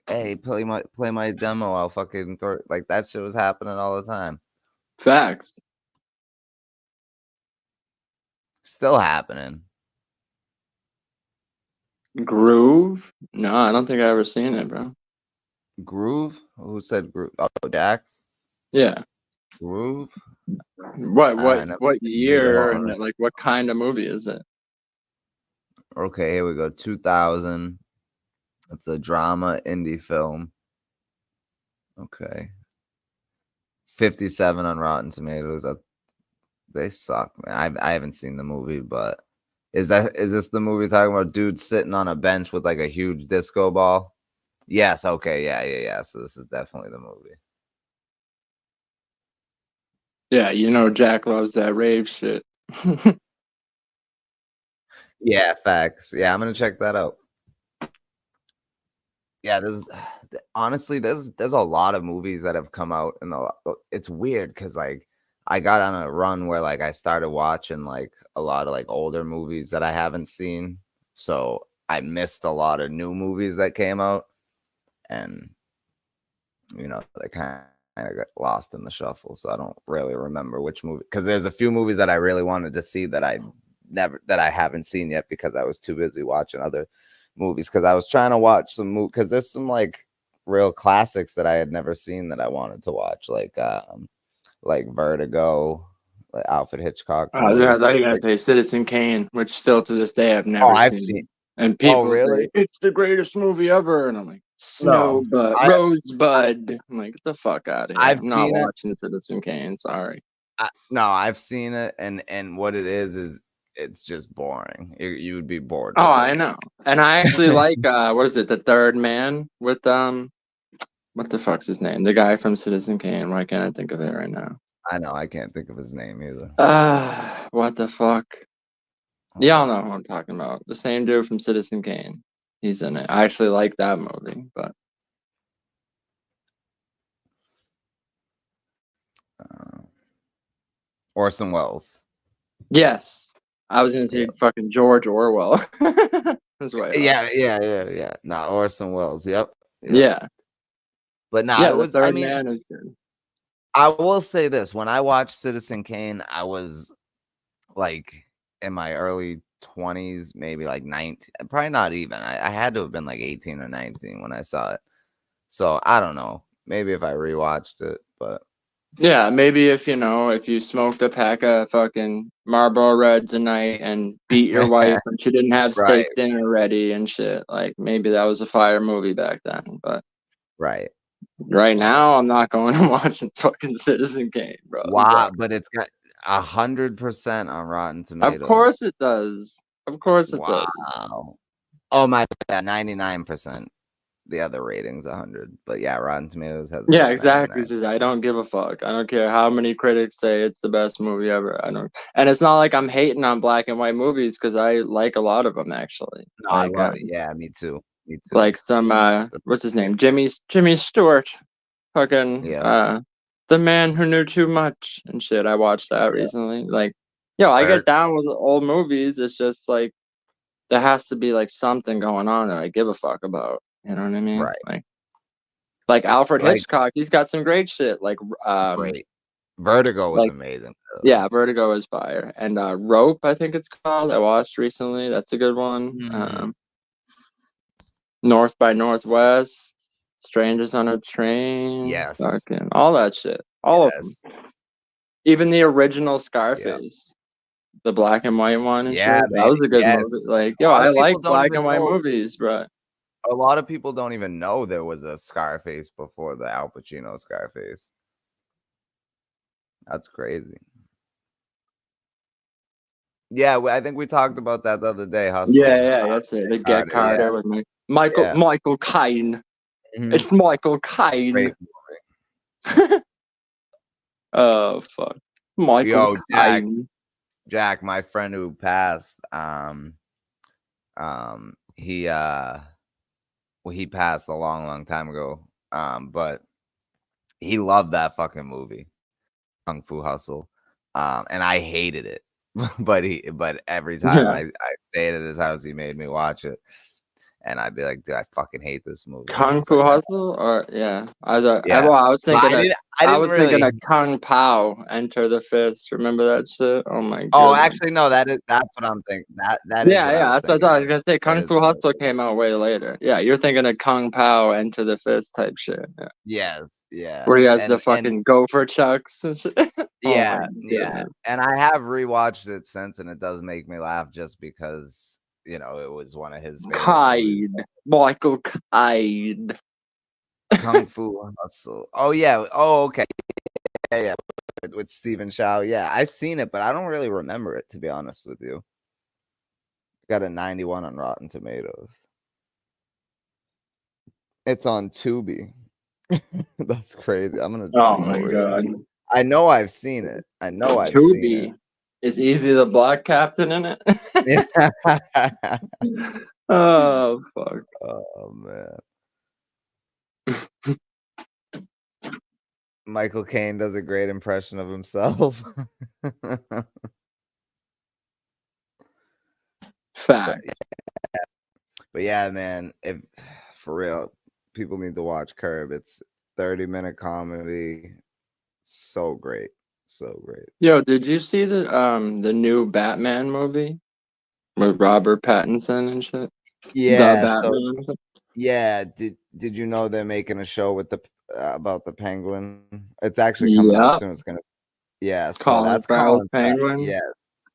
hey, play my demo. I'll fucking throw it. Like that shit was happening all the time. Facts. Still happening. Groove? No, I don't think I ever seen it, bro. Groove? Who said Groove? Oh, Dak? Yeah. Groove? What year and like what kind of movie is it? Okay, here we go. 2000. It's a drama indie film. Okay. 57 on Rotten Tomatoes. They suck, man. I haven't seen the movie, but is this the movie talking about dudes sitting on a bench with like a huge disco ball? Yes, okay, yeah. So this is definitely the movie. Yeah, you know Jack loves that rave shit. Yeah, facts. Yeah, I'm gonna check that out. Yeah, there's a lot of movies that have come out, and it's weird because like I got on a run where like I started watching like a lot of like older movies that I haven't seen, so I missed a lot of new movies that came out, and they kind of got lost in the shuffle. So I don't really remember which movie, because there's a few movies that I really wanted to see that I haven't seen yet because I was too busy watching other movies, because I was trying to watch some movies, because there's some like real classics that I had never seen that I wanted to watch, like Vertigo, like Alfred Hitchcock. Oh, yeah, I thought you were gonna say Citizen Kane, which still to this day I've never seen. And people say it's the greatest movie ever, and I'm like, Rosebud. I'm like, get the fuck out of here. I'm not watching Citizen Kane. Sorry. No, I've seen it, and what it is it's just boring. You would be bored. Oh, I know. And I actually like what is it, The Third Man, with what the fuck's his name? The guy from Citizen Kane. Why can't I think of it right now? I know, I can't think of his name either. What the fuck? Y'all know who I'm talking about. The same dude from Citizen Kane. He's in it. I actually like that movie, but Orson Welles. Yes. I was gonna say fucking George Orwell. That's right. Yeah. No, Orson Welles. Yep. Yeah. But no, it was. I mean, Man is good. I will say this: when I watched Citizen Kane, I was like in my early 20s, maybe like 19. Probably not even. I had to have been like 18 or 19 when I saw it. So I don't know. Maybe if I rewatched it, but. Yeah, maybe if you smoked a pack of fucking Marlboro Reds a night and beat your wife and she didn't have steak dinner ready and shit, like maybe that was a fire movie back then. But right. Right now, I'm not going to watch fucking Citizen Kane, bro. Wow, but it's got 100% on Rotten Of course Tomatoes. it does. Of course it does. Wow. Oh my bad, 99%. The other rating's 100, but yeah, Rotten Tomatoes has Yeah, like exactly. 99. Just, I don't give a fuck. I don't care how many critics say it's the best movie ever. I don't, and it's not like I'm hating on black and white movies because I like a lot of them actually. No, I love it. Yeah, me too. Me too. Like some what's his name? Jimmy Stewart, fucking Yeah. the man who knew too much and shit. I watched that Yeah. recently. Like, yo, I get Clerks. down with old movies. It's just like there has to be like something going on that I give a fuck about. You know what I mean? Right. Like Alfred Like, Hitchcock, he's got some great shit. great. Vertigo was like amazing. yeah, Vertigo is fire. And Rope, I think it's called. I watched recently. That's a good one. Mm, North by Northwest, Strangers on a Train, yes. fucking all that shit. All of them. Yes. Even the original Yeah. Scarface, the black and white one and Yeah, shit. That man. was a good movie. Yes. Like, A yo, lot I of like people don't black even and white know. movies, bro. A lot of people don't even know there was a Scarface before the Al Pacino Scarface. That's crazy. Yeah, I think we talked about that the other day. Hustle. Yeah, that's it. The Get Carter Yeah. with Yeah. Michael Caine. Mhm. It's Michael Caine. Great movie. Oh fuck. Michael Yo, Caine. Jack, my friend who passed, he well, he passed a long time ago. But he loved that fucking movie, Kung Fu Hustle. And I hated it. but every time Yeah. I stayed at his house, he made me watch it. And I'd be like, dude, I fucking hate this movie. Kung He's Fu like, Hustle, or yeah, yeah. well, I was Well, thinking I I didn't was thinking really. of Kung Pao, Enter the Fist. Remember that shit? Oh my Oh, goodness. actually, no. That's what I'm thinking. That is what I Yeah, was that's what I thinking thought. I was of. gonna say That Kung is Fu what I was Hustle thinking. came out way later. Yeah, you're thinking of Kung Pao, Enter the Fist type shit. Yeah. Yes, yeah, Where he has the and fucking gopher chucks and shit. Oh my yeah, yeah. goodness. And I have rewatched it since, and it does make me laugh just because it was one of his favorite movies. Hyde. Michael Hyde. Kung Fu Hustle. Oh yeah. Oh okay. Yeah. With Stephen Chow. Yeah, I've seen it, but I don't really remember it, to be honest with you. Got a 91 on Rotten Tomatoes. It's on Tubi. That's crazy. I'm gonna Oh I'm my over god. it. I know I've seen it. I know I've seen it. Tubi. Is Easy the Black Captain in it? Yeah. Oh fuck. Oh man. Michael Caine does a great impression of himself. Fact. But yeah, man, if for real, people need to watch Curb. It's 30-minute comedy. So great. So great. Yo, did you see the new Batman movie with Robert Pattinson and shit? The Yeah, so Batman. yeah, did you know they're making a show with the about the Penguin? It's actually coming out Yeah, soon. It's gonna yeah, so Colin that's Farrell's Colin Farrell. Penguin. Yes,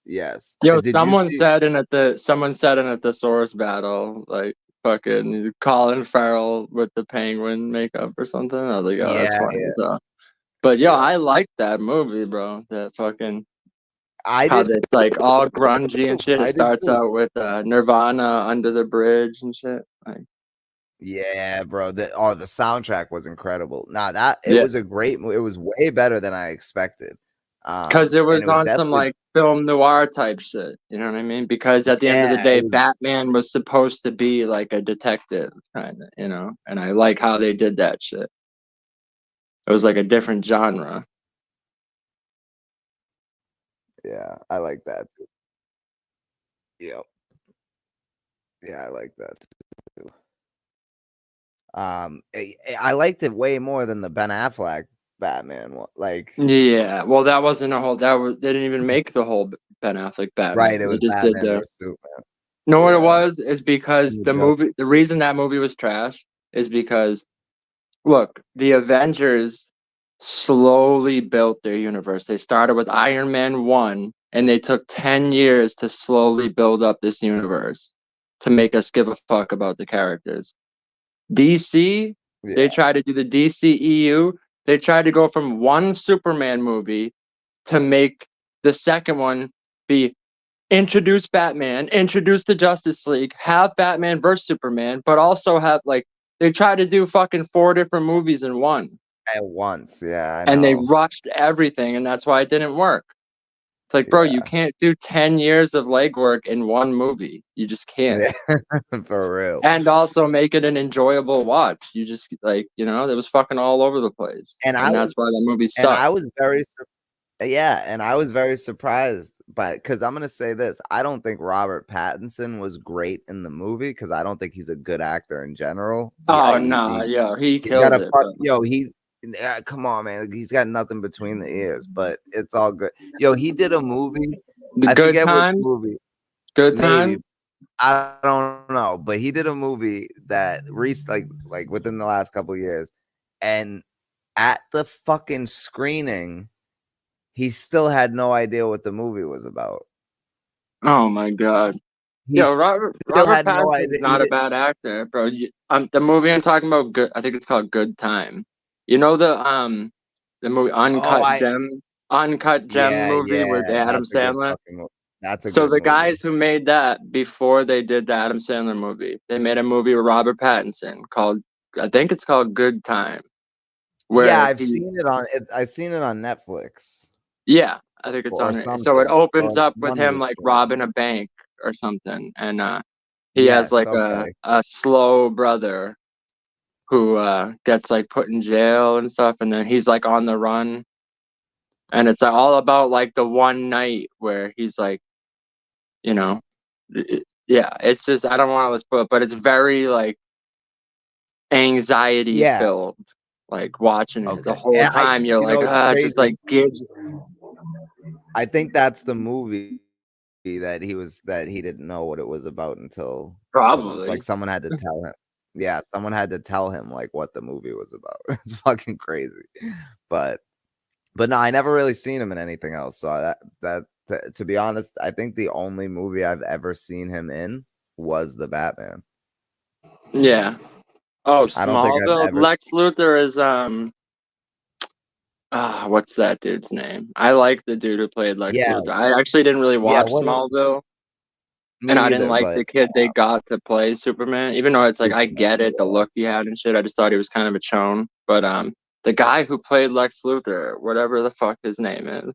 yes. Yo, Did you see? someone said in at the source battle, like fucking Colin Farrell with the Penguin makeup or something. I was like, oh, that's Yeah, funny yeah, as hell. But yo, yeah. I like that movie, bro. That fucking I how did it's like all grungy and too. shit. It I did starts too. out with Nirvana Under the Bridge and shit. Like, Yeah, bro. The soundtrack was incredible. Nah, it yeah, was a great it was way better than I expected. because it And was it was on some definitely like film noir type shit. You know what I mean? Because at the end of the yeah, day, it was Batman was supposed to be like a detective, kind of, you know. And I like how they did that shit. It was like a different genre. yeah, I like that too. Yep. Yeah, I like that too. I liked it way more than the Ben Affleck Batman one. Like, Yeah, well, that wasn't a whole. They didn't even make the whole Ben Affleck right, Batman. it They was just did Batman the. versus Superman. No, what it Yeah. was is because And the movie. The reason that movie was trash is because look, the Avengers slowly built their universe. They started with Iron Man 1, and they took 10 years to slowly build up this universe to make us give a fuck about the characters. DC They tried to do the DCEU. They tried to go from one Superman movie to make the second one be introduce Batman, introduce the Justice League, have Batman versus Superman, but also have like they tried to do fucking 4 different movies in one. At once, yeah, I And they know. rushed everything, and that's why it didn't work. It's like, bro, you Yeah, can't do 10 years of legwork in one movie. You just can't. yeah, for real. And also make it an enjoyable watch. You just like, it was fucking all over the place. And I And that's was, why that movie and sucked. I was very, yeah, and I was very surprised because I'm gonna say this: I don't think Robert Pattinson was great in the movie because I don't think he's a good actor in general. Oh no, yeah, he He's got killed a it. fuck. Yo, come on, man. He's got nothing between the ears, but it's all good. Yo, he did a movie. The I Good forget which Time? movie. Good Maybe Time? I don't know, but he did a movie that like within the last couple of years, and at the fucking screening, he still had no idea what the movie was about. Oh my god. He Yo, Robert still Robert had no Pattinson's idea. He not a bad actor, bro. The movie I'm talking about, good. I think it's called Good Time. You know the movie Oh, Uncut Gem movie with Adam that's a good Sandler. fucking movie. That's a So good the movie. guys who made that before they did the Adam Sandler movie, they made a movie with Robert Pattinson called, I think it's called Good Time. Yeah, Where I've seen it on. I've seen it on Netflix yeah, I think it's or on it. So it something, opens or up with one of him the like streaming. robbing a bank or something, and he has Yes, like a okay. slow brother who gets like put in jail and stuff, and then he's like on the run, and it's all about like the one night where he's like, yeah, it's just I don't want to spoil it, but it's very like anxiety Yeah, filled. Like watching it the okay. whole Yeah, time, you're like, it's just crazy. like gives. I think that's the movie that he didn't know what it was about until Probably. someone had to tell him. Yeah, someone had to tell him like what the movie was about. It's fucking crazy. But no, I never really seen him in anything else. So to be honest, I think the only movie I've ever seen him in was the Batman. Yeah. Oh, I don't think I've Smallville. ever. Lex Luthor is what's that dude's name? I like the dude who played Lex Yeah, Luthor. I actually didn't really yeah. watch Smallville, and Me I didn't either. like But the kid they got to play Superman. Even though it's like I get it, the look he had and shit. I just thought he was kind of a chone. But the guy who played Lex Luthor, whatever the fuck his name is,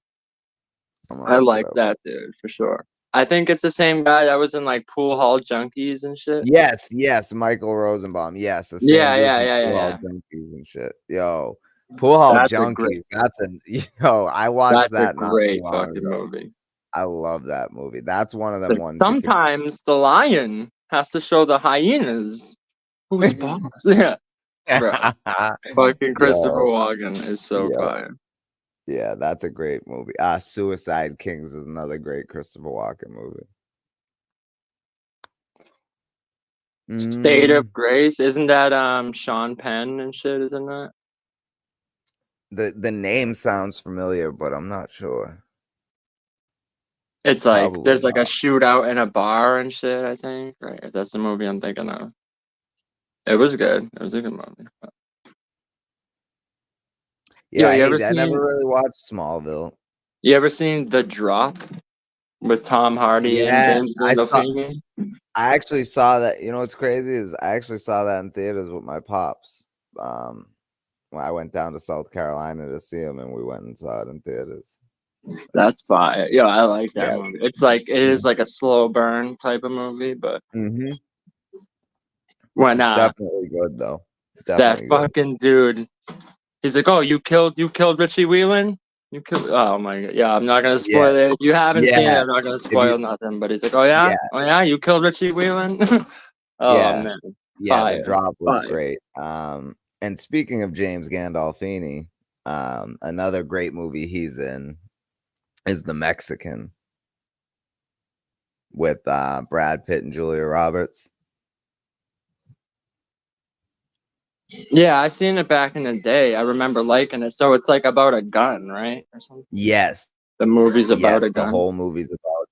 I'm gonna I look it like up. that dude for sure. I think it's the same guy that was in like Pool Hall Junkies and shit. Yes, Michael Rosenbaum. Yes, the same Yeah, dude yeah, from yeah, yeah, Pool Hall yeah. Junkies and shit. Yo, Pool Hall That's a great. Junkies. I watched That's a that not too great long fucking ago. movie. I love that movie. That's one of them ones you could. Sometimes the lion has to show the hyenas who's boss. Yeah, bro. Fucking Christopher Yo, Walken is so yo, fire. yeah, that's a great movie. Suicide Kings is another great Christopher Walken movie. State of Grace, isn't that Sean Penn and shit? Isn't that? The name sounds familiar, but I'm not sure. It's like Probably there's like a not. shootout in a bar and shit. I think right. If that's the movie I'm thinking of. It was good. It was a good movie. Yeah, You ever I never seen? really watched Smallville. You ever seen The Drop with Tom Hardy and Yeah, James Gandolfini? I actually saw that. You know what's crazy is I actually saw that in theaters with my pops. When I went down to South Carolina to see him, and we went and saw it in theaters. That's fire. Yeah, I like that Yeah. movie. It's like it is like a slow burn type of movie, but Mm-hmm. when It's definitely good though. that Definitely good. fucking dude, he's like, "Oh, you killed Richie Whelan? You killed." Oh my god. Yeah, I'm not gonna Yeah, spoil it. You haven't seen it. yeah. I'm not gonna If spoil you, nothing. But he's like, "Oh yeah, yeah, oh yeah, you killed Richie Whelan." Oh yeah, man, yeah. The fire, Drop was fire. great. And speaking of James Gandolfini, another great movie he's in is The Mexican with Brad Pitt and Julia Roberts. Yeah, I seen it back in the day. I remember liking it. So it's like about a gun, right, or something. Yes, The movie's about a the gun. whole movie's about.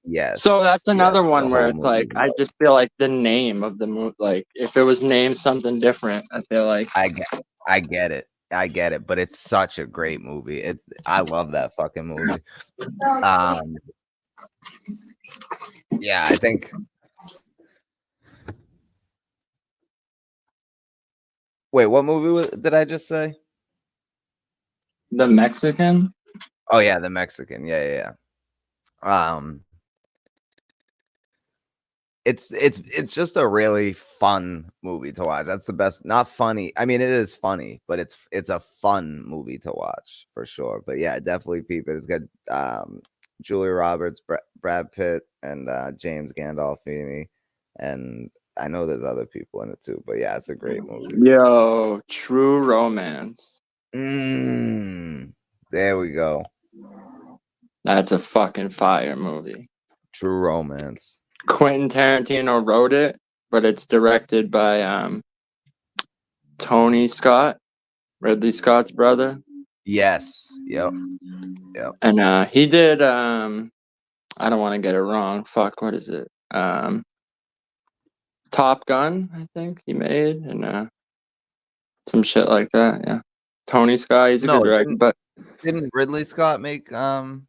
Yes. So that's another yes, one the where whole it's like movie. I just feel like the name of the movie, like if it was named something different, I feel like I get it. I get it, but it's such a great movie. I love that fucking movie. Yeah, I think. Wait, what movie did I just say? the Mexican. Oh yeah, the Mexican. Yeah. It's just a really fun movie to watch. That's the best. Not funny. I mean, it is funny, but it's a fun movie to watch for sure. But yeah, definitely peep it. It's got Julia Roberts, Brad Pitt, and James Gandolfini, and I know there's other people in it too. But yeah, it's a great movie. Yo, True Romance. There we go. That's a fucking fire movie. True Romance. Quentin Tarantino wrote it, but it's directed by Tony Scott, Ridley Scott's brother. Yes. Yep. And he did I don't want to get it wrong. Fuck, what is it? Top Gun, I think he made, and some shit like that. Yeah, Tony Scott, he's a good director, but didn't Ridley Scott make Top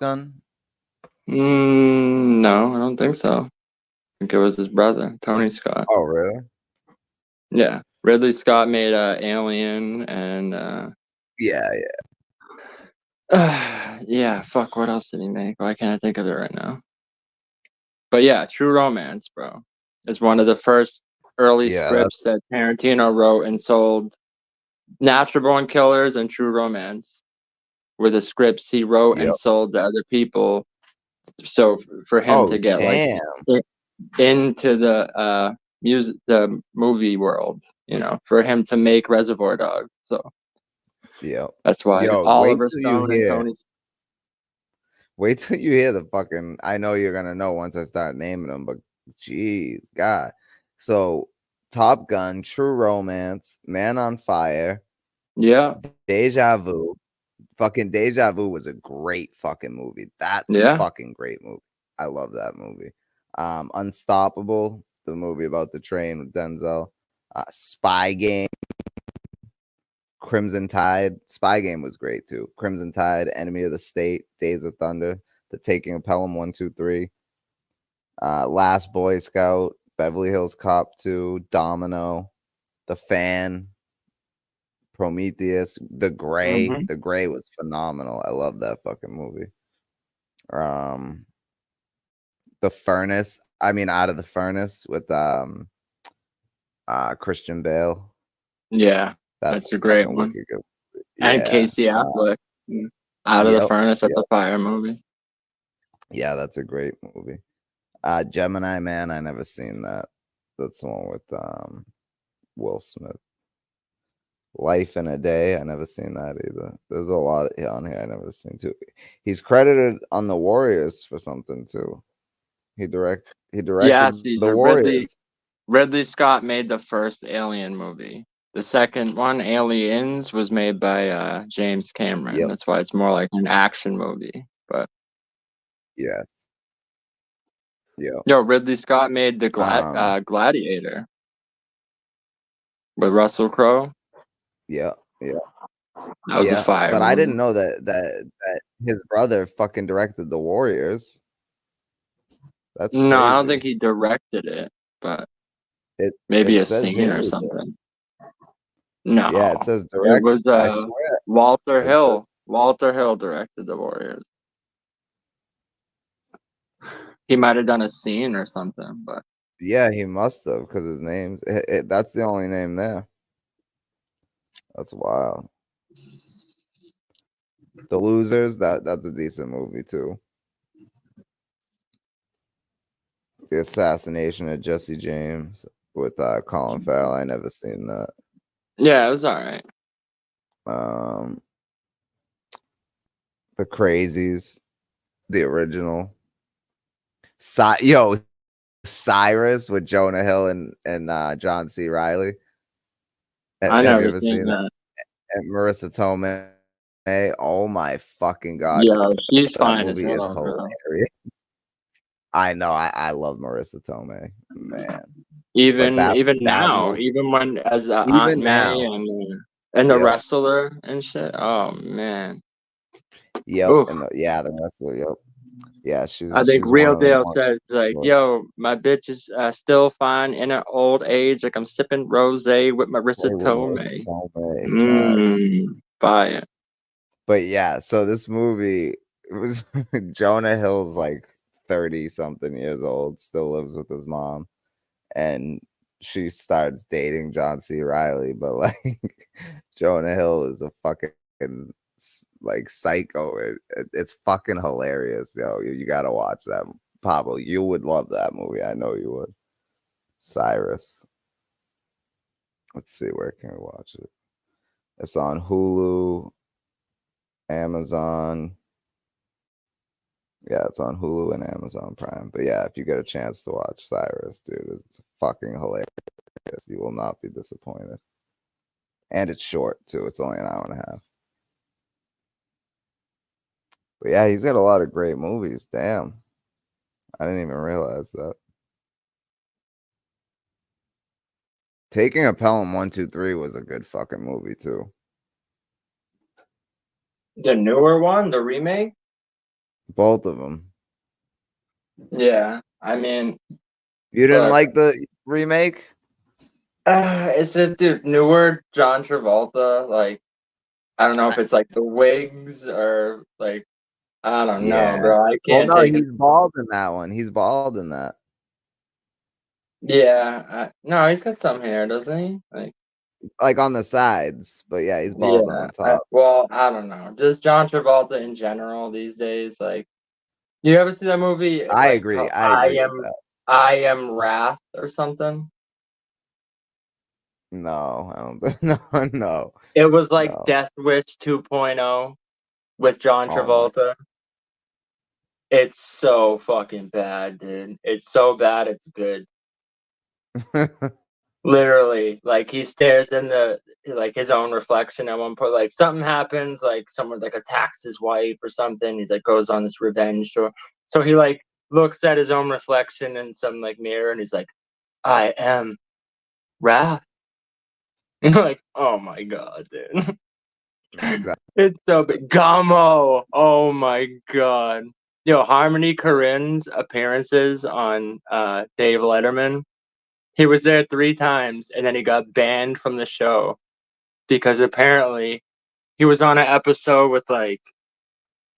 Gun? No, I don't think so. I think it was his brother, Tony Scott. Oh, really? Yeah, Ridley Scott made Alien, and Yeah. yeah. Fuck, what else did he make? Why can't I think of it right now? But yeah, True Romance, bro, is one of the first early scripts that Tarantino wrote and sold. Natural Born Killers and True Romance were the scripts he wrote and sold to other people. So for him to get like into the music, the movie world, for him to make Reservoir Dogs. So that's why Oliver Stone and Tony. Wait till you hear the fucking. I know you're gonna know once I start naming them, but jeez, God. So Top Gun, True Romance, Man on Fire, yeah, Deja Vu. Fucking Deja Vu was a great fucking movie. That's a fucking great movie. I love that movie. Unstoppable, the movie about the train with Denzel. Spy Game, Crimson Tide. Spy Game was great too. Crimson Tide, Enemy of the State, Days of Thunder, The Taking of Pelham 1, 2, 3. Last Boy Scout, Beverly Hills Cop 2, Domino, The Fan, Prometheus, The Gray. Mm-hmm. The Gray was phenomenal. I love that fucking movie. The Furnace. I mean, Out of the Furnace with Christian Bale. Yeah, that's a great one. And Casey Affleck. Out of the Furnace. That's a fire movie. Yeah, that's a great movie. Gemini Man. I never seen that. That's the one with Will Smith. Life in a Day. I never seen that either. There's a lot on here I never seen too. He's credited on The Warriors for something too. He directed The Warriors. Ridley Scott made the first Alien movie. The second one, Aliens, was made by James Cameron. That's why it's more like an action movie. But yes. Yo, Ridley Scott made the Gladiator with Russell Crowe. Yeah. That was a fire. But I didn't know that his brother fucking directed The Warriors. That's crazy. No, I don't think he directed it, but maybe a scene or something. No. Yeah, it says direct. It was Walter Hill. Walter Hill directed The Warriors. He might have done a scene or something, but yeah, he must have because his name's that's the only name there. That's wild. The Losers, that's a decent movie too. The Assassination of Jesse James with Colin Farrell. I never seen that. Yeah, it was all right. The Crazies, the original. Cyrus with Jonah Hill and John C. Reilly. I never seen that. And Marissa Tomei Oh my fucking god. Yeah, she's That fine as movie is hell, bro. hilarious. I know, I love Marissa Tomei, man. But Even that now, movie, even when as Aunt even May now, and the yep, wrestler and shit. Oh man. yep, Oof. and the wrestler, yep, yeah, I think she's one Real of the Dale more. says like, "Yo, my bitch is still fine in her old age. Like I'm sipping rosé with Marissa With Marissa Tomei." Tomei, fuck. Fire. But yeah, so this movie, it was Jonah Hill's like 30 something years old, still lives with his mom, and she starts dating John C. Riley, but like Jonah Hill is a fucking like psycho. It's fucking hilarious, yo. You gotta watch that. Pablo, you would love that movie. I know you would. Cyrus. Let's see, where can we watch it? It's on Hulu, Amazon. Yeah, it's on Hulu and Amazon Prime. But yeah, if you get a chance to watch Cyrus, dude, it's fucking hilarious. You will not be disappointed. And it's short too. It's only an hour and a half. But yeah, he's got a lot of great movies. Damn. I didn't even realize that. Taking a Pelham 123 was a good fucking movie too. The newer one, the remake. Both of them. Yeah, I mean, You didn't look, like the remake? it's just the newer John Travolta. Like, I don't know if it's like the wigs or like I don't know, Yeah. bro. I Well, can't no, take it. he's bald in that one. He's bald in that. Yeah, no, he's got some hair, doesn't he? Like on the sides, but yeah, he's bald on Yeah. the top. Well, I don't know. Just John Travolta in general these days. Like, you ever see that movie? I Like, agree. I agree with that. I am Wrath or something. No, I don't. No, no, It was like no. Death Wish 2.0 with John Oh my. Travolta. It's so fucking bad, dude. It's so bad, it's good. Literally, like he stares in the like his own reflection at one point. Like something happens, like someone like attacks his wife or something. He's like goes on this revenge tour. So he like looks at his own reflection in some like mirror, and he's like, "I am Wrath." And you're like, "Oh my god, dude." It's so big. Gummo. Oh my god. Yo, Harmony Korine's appearances on Dave Letterman. He was there 3 times and then he got banned from the show because apparently he was on an episode with like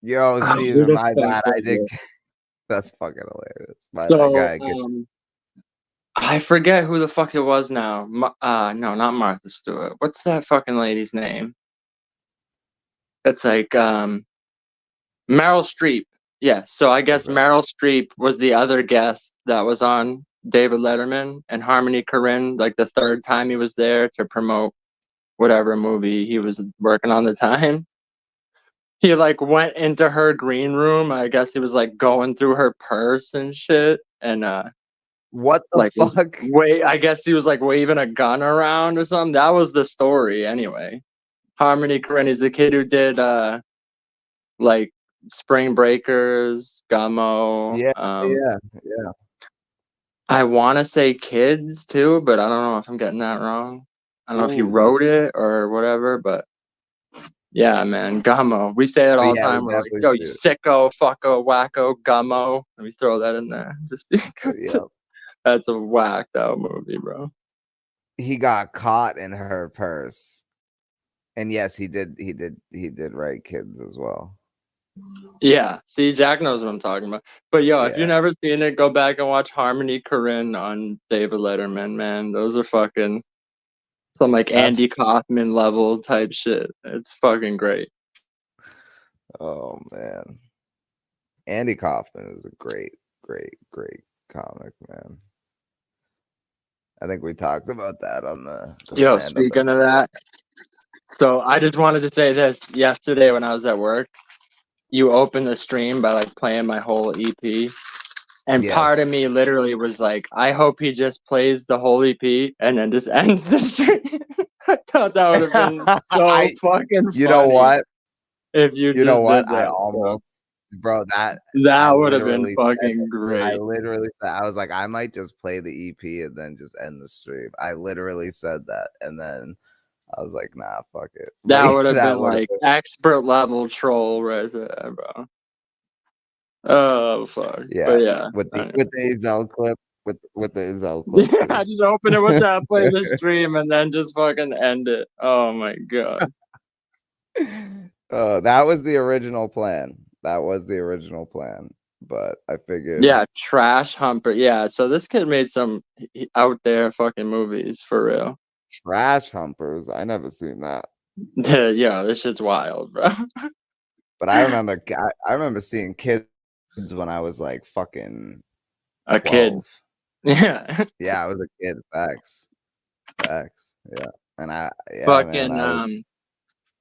Yo, who Caesar, the my fuck bad. I was did. it? That's fucking hilarious. My bad. So Guy, get. I forget who the fuck it was now. No, not Martha Stewart. What's that fucking lady's name? It's like Meryl Streep. Yes. So I guess Okay. Meryl Streep was the other guest that was on David Letterman, and Harmony Korine, like the 3rd time he was there to promote whatever movie he was working on the time. He like went into her green room. I guess he was like going through her purse and shit, and What the like was fuck? I guess he was like waving a gun around or something. That was the story anyway. Harmony Korine is the kid who did like Spring Breakers, Gummo. Yeah, yeah, yeah. I want to say Kids too, but I don't know if I'm getting that wrong. I don't know if he Ooh, wrote it or whatever, but yeah, man, Gummo. We say that but all the yeah, we time. We're like, definitely yo, you see it. sicko, fucko, wacko, Gummo. Let me throw that in there just because Yeah, that's a whacked out movie, bro. he got caught in her purse, and yes, he did. He did write Kids as well. Yeah, see, Jack knows what I'm talking about. But yo, if you've Yeah, never seen it, go back and watch Harmony Korine on David Letterman, man. Those are fucking some like that's. Andy Kaufman level type shit. It's fucking great. Oh man, Andy Kaufman is a great, great, great comic, man. I think we talked about that on the Yo, stand-up. speaking of that, so I just wanted to say this. Yesterday when I was at work, you opened the stream by like playing my whole EP. And part Yes. of me literally was like, I hope he just plays the whole EP and then just ends the stream. I thought that would have been so fucking You know funny. what? if you You know just what? did I that, bro. almost, bro, that I That would have been literally said fucking it. I great. literally said, I was like, I might just play the EP and then just end the stream. I literally said that, and then I was like, nah, fuck it. That But would have that been would have like been, expert level troll right there, bro. Oh fuck. yeah, But yeah. with the Ezel clip, with the Ezel clip Yeah, too. just open it with that, play the stream, and then just fucking end it. Oh my god. That was the original plan. That was the original plan. But I figured Yeah, Trash Humper. Yeah, so this kid made some out there fucking movies for real. Trash Humpers. I never seen that. Yeah, this shit's wild, bro. But I remember seeing Kids when I was like fucking A kid. 12. Yeah. Yeah, I was a kid. Facts. Facts. Yeah. And yeah, man, Fucking I was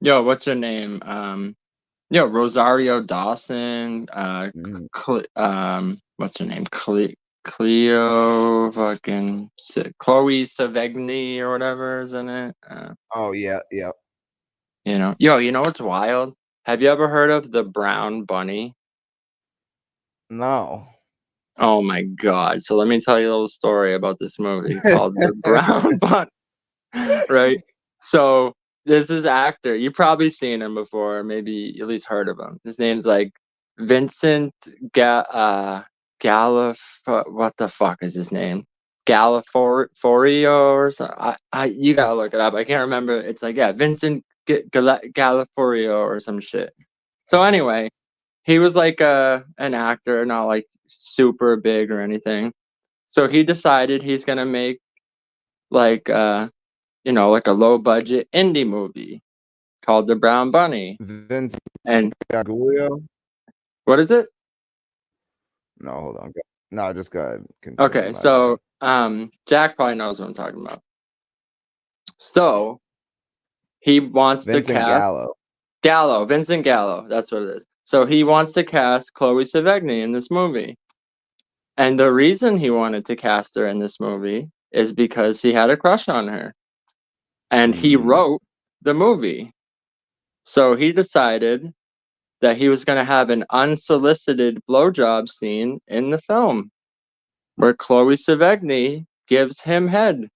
yo, what's her name? Yo, Rosario Dawson, mhm. what's her name? Cleo, fucking Chloe Sevigny or whatever is in it. Oh yeah, yeah. You know, yo, you know what's wild? Have you ever heard of the Brown Bunny? No. Oh my god! So let me tell you a little story about this movie called The Brown Bunny. Right? So there's this actor. You've probably seen him before, maybe at least heard of him. His name's like Vincent Galif. What the fuck is his name? Galiforio or something. You gotta look it up. I can't remember. It's like, yeah, Vincent Galiforio or some shit. So anyway, he was like an actor, not like super big or anything. So he decided he's gonna make like like a low budget indie movie called The Brown Bunny. Vince And Gaguglio? what is it? No, hold on. No, just go ahead. Continue. Okay, My bad. so Jack probably knows what I'm talking about. So he wants to Vincent cast Vincent Gallo, that's what it is. So he wants to cast Chloe Sevigny in this movie. And the reason he wanted to cast her in this movie is because he had a crush on her. And he wrote the movie. So he decided that he was going to have an unsolicited blowjob scene in the film where Chloe Sevigny gives him head.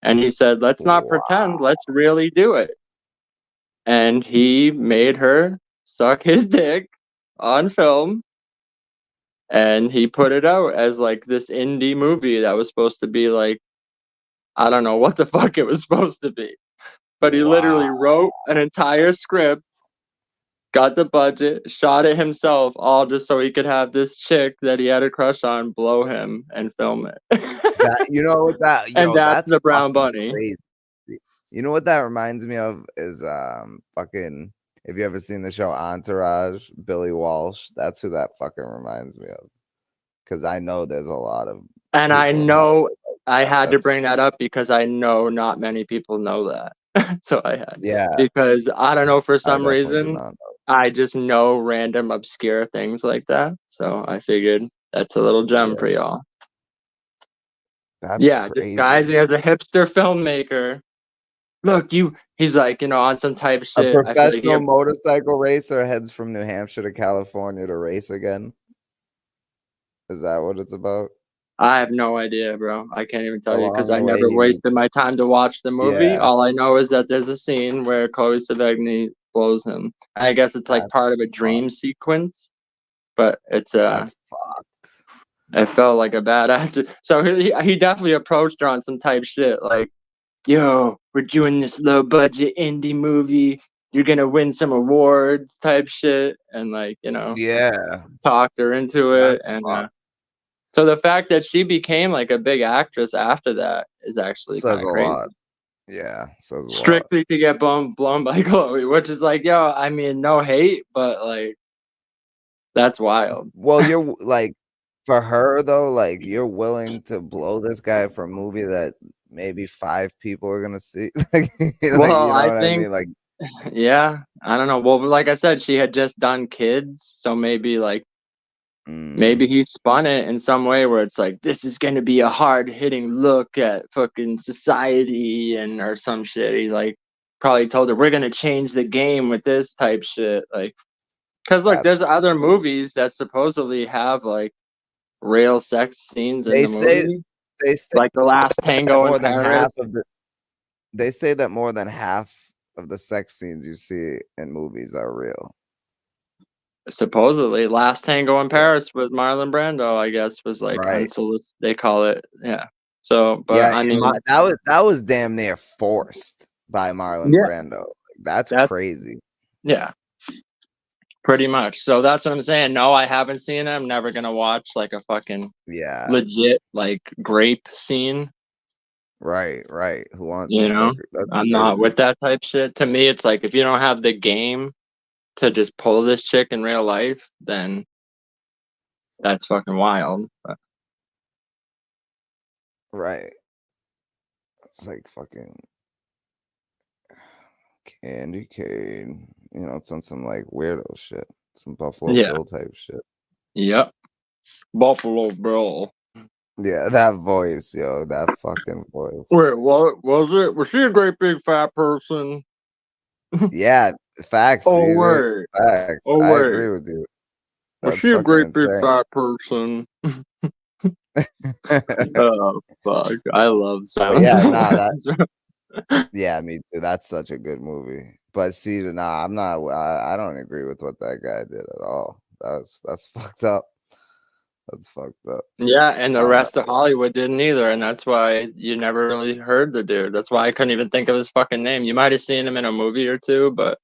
And he said, let's not pretend, let's really do it. And he made her suck his dick on film. And he put it out as like this indie movie that was supposed to be like, I don't know what the fuck it was supposed to be. But he literally wrote an entire script, got the budget, shot it himself, all just so he could have this chick that he had a crush on blow him and film it. That, you know what that And yo, that's that's the Brown fucking Bunny. crazy. You know what that reminds me of is fucking, have you ever seen the show Entourage? Billy Walsh. That's who that fucking reminds me of. Because I know there's a lot of And I people in know Hollywood like I that. had to bring that up because I know not many people know that. So I had. Yeah. Because I don't know, for I some definitely did reason, not know. I just know random obscure things like that. So I figured that's a little gem Yeah. for y'all. That's Yeah, crazy. disguising as a hipster filmmaker. Look, he's like, on some type of A shit. I feel like professional motorcycle racer heads from New Hampshire to California to race again. Is that what it's about? I have no idea, bro. I can't even tell you because Along I the way, never wasted my time to watch the movie. yeah, All I know is that there's a scene where Chloe Sevigny blows him. I guess it's like that's part of a fucked. dream sequence, but it's That's fucked. it felt like a badass. So he definitely approached her on some type shit like, yo, we're doing this low budget indie movie. You're gonna win some awards type shit, and like, Yeah, talked her into it. that's And fucked. so the fact that she became like a big actress after that is actually Says kind a of crazy. lot. Yeah, says a lot. Strictly to get blown by Chloe, which is like, yo, I mean, no hate, but like, that's wild. Well, you're like, for her though, like you're willing to blow this guy for a movie that maybe 5 people are gonna see. Like, you Well, know I what I think, mean? Like, yeah, I don't know. Well, like I said, she had just done Kids, so maybe like, maybe he spun it in some way where it's like, this is going to be a hard hitting look at fucking society or some shit. He like probably told her, we're gonna change the game with this type shit. Like, because look, there's other movies that supposedly have like real sex scenes in They the say movie, they say like The Last Tango in more than half Paris. of the they say that more than half of the sex scenes you see in movies are real. Supposedly, Last Tango in Paris with Marlon Brando, I guess, was like Right. unsolicited. They call it, yeah. So, but Yeah, I mean, that was damn near forced by Marlon yeah, Brando. That's that, crazy. yeah, pretty much. So that's what I'm saying. No, I haven't seen it. I'm never gonna watch like a fucking Yeah. legit like grape scene. Right. Who wants You to know, fuck it? That's I'm not crazy. with that type shit. To me, it's like if you don't have the game to just pull this chick in real life, then that's fucking wild. But Right. It's like fucking candy cane. You know, it's on some like weirdo shit. Some Buffalo yeah, Bill type shit. yep, Buffalo Bill. Yeah, that voice, yo, that fucking voice. Wait, what was it? Was she a great big fat person? Yeah, facts, Oh Caesar. wait, Facts. oh I wait, agree with you. was That's she a fucking great big insane. fat person? Oh fuck, I love But Silence yeah, of nah, that the Lambs. yeah, me too. That's such a good movie. But see, nah, I'm not. I don't agree with what that guy did at all. That's fucked up. That's fucked up. Yeah, and the Uh, rest of Hollywood didn't either, and that's why you never really heard the dude. That's why I couldn't even think of his fucking name. You might have seen him in a movie or two, but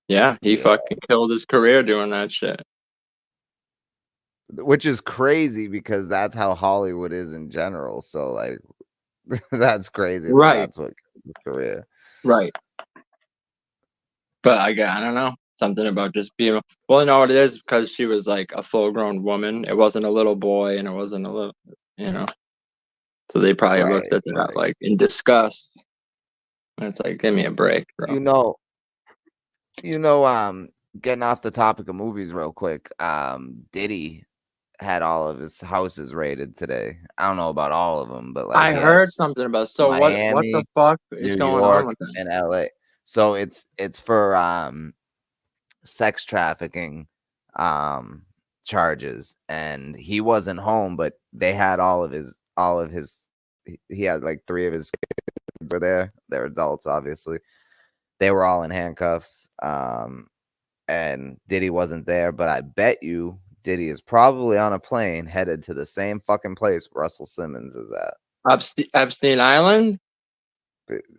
yeah, he yeah, fucking killed his career doing that shit. which is crazy because that's how Hollywood is in general. So like, that's crazy that Right, that's what killed his career. right. But I don't know, something about just being. Well, no, it is because she was like a full-grown woman. It wasn't a little boy, and it wasn't a little, you know. So they probably looked Right, at that right. like in disgust. And it's like, give me a break, bro. You know, you know, getting off the topic of movies real quick. Diddy had all of his houses raided today. I don't know about all of them, but like I he had heard something about. So what the Miami, fuck is New going on York, with that? and LA. So it's for sex trafficking charges, and he wasn't home, but they had all of his he had like 3 of his kids were there. They're adults, obviously. They were all in handcuffs. And Diddy wasn't there, but I bet you Diddy is probably on a plane headed to the same fucking place Russell Simmons is at. Epstein Island?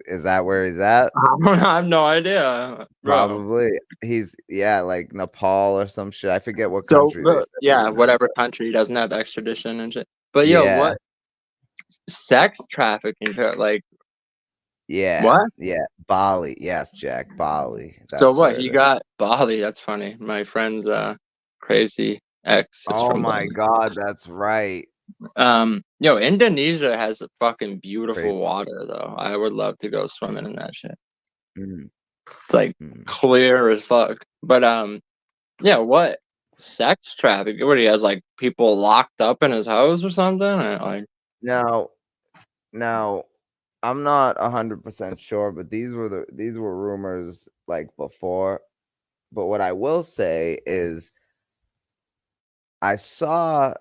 Is that where he's at? I have no idea, bro. Probably. He's like Nepal or some shit. I forget what So country they said he yeah, was in, whatever but country doesn't have extradition and shit. But yo, yeah, what sex trafficking? Like yeah, what? yeah. Bali. Yes, Jack. Bali. So That's what? where He it is. got Bali. That's funny. My friend's crazy ex is Oh from my Bali. god, that's right. Yo, Indonesia has a fucking Crazy. beautiful water though. I would love to go swimming in that shit. Mm, It's like mm. clear as fuck. But yeah, what sex trafficking? What he has like people locked up in his house or something? Or, like Now, now, I'm not 100% sure, but these were rumors like before. But what I will say is I saw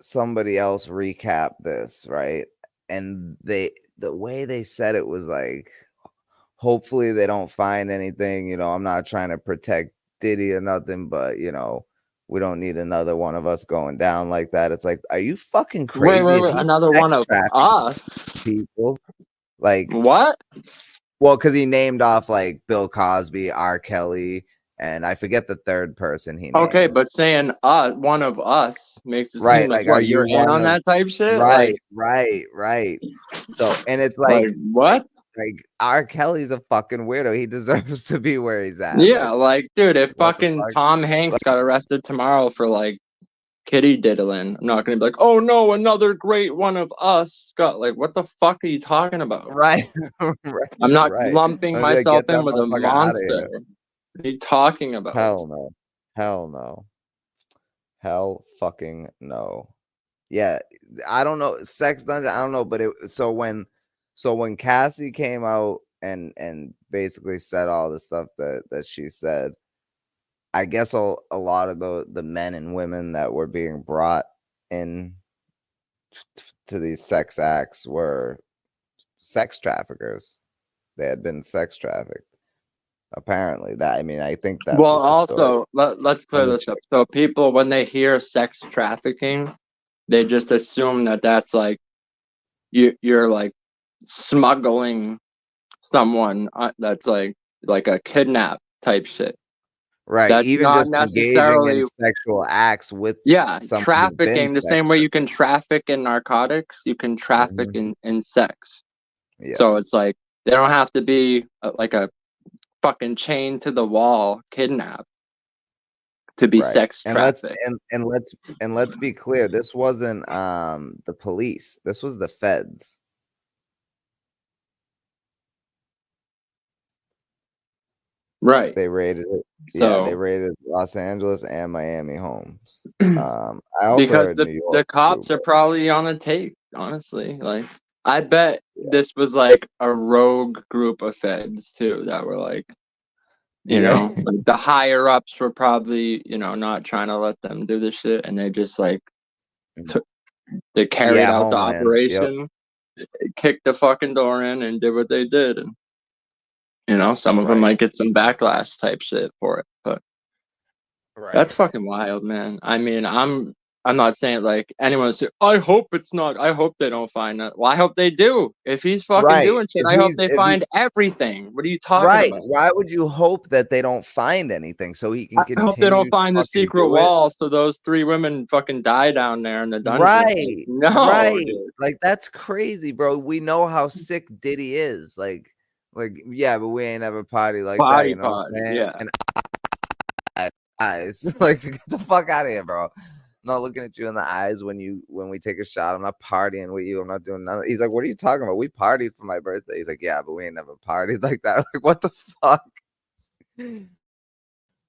somebody else recap this, right? And the way they said it was like, hopefully they don't find anything. I'm not trying to protect Diddy or nothing, but we don't need another one of us going down like that. It's like, are you fucking crazy? If wait, he's another one sex of trafficking us. people, like, What? well, because he named off like Bill Cosby, R. Kelly, and I forget the third person he Okay, named. but saying one of us makes it seem Right, like like, are what you you're in one on of that type shit. right. So, and it's Like what? like R. Kelly's a fucking weirdo. He deserves to be where he's at. Yeah, Like, like dude, if what the fucking fuck? Tom Hanks Like, got arrested tomorrow for like kitty diddling, I'm not gonna be like, oh no, another great one of us got like, what the fuck are you talking about? right, I'm not right. lumping I'm gonna myself get that in with a motherfucker out of monster. here. What are you talking about? Hell no. Hell no. Hell fucking no. Yeah, I don't know. Sex Dungeon, I don't know, but so when Cassie came out and basically said all the stuff that she said. I guess a lot of the men and women that were being brought in to these sex acts were sex traffickers. They had been sex trafficked. Apparently, that, I mean, I think that's Well, what the story. also, let's Let clear me this up. check. So people, when they hear sex trafficking, they just assume that that's like you're like smuggling someone that's like a kidnap type shit. Right, That's even not just engaging in necessarily, sexual acts with yeah, someone who's been trafficking. The sex same way you trafficked. can traffic in narcotics, you can traffic Mhm. in sex. So it's Yes. like they don't have to be like a fucking chain to the wall kidnap to be Right. sex And let's trafficked. and let's be clear, this wasn't the police. This was the feds. Right. They raided it. Yeah, they So raided Los Angeles and Miami homes. I also because heard New the York too, cops are but probably on the take, honestly. Like I bet yeah. this was like a rogue group of feds too that were like, Yeah. like the higher ups were probably, not trying to let them do this shit, and they just like took they carried Yeah, out the Homeland. Yep. operation, kicked the fucking door in, and did what they did, and some of them Right. might get some backlash type shit for it, but Right. that's fucking wild, man. I mean, I'm not saying like anyone say, I hope it's not. I hope they don't find it. Well, I hope they do. If he's fucking Right. doing shit, I hope they If he find everything. What are you talking right. about? Why would you hope that they don't find anything so he can I hope they don't continue to find the fucking secret do it? wall so those 3 women fucking die down there in the dungeon. Like, Right. no, Right. dude. Like, that's crazy, bro. We know how sick Diddy is. Yeah, but we ain't ever party like that, Body you know what party, I'm saying? yeah. And eyes. Like, get the fuck out of here, bro. I'm not looking at you in the eyes when we take a shot. I'm not partying with you. I'm not doing nothing. He's like, what are you talking about? We partied for my birthday. He's like, yeah, but we ain't never partied like that. Like, what the fuck?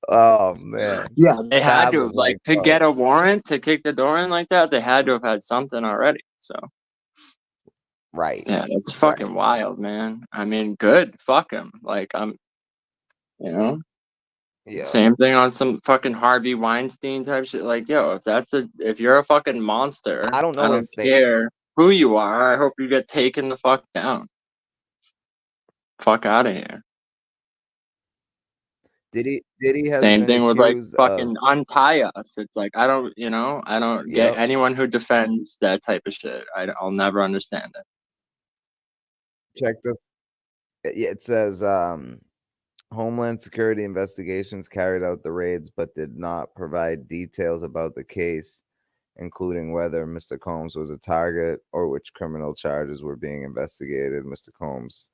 Oh man. Yeah, they had Fab to was have, like, like, to bro, get a warrant to kick the door in like that, they had to have had something already. So, right, yeah, that's right. fucking wild, man. I mean, good. Fuck him. Like, you know, Yeah. same thing on some fucking Harvey Weinstein type shit. Like, yo, if you're a fucking monster, I don't I know if don't they care who you are. I hope you get taken the fuck down. Fuck out of here. Diddy has Same been thing with like accused of fucking untie us. It's like I don't get yep. anyone who defends that type of shit. I'll never understand it. Check this. Yeah, it says Homeland Security investigations carried out the raids but did not provide details about the case, including whether Mr. Combs was a target or which criminal charges were being investigated. Mr. Combs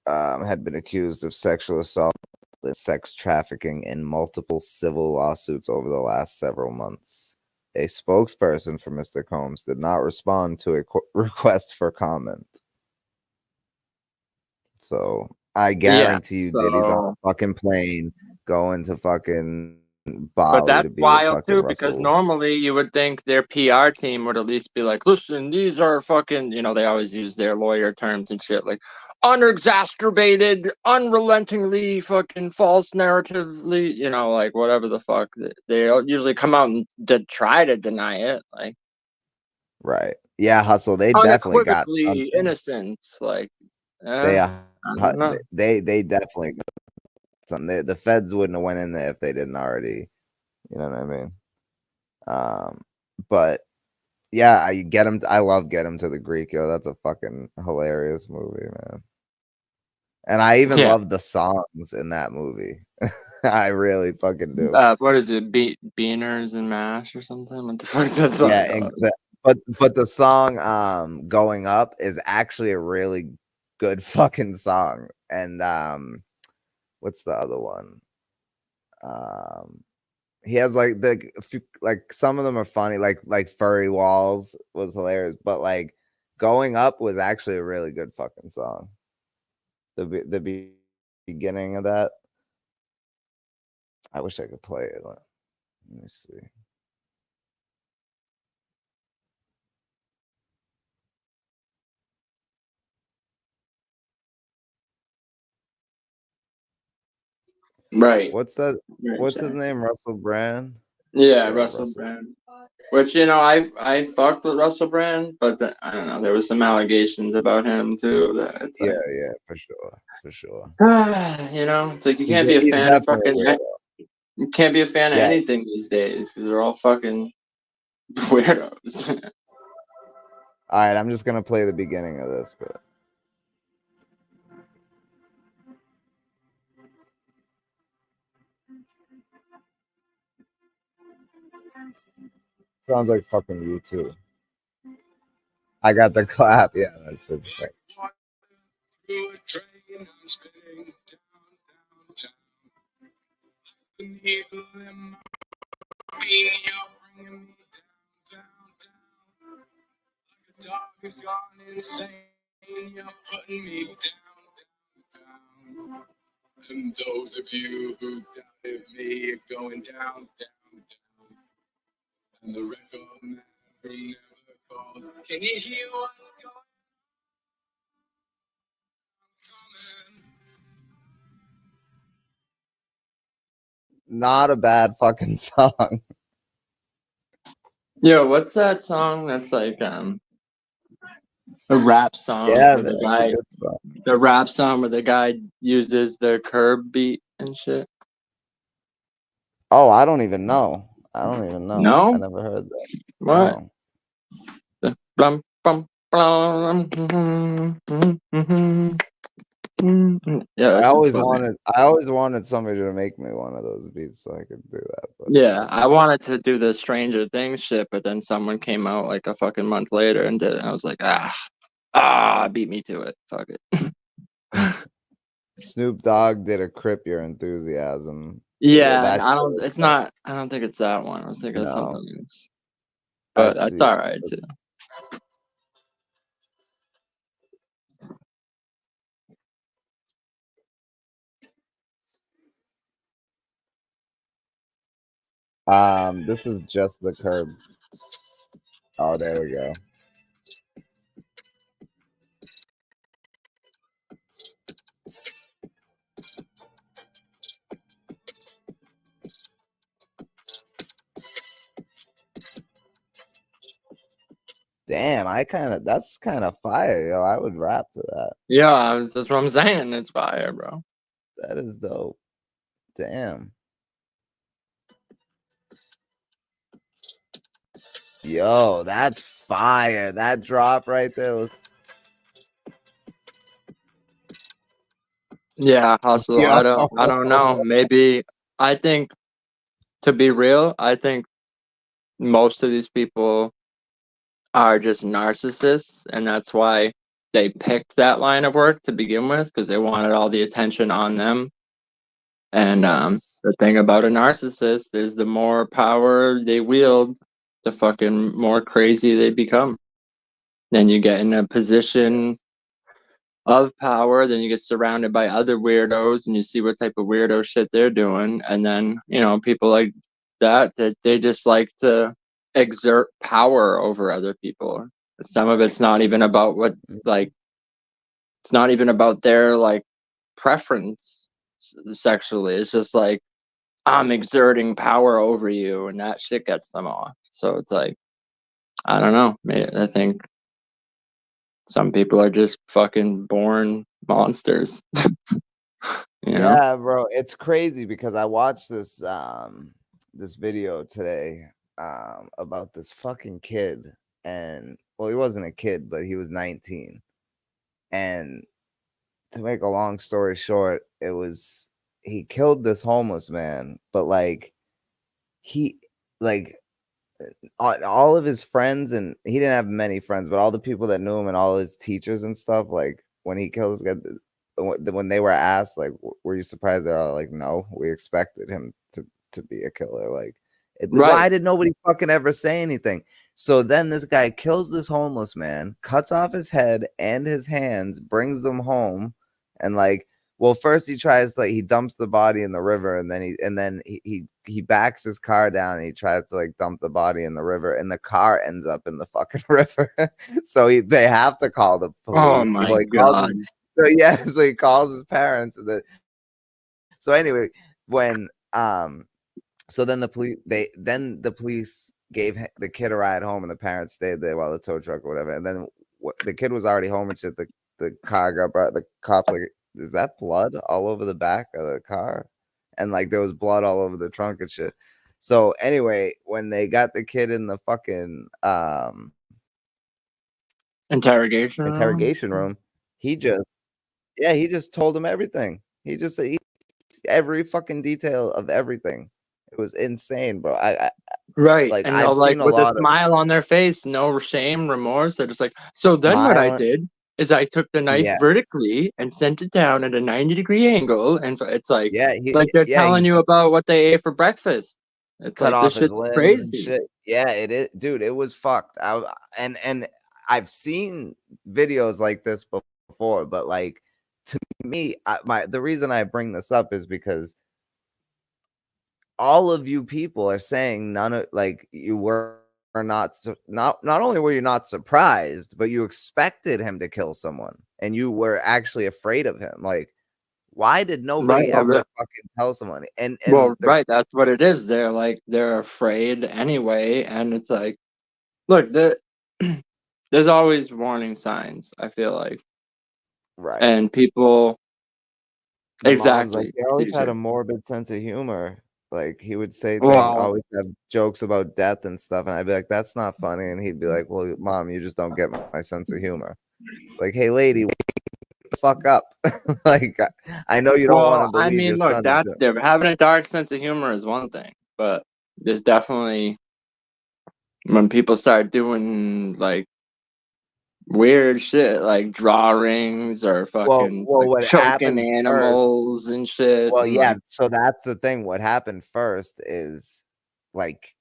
had been accused of sexual assault and sex trafficking in multiple civil lawsuits over the last several months. A spokesperson for Mr. Combs did not respond to a request for comment. So I Yeah. guarantee you Diddy's on So, a fucking plane going to fucking but Bali that's to be with wild fucking too, because Russell. normally you would think their PR team would at least be like, listen, these are fucking, they always use their lawyer terms and shit, like unexacerbated, unrelentingly fucking false narratively, like whatever the fuck. They usually come out and try to deny it, like Right. Yeah, Hustle. They definitely got unequivocally something. innocent. Like, They I don't know. they definitely got something. The feds wouldn't have went in there if they didn't already. You know what I mean? But yeah, I get him. I love Get Him to the Greek, yo. That's a fucking hilarious movie, man. And I even Yeah. love the songs in that movie. I really fucking do. What is it? Beaners and mash or something? What the fuck is that song Yeah, called? but the song Going Up is actually a really good fucking song. And what's the other one? He has like some of them are funny, like Furry Walls was hilarious, but like Going Up was actually a really good fucking song. Beginning of that. I wish I could play it. Let me see. Right. What's that? Right, What's his Jack. name? Russell Brand. Yeah, Yeah, Russell Russell. Brand. Which I fucked with Russell Brand, but I don't know. There was some allegations about him too. That it's Yeah, like, yeah, for sure, for sure. it's like you can't be a He's fan of definitely fucking. weirdo. You can't be a fan of Yeah. anything these days because they're all fucking weirdos. All right, I'm just gonna play the beginning of this, but sounds like fucking you too. I got the clap. Yeah, that's just like. Dog has gone insane. You're putting me down. And those of you who doubted me are going down. And the record man who never called. Can you hear what's going on? Not a bad fucking song. Yo, what's that song that's like a rap song Yeah, where that's a good song. the rap song where the guy uses the curb beat and shit? Oh, I don't even know. I don't even know. No? I never heard that. What? No. The blum, blum, blum, yeah, that I shit's always funny. wanted somebody to make me one of those beats so I could do that. But Yeah, we'll I see. wanted to do the Stranger Things shit, but then someone came out like a fucking month later and did it. I was like, beat me to it. Fuck it. Snoop Dogg did a Crip Your Enthusiasm. Yeah, That I shit don't. was It's not. I don't think it's that one. I was thinking of no. something else, I but that's see. all right too. This is just the curb. Oh, there we go. Damn, that's kind of fire, yo. I would rap to that. Yeah, that's what I'm saying. It's fire, bro. That is dope. Damn. Yo, that's fire. That drop right there. Yeah, hustle. Yo. I don't know. Maybe I think to be real, I think most of these people are just narcissists, and that's why they picked that line of work to begin with because they wanted all the attention on them. And Yes. the thing about a narcissist is the more power they wield, the fucking more crazy they become. Then you get in a position Yes. of power, then you get surrounded by other weirdos and you see what type of weirdo shit they're doing. And then, people like that they just like to exert power over other people. Some of it's not even about like, it's not even about their like preference sexually. It's just like, I'm exerting power over you, and that shit gets them off. So it's like, I don't know. I think some people are just fucking born monsters. Yeah, bro. It's crazy because I watched this video today about this fucking kid, and well, he wasn't a kid, but he was 19. And to make a long story short, he killed this homeless man, but like he like all of his friends, and he didn't have many friends, but all the people that knew him and all his teachers and stuff, like when he killed this guy, when they were asked like, were you surprised, they're all like, no, we expected him to be a killer. Like, Right. why did nobody fucking ever say anything? So then this guy kills this homeless man, cuts off his head and his hands, brings them home, and like, well, first he tries to, like, he dumps the body in the river, and then he backs his car down and he tries to like dump the body in the river, and the car ends up in the fucking river. So they have to call the Oh police. my Well, god. so yeah, so he calls his parents, and then so anyway, when so then the police gave the kid a ride home, and the parents stayed there while the tow truck or whatever. And then the kid was already home and shit. The car got brought. The cop like, is that blood all over the back of the car? And like there was blood all over the trunk and shit. So anyway, when they got the kid in the fucking interrogation room, he just told him everything. He just said every fucking detail of everything. It was insane, bro. Right. Like And I've they'll like seen a with a lot of smile on their face, no shame, remorse. They're just like, so then what I smiling. did is I took the knife Yes. vertically and sent it down at a 90-degree angle. And it's like, Yeah, they're telling he you about what they ate for breakfast. It's cut like, this off his shit's limbs and crazy. shit. Yeah, it is, dude. It was fucked. And I've seen videos like this before, but like to me, the reason I bring this up is because all of you people are saying none of like you were not only were you not surprised, but you expected him to kill someone, and you were actually afraid of him. Like, why did Right. nobody ever fucking tell someone? And Well, the right. That's what it is. They're afraid anyway. And it's like, look, there's always warning signs, I feel like. right. And people, The mom's like, exactly. he always had Caesar. a morbid sense of humor. Like he would say things, Well, always have jokes about death and stuff, and I'd be like, "That's not funny," and he'd be like, "Well, mom, you just don't get my sense of humor." It's like, "Hey, lady, wake the fuck up!" Like, I know you don't want to well, I believe mean, your look, son is that's doing. different. Having a dark sense of humor is one thing, but there's definitely when people start doing like weird shit, like drawings or fucking Well, like what choking happened first? animals and shit, Well, and yeah. like, So that's the thing. What happened first is like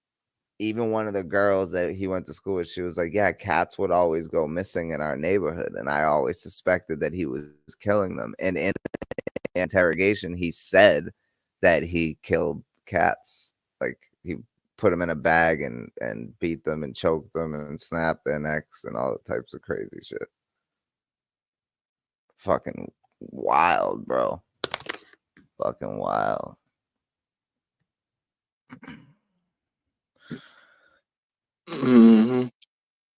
even one of the girls that he went to school with, she was like, yeah, cats would always go missing in our neighborhood, and I always suspected that he was killing them. And in interrogation, he said that he killed cats. Like he put them in a bag and beat them and choked them and snapped their necks and all types of crazy shit. Fucking wild, bro. Fucking wild. hmm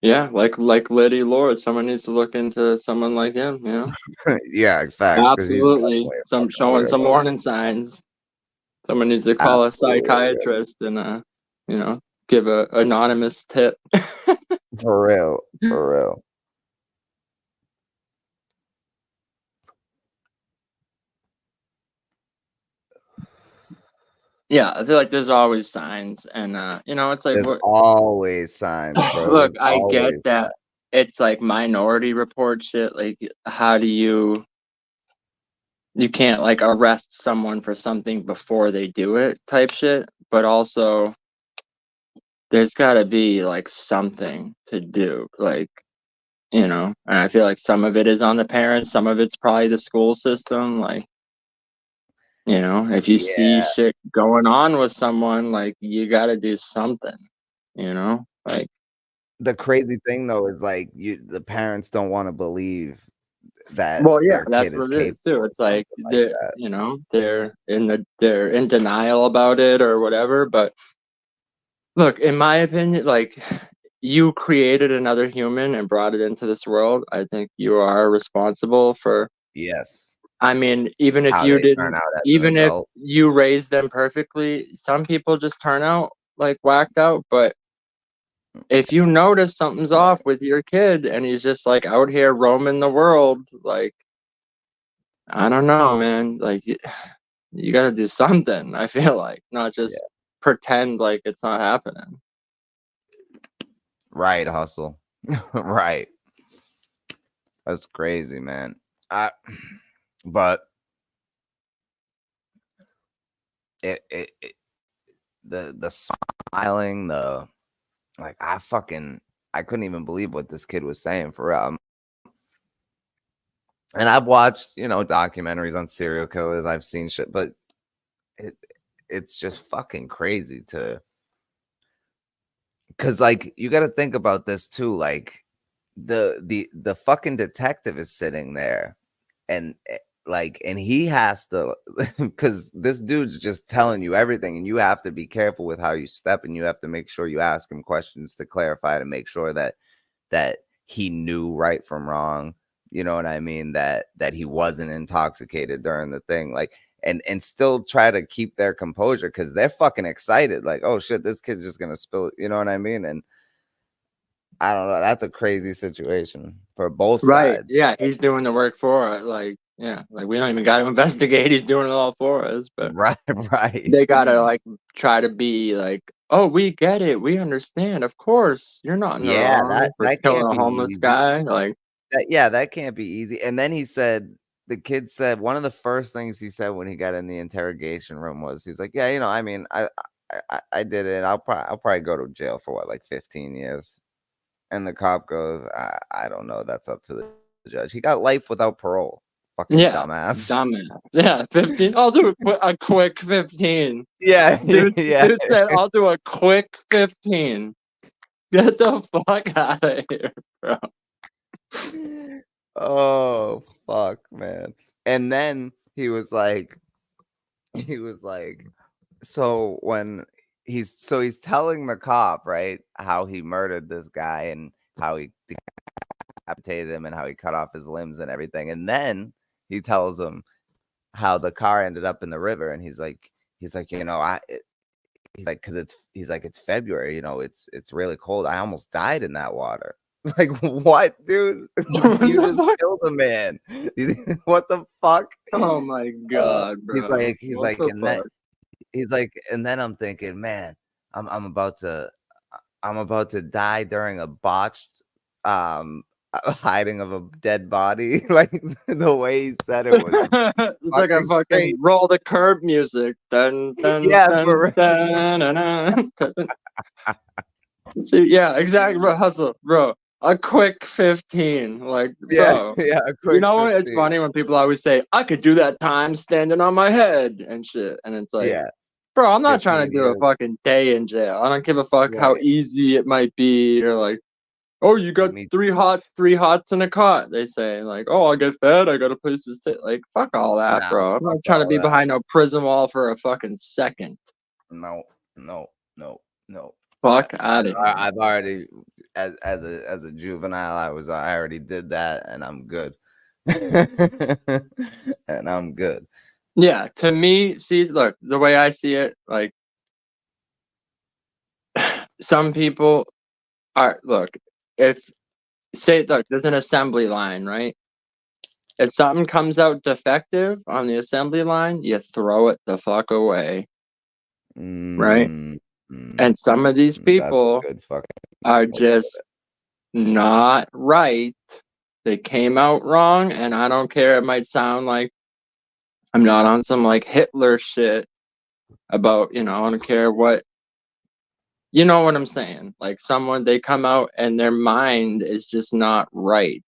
yeah, like Liddy Lord. Someone needs to look into someone like him, you know? Yeah, facts. Because he's Absolutely. definitely a Some fucking showing some weirdo. warning signs. Someone needs to call a Absolutely weirdo. psychiatrist and you know, give a anonymous tip. For real. For real. Yeah, I feel like there's always signs, and you know, it's like There's what. always signs, bro. Look, There's I get always that it's like Minority Report shit. Like, how do you can't like arrest someone for something before they do it type shit, but also there's got to be like something to do, like, you know. And I feel like some of it is on the parents, some of it's probably the school system, like, you know, if you see yeah. shit going on with someone, like, you got to do something, you know, like. The crazy thing though is like the parents don't want to believe that Well, yeah, their kid that's is what it is capable too. of It's like something like that. you know, they're in denial about it or whatever. But look, in my opinion, like, you created another human and brought it into this world. I think you are responsible for. Yes. I mean, even if How you they turn didn't, out as an even if adult. you raised them perfectly, some people just turn out like whacked out. But if you notice something's Right. off with your kid and he's just like out here roaming the world, like, I don't know, man. Like, you got to do something. I feel like not Yeah. just pretend like it's not happening. Right, hustle. Right. That's crazy, man. But it the smiling, the like I couldn't even believe what this kid was saying for real. And I've watched, documentaries on serial killers. I've seen shit, but it's just fucking crazy because like you got to think about this too. Like the fucking detective is sitting there, and like, and he has to, because this dude's just telling you everything, and you have to be careful with how you step, and you have to make sure you ask him questions to clarify, to make sure that he knew right from wrong. You know what I mean? That he wasn't intoxicated during the thing, like, and still try to keep their composure, because they're fucking excited, like, oh shit, this kid's just gonna spill it. You know what I mean? And I don't know. That's a crazy situation for both Right. sides. Yeah, he's doing the work for it. Like, yeah, like we don't even got to investigate. He's doing it all for us. But Right, right. they gotta like try to be like, oh, we get it, we understand. Of course, you're not in the Yeah, wrong that for that killing can't a be homeless easy. guy. Like, That can't be easy. And then he said, the kid said, one of the first things he said when he got in the interrogation room was, he's like, yeah, I mean, I did it. I'll probably go to jail for what, like 15 years. And the cop goes, I don't know. That's up to the judge. He got life without parole. Fucking yeah, dumbass. dumbass. Yeah, 15. I'll do a quick 15. Yeah, Dude, yeah. dude said, I'll do a quick 15. Get the fuck out of here, bro. Oh fuck, man. And then he was like, so when he's telling the cop, right, how he murdered this guy and how he decapitated him and how he cut off his limbs and everything. And then he tells him how the car ended up in the river. And he's like, he's like, because it's February, it's really cold. I almost died in that water. Like, what, dude? What You the just fuck? killed a man. What the fuck? Oh my god, He's bro. like, What the fuck? and then I'm thinking, man, I'm about to die during a botched hiding of a dead body. Like, the way he said it was It's like a fucking fucking crazy. roll the curb music. Dun dun Yeah, dun for dun dun dun. Dun. Yeah, exactly, bro. Hustle, bro. A quick 15, like, yeah, bro. yeah, a You quick know what? It's 15. funny when people always say, "I could do that time standing on my head" and shit, and it's like, Yeah, bro, I'm not trying 15 to do a years. fucking day in jail. I don't give a fuck how Right. easy it might be, or like, oh, you got Me, three hots in a cot. They say like, oh, I get fed. I got a place to sit. Like, fuck all that, nah, bro. I'm fuck not trying to all be that. behind no prison wall for a fucking second. No, no, no, no. Fuck out of here. I've already, as a juvenile, I already did that, and I'm good. And I'm good. Yeah, to me, see, look, the way I see it, like, some people are, look, if, say, look, there's an assembly line, right? If something comes out defective on the assembly line, you throw it the fuck away, right? Mm, And some of these that's a people good fucking are way to put just not right. They came out wrong, and I don't care. It might sound like I'm not on some like Hitler shit about, I don't care what, you know what I'm saying? Like, someone, they come out and their mind is just not right.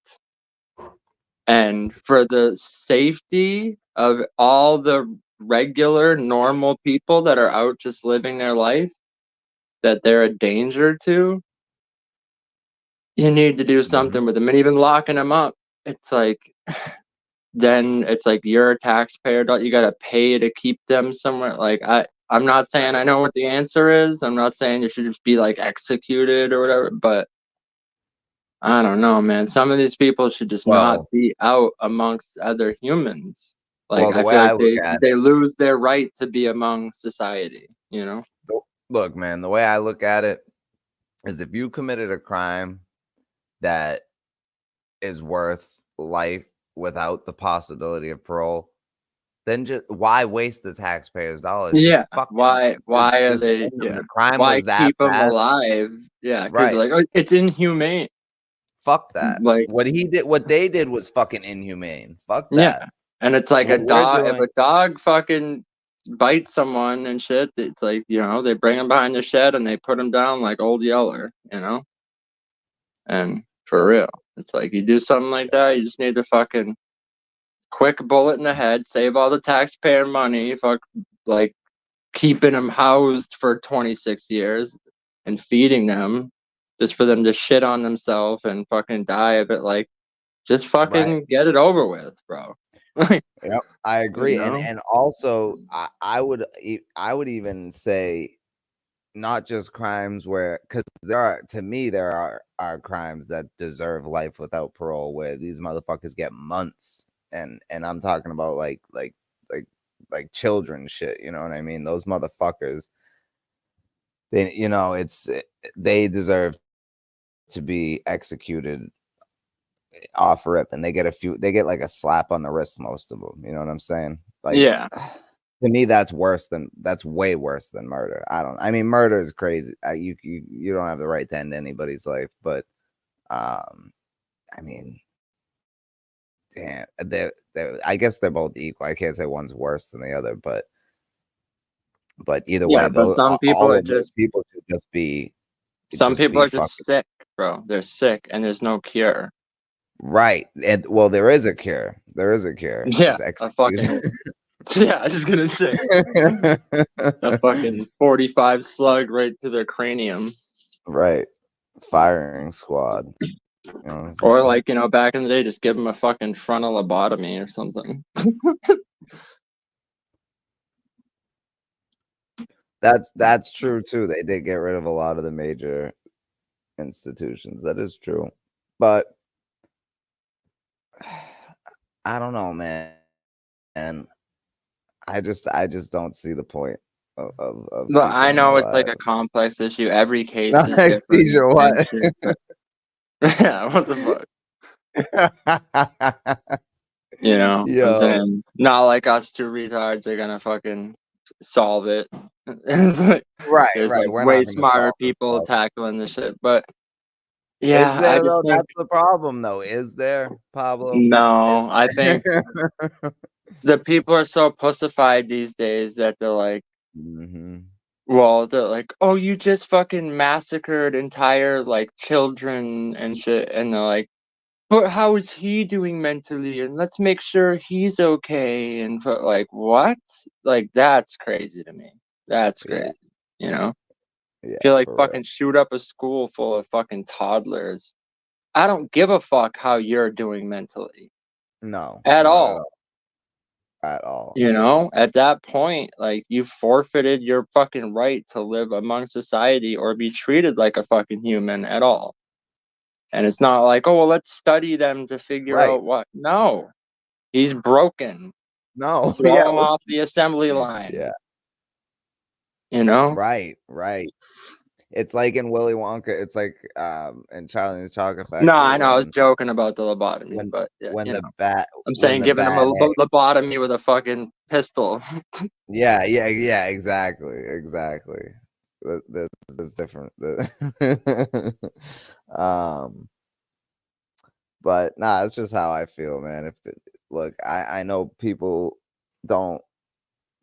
And for the safety of all the regular, normal people that are out just living their life, that they're a danger to, you need to do Mhm. something with them. And even locking them up, it's like, then it's like you're a taxpayer. You got to pay to keep them somewhere. Like, I'm not saying I know what the answer is. I'm not saying you should just be like executed or whatever, but I don't know, man. Some of these people should just not Well, be out amongst other humans. Like, the I way feel I like look at they lose their right to be among society, you know? look, man, the way I look at it is, if you committed a crime that is worth life without the possibility of parole, then just why waste the taxpayers' dollars? Just Yeah. fucking Why are just they? end them. Yeah. The crime Why was that keep them bad. alive? Yeah, because Right. like, oh, it's inhumane. Fuck that. Like, What they did was fucking inhumane. Fuck yeah. that. And it's like a What we're dog. If doing, a dog fucking bites someone and shit, it's like, they bring him behind the shed and they put him down like Old Yeller, And for yeah, real, it's like, you do something like that, you just need to fucking quick bullet in the head, save all the taxpayer money, fuck, like, keeping them housed for 26 years and feeding them just for them to shit on themselves and fucking die of it. Like, just right. fucking get it over with, bro. Yep, I agree, You know? and also I would even say not just crimes where, because to me there are crimes that deserve life without parole where these motherfuckers get months, and I'm talking about like children shit, you know what I mean? Those motherfuckers, they deserve to be executed off rip, and they get like a slap on the wrist, most of them, you know what I'm saying? Like, Yeah. to me that's way worse than murder. I mean, murder is crazy. You don't have the right to end anybody's life, but I mean, damn, I guess they're both equal. I can't say one's worse than the other, but either Yeah, way, but though, some people all are of those just people should just be some people are just fucking sick, bro. They're sick and there's no cure. right. And well, there is a cure. Yeah, It's a execution. fucking yeah, I was just gonna say a fucking 45 slug right to their cranium. Right. Firing squad. You know what I'm Or saying? like, back in the day, just give them a fucking frontal lobotomy or something. That's true too. They did get rid of a lot of the major institutions. That is true. But I don't know, man. And I just don't see the point of But keeping I them know it's like alive. a complex issue. Every case Not is different anesthesia, and what? shit. But yeah, what the fuck? I'm Yo, saying not like us two retards are gonna fucking solve it. It's like, there's right. like We're way not gonna smarter solve this people stuff. tackling the shit. But Is yeah, I there just though? think That's the problem though. Is there, Pablo? Is no. I think the people are so pussified these days that they're like, hmm well, they're like, oh, you just fucking massacred entire like children and shit, and they're like, but how is he doing mentally? And let's make sure he's okay. And like, what? Like, that's crazy to me. That's Yeah, crazy. You know, yeah, if you like for real. fucking shoot up a school full of fucking toddlers, I don't give a fuck how you're doing mentally No, at not all. at all. At that point, like you forfeited your fucking right to live among society or be treated like a fucking human at all. And it's not like, oh, well, let's study them to figure Right. out what. No, he's broken. No. Throw him off the assembly Yeah. line. You know? Right. It's like in Willy Wonka. It's like in Charlie and the Chocolate No, Factory I know. I was joking about the lobotomy, but yeah, I'm when saying the giving him a bad egg. lobotomy with a fucking pistol. Yeah, exactly. There's different. Um, but nah, it's just how I feel, man. Look, I know people don't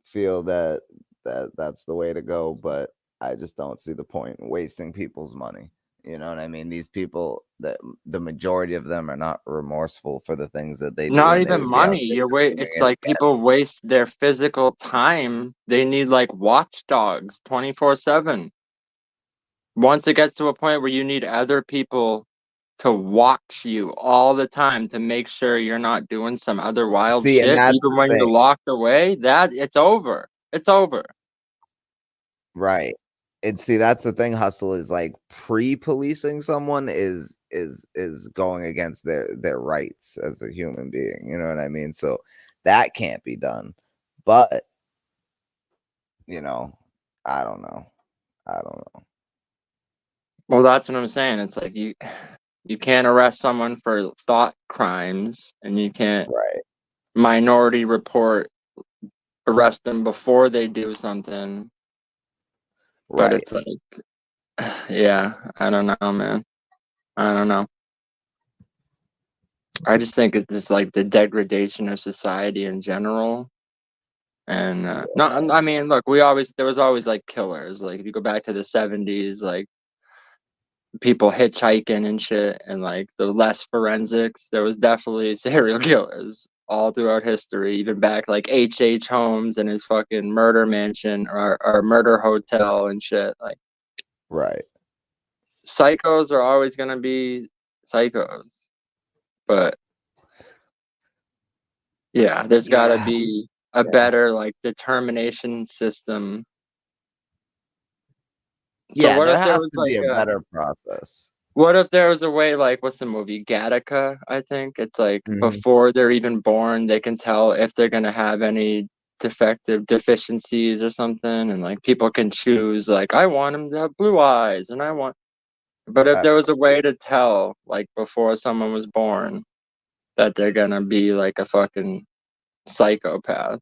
feel that's the way to go, but I just don't see the point in wasting people's money. You know what I mean? These people, that the majority of them are not remorseful for the things that they do, Not and they even would be out money. there doing It's it like again. people waste their physical time. They need like watchdogs 24/7. Once it gets to a point where you need other people to watch you all the time to make sure you're not doing some other wild See, and shit, that's even the when you're thing. locked away, that it's over. It's over. Right. And see, that's the thing. Hustle is like pre-policing someone is going against their rights as a human being. You know what I mean? So that can't be done. But you know, I don't know. I don't know. Well, that's what I'm saying. It's like you can't arrest someone for thought crimes, and you can't Right. minority report arrest them before they do something. But Right. it's like, yeah, I don't know, man. I don't know. I just think it's just like the degradation of society in general. And Yeah. not, I mean, look, there was always like killers. Like if you go back to the 70s, like people hitchhiking and shit, and like the less forensics, there was definitely serial killers all throughout history, even back like H.H. Holmes and his fucking murder mansion or murder hotel and shit. Like Right. psychos are always gonna be psychos, but Yeah, there's got to Yeah, be a better like determination system. So yeah, what there if there has was to be like a a better process. what if there was a way like what's the movie Gattaca, I think? It's like Mhm. before they're even born, they can tell if they're gonna have any defective deficiencies or something, and like people can choose like I want them to have blue eyes and I want but if there That's was a way to tell like before someone was born that they're gonna be like a fucking psychopath,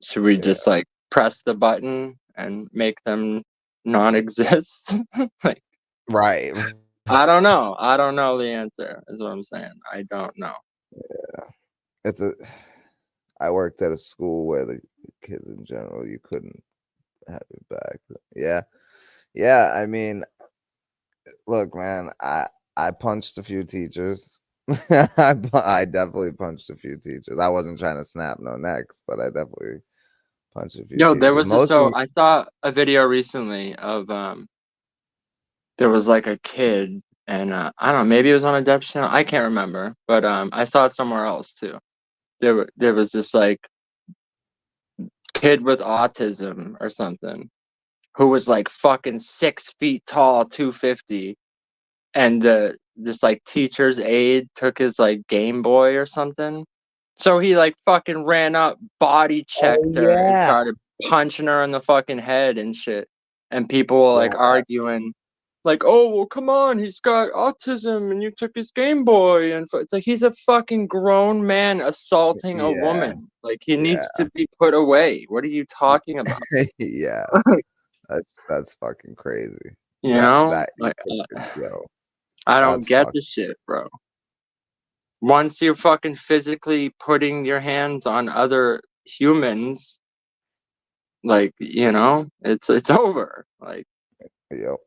should we yeah, just like press the button and make them non-exist? Like right. I don't know the answer, is what I'm saying. I don't know. It's a. I worked at a school where the kids in general you couldn't have it back. Yeah, yeah. I mean, look, man. I punched a few teachers. I definitely punched a few teachers. I wasn't trying to snap no necks, but I definitely punched a few Yo, there teachers. was a Most of so them, I saw a video recently of there was like a kid and I don't know, maybe it was on a Depth channel. I can't remember, but I saw it somewhere else too. There was this like kid with autism or something who was like fucking 6 feet tall, 250, and this like teacher's aide took his like Game Boy or something. So he like fucking ran up, body oh checked her, and yeah, started punching her in the fucking head and shit. And people were like yeah, arguing, like, "Oh well, come on, he's got autism, and you took his Game Boy." And it's like he's a fucking grown man assaulting a yeah, woman. Like he yeah, needs to be put away. What are you talking about? yeah. That's fucking crazy. You know, That like yo, I don't that's get fuck. the shit, bro. Once you're fucking physically putting your hands on other humans, like, it's over. Like, Yo,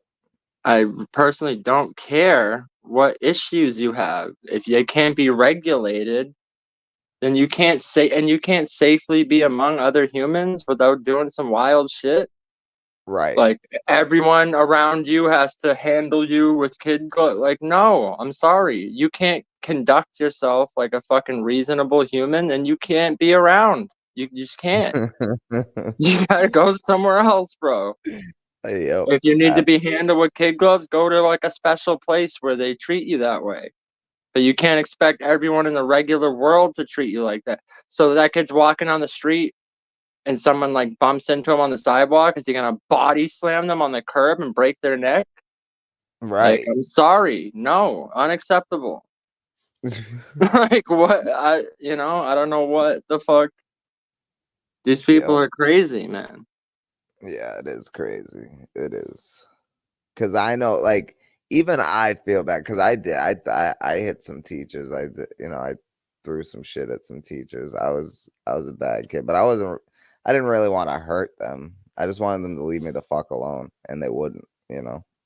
I personally don't care what issues you have. If they can't be regulated, then you can't safely be among other humans without doing some wild shit. right. Like everyone around you has to handle you with like no, I'm sorry. You can't conduct yourself like a fucking reasonable human and you can't be around. You just can't. You gotta go somewhere else, bro. Yo, If you need to be handled with kid gloves, go to like a special place where they treat you that way. But you can't expect everyone in the regular world to treat you like that. So that kid's walking on the street and someone like bumps into him on the sidewalk, is he gonna body slam them on the curb and break their neck? Like, right. I'm sorry, no, unacceptable. Like what I don't know what the fuck. These people Yo, are crazy, man. yeah, it is crazy. It is. Cause I know, like, even I feel bad because I did. I hit some teachers. I threw some shit at some teachers. I was a bad kid, but I wasn't. I didn't really want to hurt them. I just wanted them to leave me the fuck alone, and they wouldn't.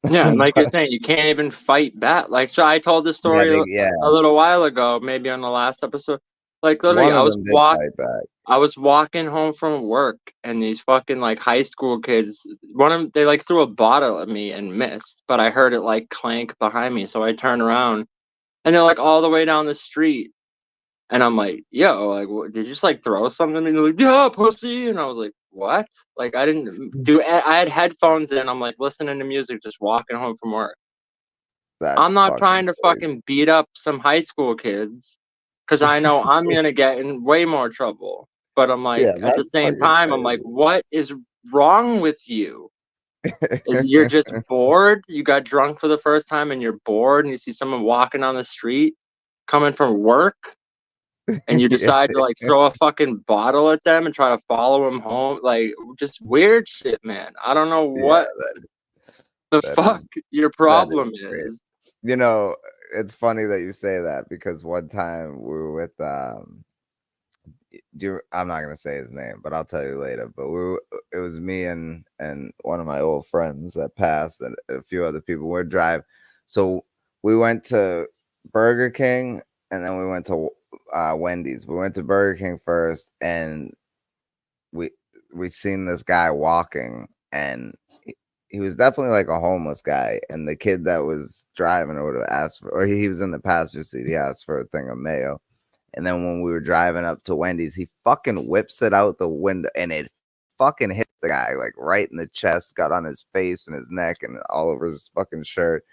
Yeah, and like you're But saying, you can't even fight back. Like, so I told this yeah, story yeah. a little while ago, maybe on the last episode. Like literally, One of them did fight back. I was walking home from work, and these fucking like high school kids, one of them, they like threw a bottle at me and missed, but I heard it like clank behind me, so I turned around, and they're like all the way down the street, and I'm like, "Yo, like, what, did you just like throw something?" And they're like, "Yeah, pussy," and I was like, "What?" Like, I didn't do. I had headphones in. I'm like listening to music, just walking home from work. I'm That's not fucking trying to crazy. fucking beat up some high school kids because I know I'm gonna get in way more trouble. But I'm like, Yeah, at the that's same fucking time, I'm like, crazy. what is wrong with you? Is you're just bored? You got drunk for the first time and you're bored and you see someone walking on the street coming from work and you Yeah, decide to like throw a fucking bottle at them and try to follow them home? Like just weird shit, man. I don't know yeah, what the that fuck is your that problem is great. is. You know, it's funny that you say that because one time we were with I'm not gonna say his name, but I'll tell you later. But it was me and one of my old friends that passed, and a few other people. We're driving, so we went to Burger King, and then we went to Wendy's. We went to Burger King first, and we we seen this guy walking, and he was definitely like a homeless guy. And the kid that was driving would have asked for, or he was in the passenger seat. He asked for a thing of mayo, And then when we were driving up to Wendy's, he fucking whips it out the window and it fucking hit the guy like right in the chest, got on his face and his neck and all over his fucking shirt.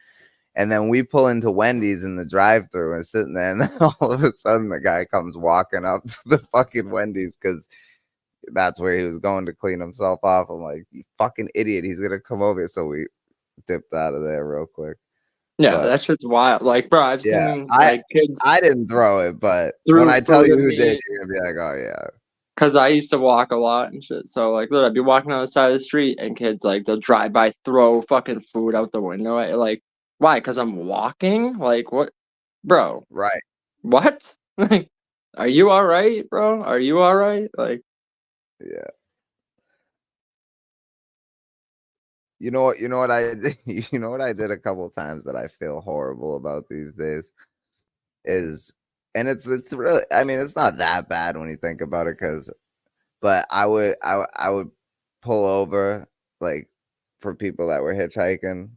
And then we pull into Wendy's in the drive-thru and sitting there, and then all of a sudden the guy comes walking up to the fucking Wendy's because that's where he was going to clean himself off. I'm like, you fucking idiot, he's gonna come over. So we dipped out of there real quick. Yeah, But, that shit's wild. Like, bro, I've seen like kids. I didn't throw it, but when I tell you who did, you're gonna be like, oh yeah. Because I used to walk a lot and shit. So like, look, I'd be walking on the side of the street and kids like they'll drive by, throw fucking food out the window. Like, why? Because I'm walking? Like, what, bro? Right. What? Like, are you all right, bro? Are you all right? Like, yeah. You know what I did? You know what I did a couple of times that I feel horrible about these days is, and it's really, I mean, it's not that bad when you think about it, but I would pull over like for people that were hitchhiking,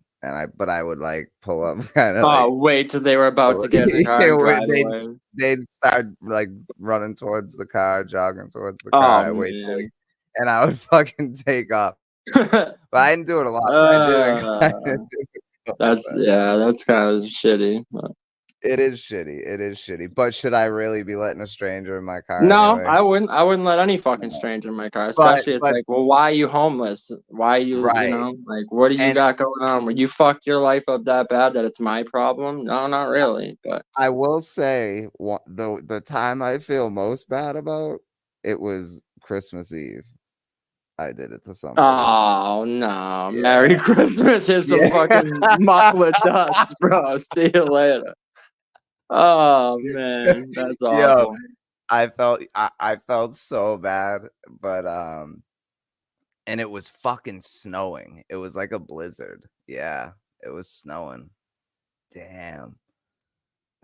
but I would like pull up kind of like, wait till they were about to get in the car and drive away. They'd start like running towards the car, jogging towards the car. And I would fucking take off. But I didn't do it a lot. I did it. That's kind of shitty. But. It is shitty. But should I really be letting a stranger in my car? No, anyway? I wouldn't let any fucking stranger in my car. Especially it's like, well, why are you homeless? Why are you, you know, like, what do you got going on? Where you fucked your life up that bad that it's my problem? No, not really. But I will say the time I feel most bad about it was Christmas Eve. I did it to somebody. Oh no! Yeah. Merry Christmas! Here's some fucking muffler dust, bro. See you later. Oh man, that's awful. Yo, I felt so bad, but and it was fucking snowing. It was like a blizzard. Yeah, it was snowing. Damn.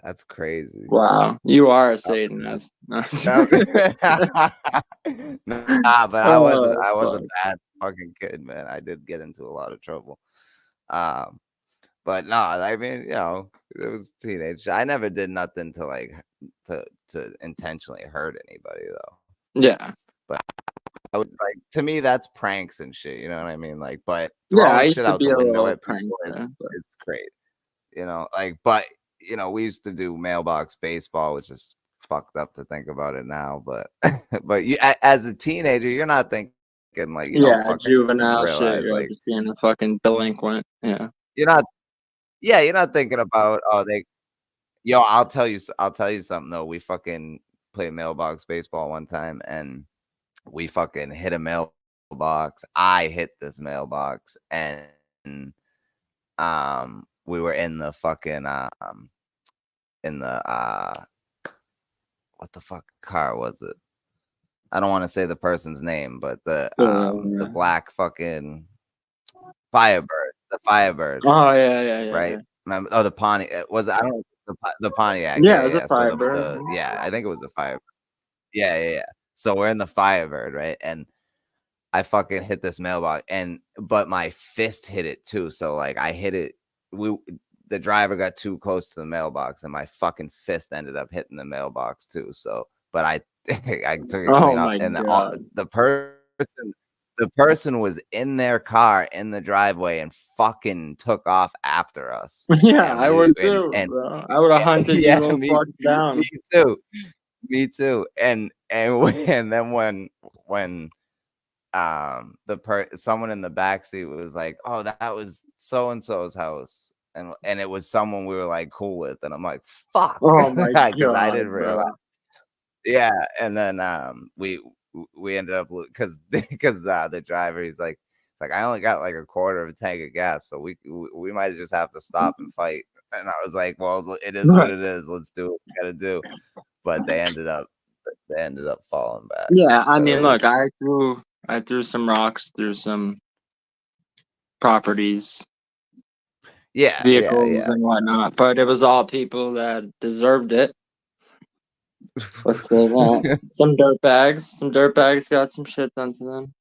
That's crazy. Wow, you are a Satanist. Nah, but I was a bad fucking kid, man. I did get into a lot of trouble. But no, I mean, you know, it was teenage. I never did nothing to like to intentionally hurt anybody though. Yeah. But I would like, to me that's pranks and shit, you know what I mean? Like, but I used shit to out be the a window little at people it's great. You know, like, but you know, we used to do mailbox baseball, which is fucked up to think about it now. But but you, as a teenager, you're not thinking like, you know, fucking juvenile realize, shit. You're like just being a fucking delinquent. Yeah. You're not thinking about I'll tell you something though. We fucking played mailbox baseball one time and we fucking hit a mailbox. I hit this mailbox and we were in the fucking in the what the fuck car was it? I don't want to say the person's name, but the black fucking Firebird. The Firebird. Oh yeah. Right. Yeah. Remember? Oh, the Pontiac. Was it? I don't know. The Pontiac. Yeah, it was a So Firebird. I think it was a Firebird. Yeah. So we're in the Firebird, right? And I fucking hit this mailbox, but my fist hit it too. So like I hit it. The driver got too close to the mailbox, and my fucking fist ended up hitting the mailbox too. So, but I took it clean up, and the person was in their car in the driveway and fucking took off after us. Yeah, I would too. Bro. I would have hunted you little fucks down. Me too. And then when someone in the backseat was like, "Oh, that was so and so's house," and it was someone we were like cool with, and I'm like, "Fuck!" Oh my god, I didn't realize. Yeah, and then we ended up because the driver, he's like, I only got like a quarter of a tank of gas, so we might just have to stop and fight. And I was like, well, it is what it is. Let's do what we gotta do. But they ended up falling back. Yeah, I mean, look, I threw some rocks through some properties, vehicles and whatnot, but it was all people that deserved it. Let's say that. Some dirtbags got some shit done to them.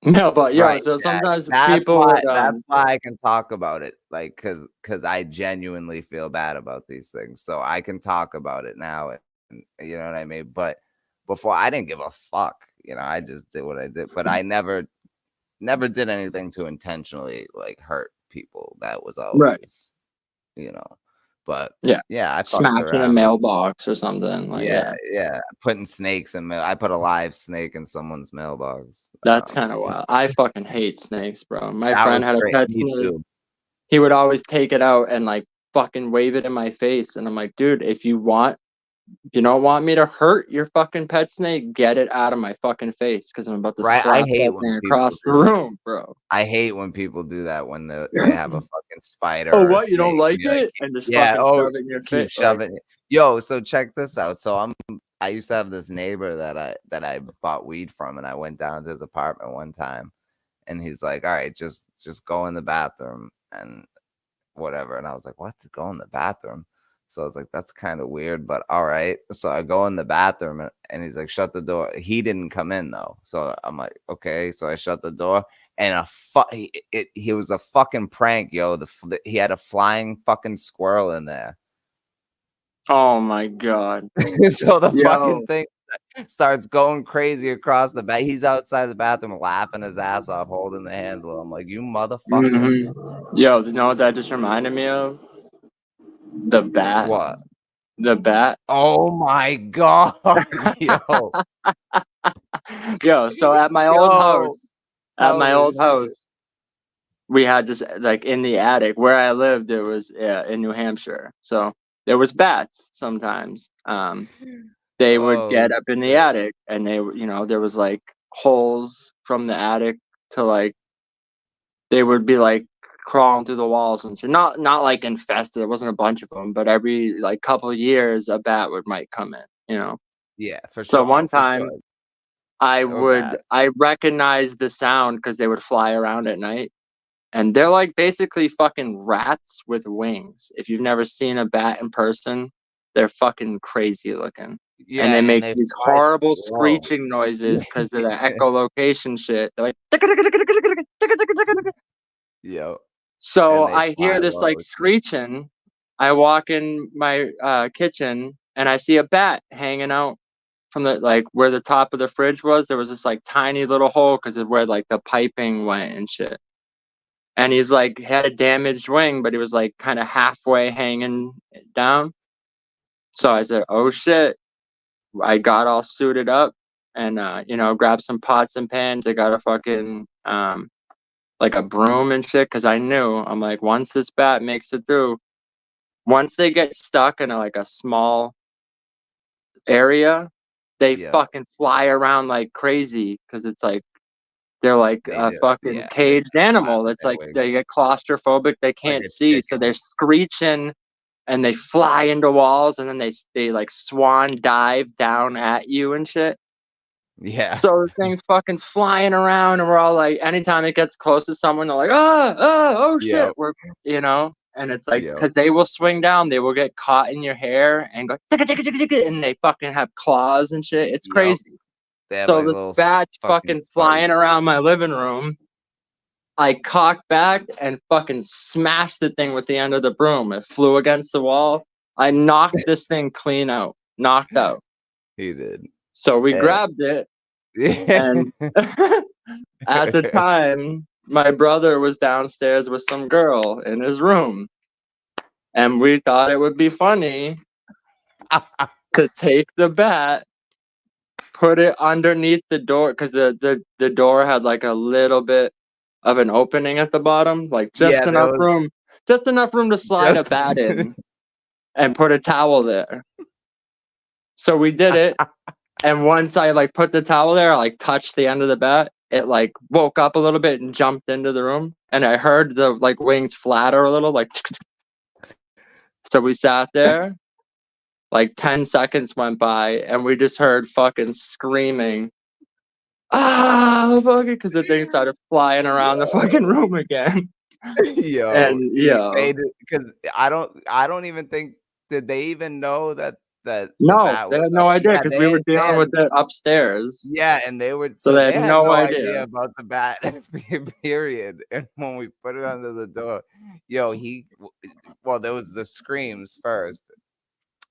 No, but so sometimes people that's why I can talk about it, like because I genuinely feel bad about these things, so I can talk about it now you know what I mean? But before, I didn't give a fuck. You know, I just did what I did. But I never did anything to intentionally like hurt people. That was Right. always, you know. But Yeah. yeah, I fucked Smashing a around. mailbox or something. Like, Yeah. Putting snakes in mail. I put a live snake in someone's mailbox. That's kind of wild. I fucking hate snakes, bro. My That friend was had a great. pet Me snake. too. He would always take it out and like fucking wave it in my face. And I'm like, dude, if you don't want me to hurt your fucking pet snake, get it out of my fucking face because I'm about to Right? I slap hate that when thing people across the do that. room, bro. I hate when people do that when they have a fucking spider Oh, or a what? You don't snake. like And you're like, it? And just yeah, fucking oh, shove it in your keep face. Like, shoving it. Yo, so check this out. So I used to have this neighbor that I bought weed from, and I went down to his apartment one time, and he's like, all right, just go in the bathroom and whatever. And I was like, what, to go in the bathroom? So I was like, that's kind of weird, but all right. So I go in the bathroom, and he's like, shut the door. He didn't come in though. So I'm like, okay. So I shut the door, and he was a fucking prank, yo. He had a flying fucking squirrel in there. oh my God. So the fucking Yo. thing starts going crazy across the back. He's outside the bathroom laughing his ass off, holding the handle. I'm like, you motherfucker. Yo, you know what that just reminded me of? The bat. What? The bat. Oh my god, yo. Yo, so at my old Yo, tell this shit. house, we had this like in the attic where I lived. It was in New Hampshire, so there was bats sometimes. They would Oh get up in the shit. attic, and there was like holes from the attic to like they would be like crawling through the walls and shit. Not like infested. There wasn't a bunch of them, but every like couple of years a bat might come in. Yeah, for So sure. Oh, one for time sure. Or bad. I recognized the sound because they would fly around at night. And they're like basically fucking rats with wings. If you've never seen a bat in person, they're fucking crazy looking. And Yeah, they and make they these fly horrible slow. screeching noises because of the echolocation shit. They're like, Yo, and so they I fly hear this low. like screeching. I walk in my kitchen and I see a bat hanging out from the like where the top of the fridge was. There was this like tiny little hole because of where like the piping went and shit. And he's like had a damaged wing, but he was like kind of halfway hanging down. So I said, "Oh shit!" I got all suited up and grabbed some pots and pans. I got a fucking like a broom and shit because I knew I'm like once this bat makes it through, once they get stuck in like a small area, they Yeah, fucking fly around like crazy because it's like they're like they a do. fucking Yeah, they caged flap animal. That's their like wings. they get claustrophobic. They It's like can't a see, so chicken. they're screeching and they fly into walls and then they like swan dive down at you and shit. Yeah. So the thing's fucking flying around and we're all like, anytime it gets close to someone, they're like, oh shit. Yo, And it's like, yo, cause they will swing down, they will get caught in your hair and go, "Ticka, ticka, ticka, ticka," and they fucking have claws and shit. It's yo. crazy. They have So like this little bat's fucking fucking flying spikes. around my living room. I cocked back and fucking smashed the thing with the end of the broom. It flew against the wall. I knocked this thing clean out, knocked out. He did. So we And grabbed it, yeah. and at the time, my brother was downstairs with some girl in his room, and we thought it would be funny to take the bat, put it underneath the door, because the door had like a little bit of an opening at the bottom, like Yeah, there was just enough room to slide a just bat in and put a towel there. So we did it, and once I like put the towel there, I like touched the end of the bat. It like woke up a little bit and jumped into the room, and I heard the like wings flatter a little, like. So we sat there. Like 10 seconds went by, and we just heard fucking screaming, fucking, because the thing started flying around the fucking room again. yo, And they did, because I don't even think, did they even know that the no, bat they was had up? no idea Yeah, because we were they dealing had, with it upstairs. yeah, and they were, So so they they had had no no idea. idea about the bat, period. And when we put it under the door, yo, well, there was the screams first,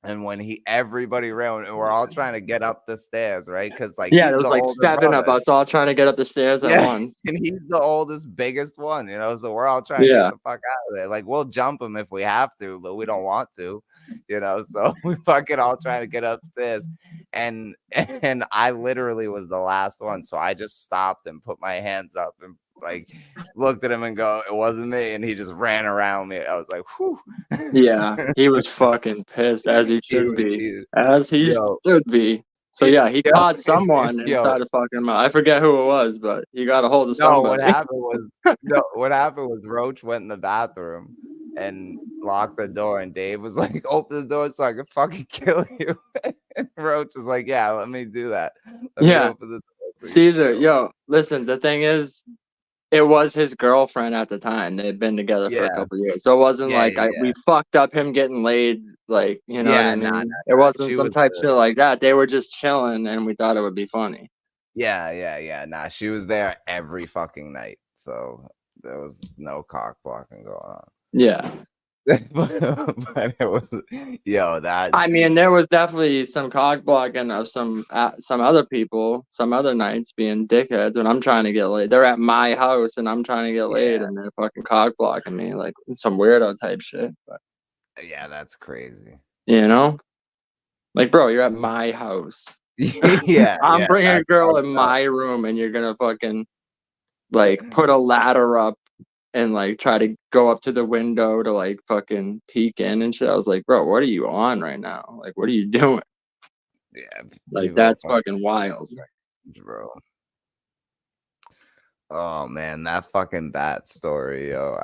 And when everybody ran, and we're all trying to get up the stairs, right? Because like Yeah, he's there was the like older 7 of brother. us all trying to get up the stairs at Yeah, once. and he's the oldest, biggest one, so we're all trying to Yeah. get the fuck out of there. Like, we'll jump him if we have to, but we don't want to, so we fucking all trying to get upstairs. And I literally was the last one, so I just stopped and put my hands up and like looked at him and go, it wasn't me, and he just ran around me. I was like, whew. Yeah, he was fucking pissed, as he should be. As he Yo, should be. So yeah, he yo, caught someone and yo. started fucking him out. I forget who it was, but he got a hold of No, what somebody. happened was Roach went in the bathroom and locked the door, and Dave was like, "Open the door so I can fucking kill you." And Roach was like, "Yeah, let me do that. Let me Yeah, open the door so you can Caesar, kill me." yo, listen, the thing is, it was his girlfriend at the time. They had been together for a Yeah, couple of years. So it wasn't yeah, like yeah, we fucked up him getting laid, like, you know what I yeah. Nah, nah, mean? It nah. wasn't She some was type shit like that. They were just chilling and we thought it would be funny. yeah, yeah, yeah. Nah, she was there every fucking night, so there was no cock blocking going on. Yeah. but it was, that. I mean, there was definitely some cock blocking of some other people, some other nights being dickheads when I'm trying to get laid. They're at my house and I'm trying to get laid, and they're fucking cock blocking me like some weirdo type shit. But Yeah, that's crazy. like, bro, you're at my house. Yeah, I'm yeah. bringing a girl in Fucked up. my room, and you're gonna fucking like put a ladder up and like try to go up to the window to like fucking peek in and shit. I was like, bro, what are you on right now? Like, what are you doing? Yeah, Like, people that's fucking wild. bro. Oh man, that fucking bat story, yo.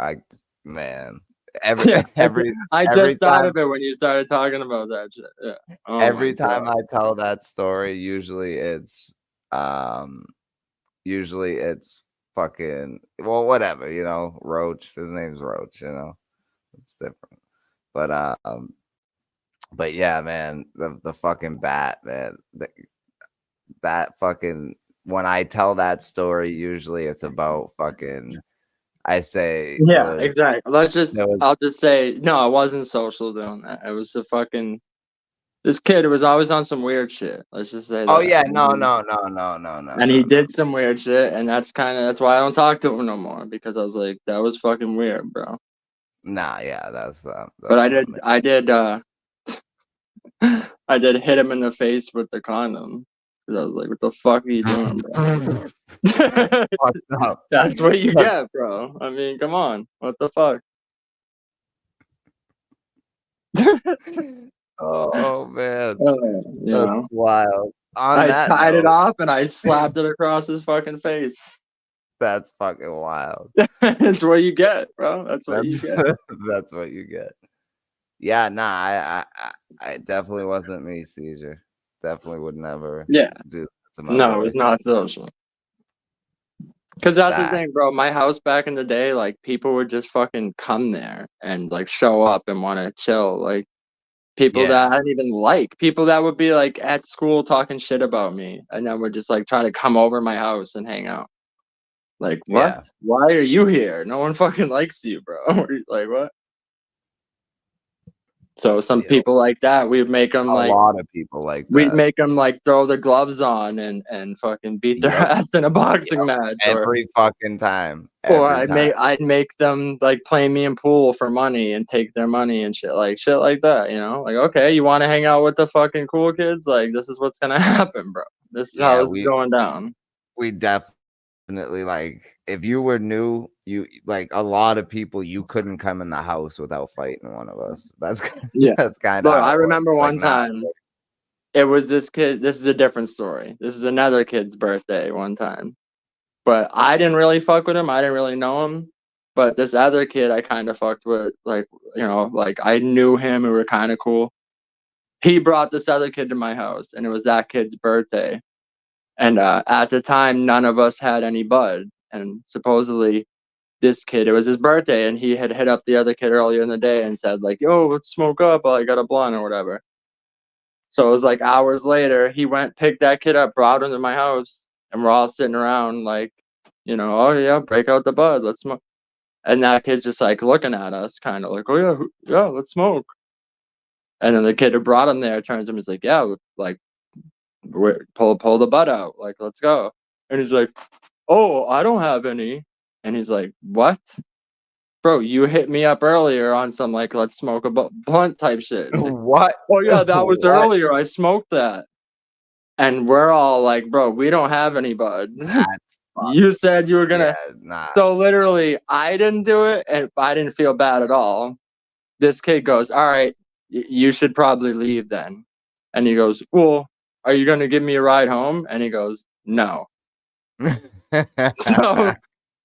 Every Yeah, every I every just thought time of it when you started talking about that shit. Yeah. Oh every my time god. I tell that story, usually it's fucking, well, whatever, Roach. His name's Roach, it's different. But yeah, man, the fucking bat, man. That fucking, when I tell that story, usually it's about fucking, I say Yeah, exactly. it was I'll just say, no, it wasn't social doing that. It was this kid who was always on some weird shit. Let's just say oh that. yeah, no. And he did some weird shit, and that's why I don't talk to him no more, because I was like, that was fucking weird, bro. Nah, yeah, But that's funny. I did hit him in the face with the condom. Cause I was like, what the fuck are you doing, bro? Fucked up. That's what you get, bro. I mean, come on. What the fuck? Oh man, You that's know, wild. On I that tied it note, off and I slapped it across his fucking face. that's fucking wild. That's what you get, bro. That's what you That's get. that's what you get. Yeah, nah, I definitely wasn't me, Caesar. Definitely would never Yeah. do that to my No, it boy. was not social. Because that's the Fact. thing, bro. My house back in the day, like, people would just fucking come there and like show up and want to chill. Like, people that I Yeah, didn't even like, people that would be like at school talking shit about me, and then would just like try to come over my house and hang out. Like, what? yeah. Why are you here? No one fucking likes you, bro. Like, what? So some Yo, people like that, we'd make them a like lot of people like we'd that. make them like throw their gloves on and fucking beat their Yep, ass in a boxing yep. match, Every fucking time. or Every time. I'd make them like play me in pool for money and take their money and shit like that, you know? Like, okay, you want to hang out with the fucking cool kids? Like, this is what's gonna happen, bro. This is how Yeah, this is going down. we definitely, like, if you were new, you like, a lot of people, you couldn't come in the house without fighting one of us. That's Yeah. that's kind of But how I it was. remember It's like, one nah. time it was this kid. This is a different story. This is another kid's birthday one time. But I didn't really fuck with him. I didn't really know him. But this other kid I kind of fucked with, like, like I knew him. We were kind of cool. He brought this other kid to my house, and it was that kid's birthday. And at the time, none of us had any bud. And supposedly, this kid, it was his birthday, and he had hit up the other kid earlier in the day and said, like, yo, let's smoke up. I got a blunt or whatever. So it was like hours later, he went, picked that kid up, brought him to my house, and we're all sitting around, like, oh yeah, break out the bud, let's smoke. And that kid's just like looking at us, kind of like, oh yeah, yeah, let's smoke. And then the kid who brought him there turns to him, he's like, yeah, like, pull the butt out, like, let's go. And he's like, oh, I don't have any. And he's like, what? Bro, you hit me up earlier on some, like, let's smoke a blunt type shit. He's like, What? oh yeah, that was What? earlier, I smoked that. And we're all like, bro, we don't have any bud. That's You said you were gonna. yeah, nah. So literally, I didn't do it, and I didn't feel bad at all. This kid goes, all right, you should probably leave then. And he goes, well, are you gonna give me a ride home? And he goes, no. So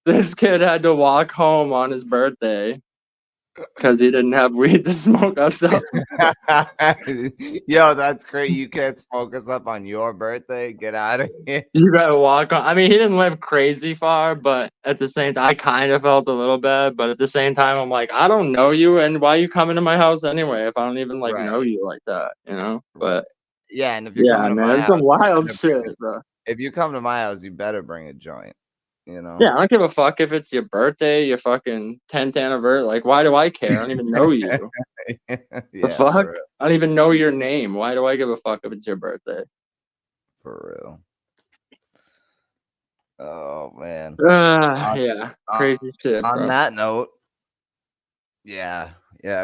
this kid had to walk home on his birthday because he didn't have weed to smoke us up. Yo, that's great. You can't smoke us up on your birthday. Get out of here. You gotta walk on. I mean, he didn't live crazy far, but at the same time, I kind of felt a little bad. But at the same time, I'm like, I don't know you, and why are you coming to my house anyway if I don't even like know Right. you like that, you know? But Yeah, and if you're yeah, coming to man, my it's house, some wild better shit, bring bro. if you come to my house, you better bring a joint. You know? Yeah, I don't give a fuck if it's your birthday, your fucking 10th anniversary. Like, why do I care? I don't even know you. The Yeah, fuck? for real. I don't even know your name. Why do I give a fuck if it's your birthday? For real. Oh man. Yeah, crazy shit, On bro. that note, yeah,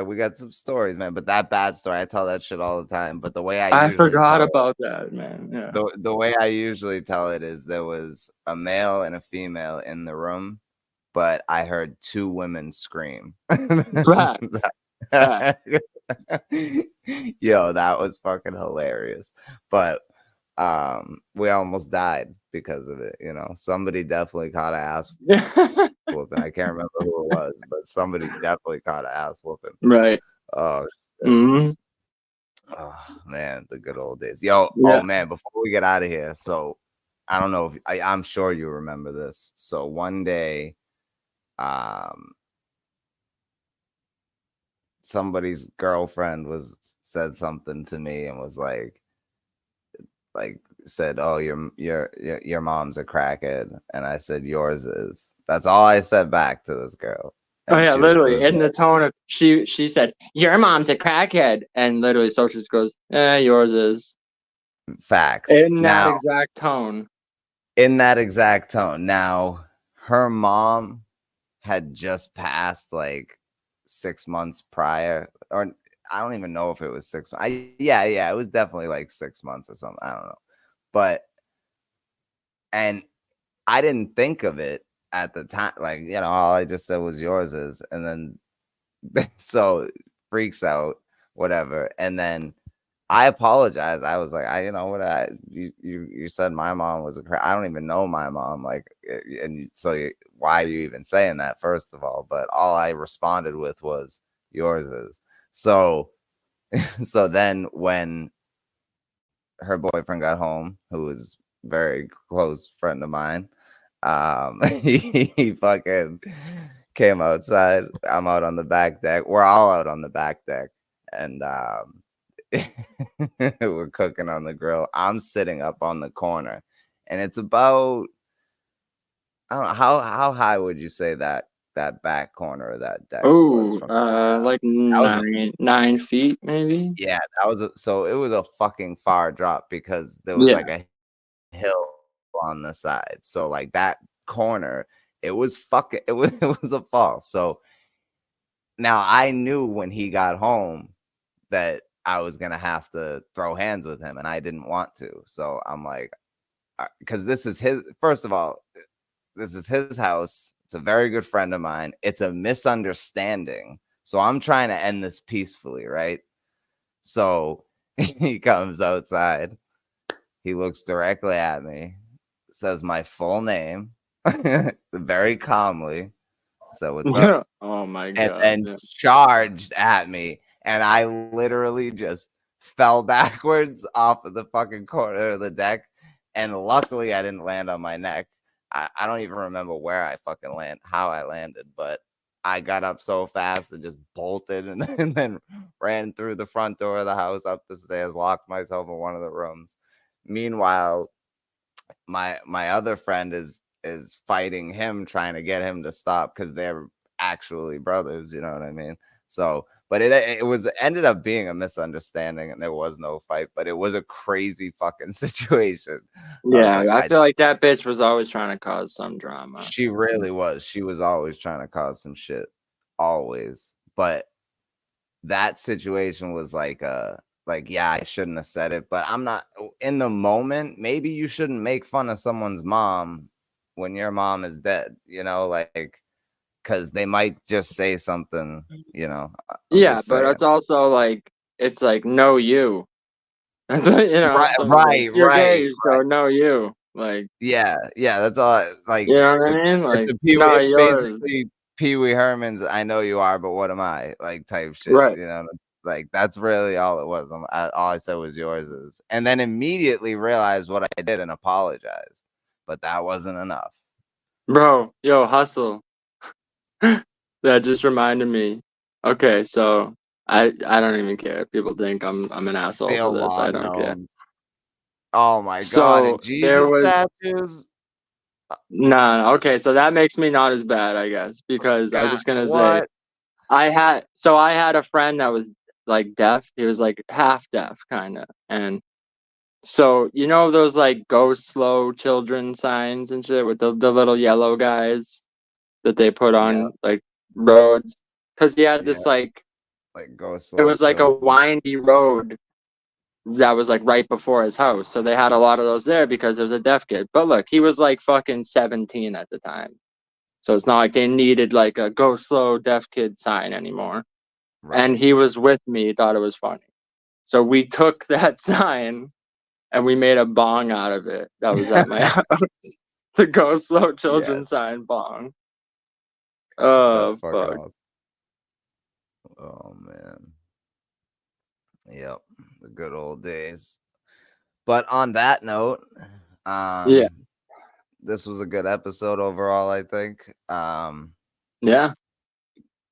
we got some stories, man. But that bad story, I tell that shit all the time. But the way I usually forgot tell it, about that, man. Yeah. the way I usually tell it is there was a male and a female in the room, but I heard two women scream. Facts. Yo, that was fucking hilarious. But we almost died because of it. You know, somebody definitely caught an ass whooping. I can't remember who it was, but somebody definitely caught an ass whooping. Right. Oh, Mm-hmm. oh man, the good old days. Yo, Yeah. oh man, before we get out of here, so I don't know if I'm sure you remember this. So one day, somebody's girlfriend said something to me and was like said, oh, your mom's a crackhead, and I said yours is. That's all I said back to this girl. Oh yeah, literally in like, the tone of she said your mom's a crackhead, and literally social just goes, yours is. Facts. In that Now, exact tone. in that exact tone. Now, her mom had just passed like 6 months prior, or I don't even know if it was 6 months. Yeah, it was definitely like 6 months or something. I don't know. But and I didn't think of it at the time. Like, you know, all I just said was yours is, and then so freaks out, whatever. And then I apologized. I was like, you know what, you said my mom was I don't even know my mom. Like, and so why are you even saying that, first of all? But all I responded with was yours is. So then when her boyfriend got home, who was a very close friend of mine, he fucking came outside. I'm out on the back deck. We're all out on the back deck, and we're cooking on the grill. I'm sitting up on the corner, and it's about, I don't know, how high would you say that back corner of that deck was from? Like 9 feet maybe. Yeah, that was so it was a fucking far drop because there was like a hill on the side. So like that corner, it was it was a fall. So now I knew when he got home that I was gonna have to throw hands with him, and I didn't want to. So I'm like, because this is his. First of all, this is his house. It's a very good friend of mine. It's a misunderstanding. So I'm trying to end this peacefully, right? So he comes outside. He looks directly at me, says my full name very calmly. So what's up? Oh my And god. then charged at me. And I literally just fell backwards off of the fucking corner of the deck. And luckily I didn't land on my neck. I don't even remember where I fucking how I landed, but I got up so fast and just bolted and then ran through the front door of the house, up the stairs, locked myself in one of the rooms. Meanwhile, my other friend is fighting him, trying to get him to stop because they're actually brothers, you know what I mean? So But it was ended up being a misunderstanding, and there was no fight. But it was a crazy fucking situation. I was Yeah, like, I feel like that bitch was always trying to cause some drama. she really was. She was always trying to cause some shit, always. But that situation was like, yeah, I shouldn't have said it. But I'm not in the moment. Maybe you shouldn't make fun of someone's mom when your mom is dead. You know, like, because they might just say something. You know, I'm Yeah, just but saying. it's also like it's like know you. That's what, you know, Right, someone's like, right, you're gay, right. you just go know you. Like, Yeah, yeah, that's all. Like, you know what I mean? Like, no, it's yours. basically Pee Wee Herman's "I know you are, but what am I?" like type shit. Right. You know, like that's really all it was. All I said was yours is, and then immediately realized what I did and apologized, but that wasn't enough. Bro, yo, hustle. That just reminded me. Okay, so I don't even care if people think I'm an asshole for Still this. law I don't care. known. Oh my god! So And there Jesus was statues. nah, okay, so that makes me not as bad, I guess, because I was God, just gonna say what? I had a friend that was like deaf. He was like half deaf kinda. And so you know those like go slow children signs and shit with the little yellow guys that they put Yeah, on like roads? Because he had yeah. this like Like go it slow, was like a children. windy road that was like right before his house. So they had a lot of those there because there was a deaf kid. But look, he was like fucking 17 at the time. So it's not like they needed like a go slow deaf kid sign anymore. And Right. he was with me, thought it was funny. So we took that sign and we made a bong out of it. That was at my house. The go slow children Yes, sign bong. that's Oh fucking fuck. awesome. Oh man. Yep, the good old days. But on that note, Yeah. um, this was a good episode overall, I think. Yeah.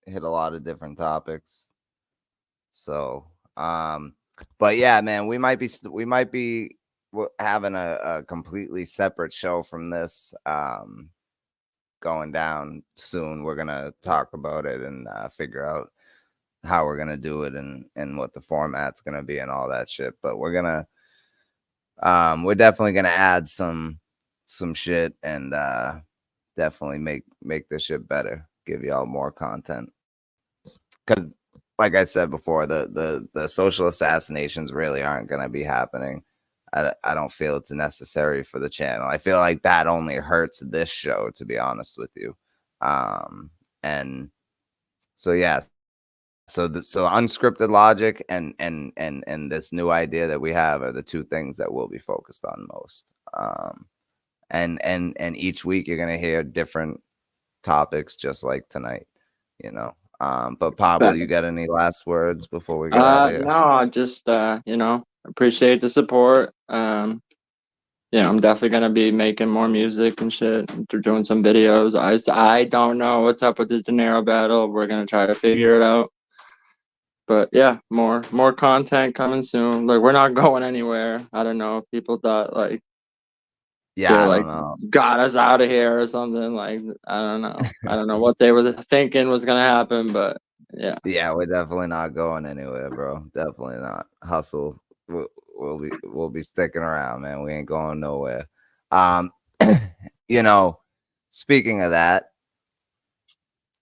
Hit a lot of different topics. So, but yeah, man, we might be having a completely separate show from this going down soon. We're gonna talk about it and figure out how we're gonna do it and what the format's gonna be and all that shit. But we're definitely gonna add some shit and definitely make this shit better, give y'all more content. Because like I said before, the social assassinations really aren't gonna be happening. I don't feel it's necessary for the channel. I feel like that only hurts this show, to be honest with you. And so yeah, so unscripted logic and this new idea that we have are the two things that we'll be focused on most. And each week you're gonna hear different topics, just like tonight, you know. But Pablo, you got any last words before we get out of here? No, just you know, appreciate the support. Yeah, I'm definitely gonna be making more music and shit. They're doing some videos. I don't know what's up with the De Niro battle. We're gonna try to figure it out. But yeah, more content coming soon. Like we're not going anywhere. I don't know if people thought like they Yeah, I like don't know. got us out of here or something. Like I don't know. I don't know what they were thinking was gonna happen, but yeah. Yeah, we're definitely not going anywhere, bro. Definitely not. Hustle. We'll be sticking around, man. We ain't going nowhere. Um, you know, speaking of that,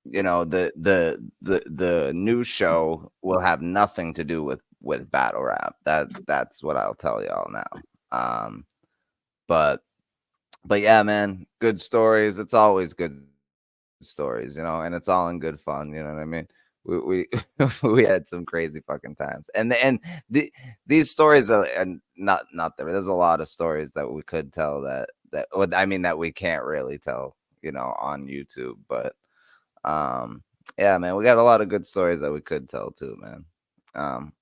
you know, the new show will have nothing to do with battle rap. That's what I'll tell y'all now. But yeah, man, good stories. It's always good stories, you know, and it's all in good fun. You know what I mean? We we had some crazy fucking times, these stories are and not there. There's a lot of stories that we could tell I mean that we can't really tell, you know, on YouTube. But yeah, man, we got a lot of good stories that we could tell too, man.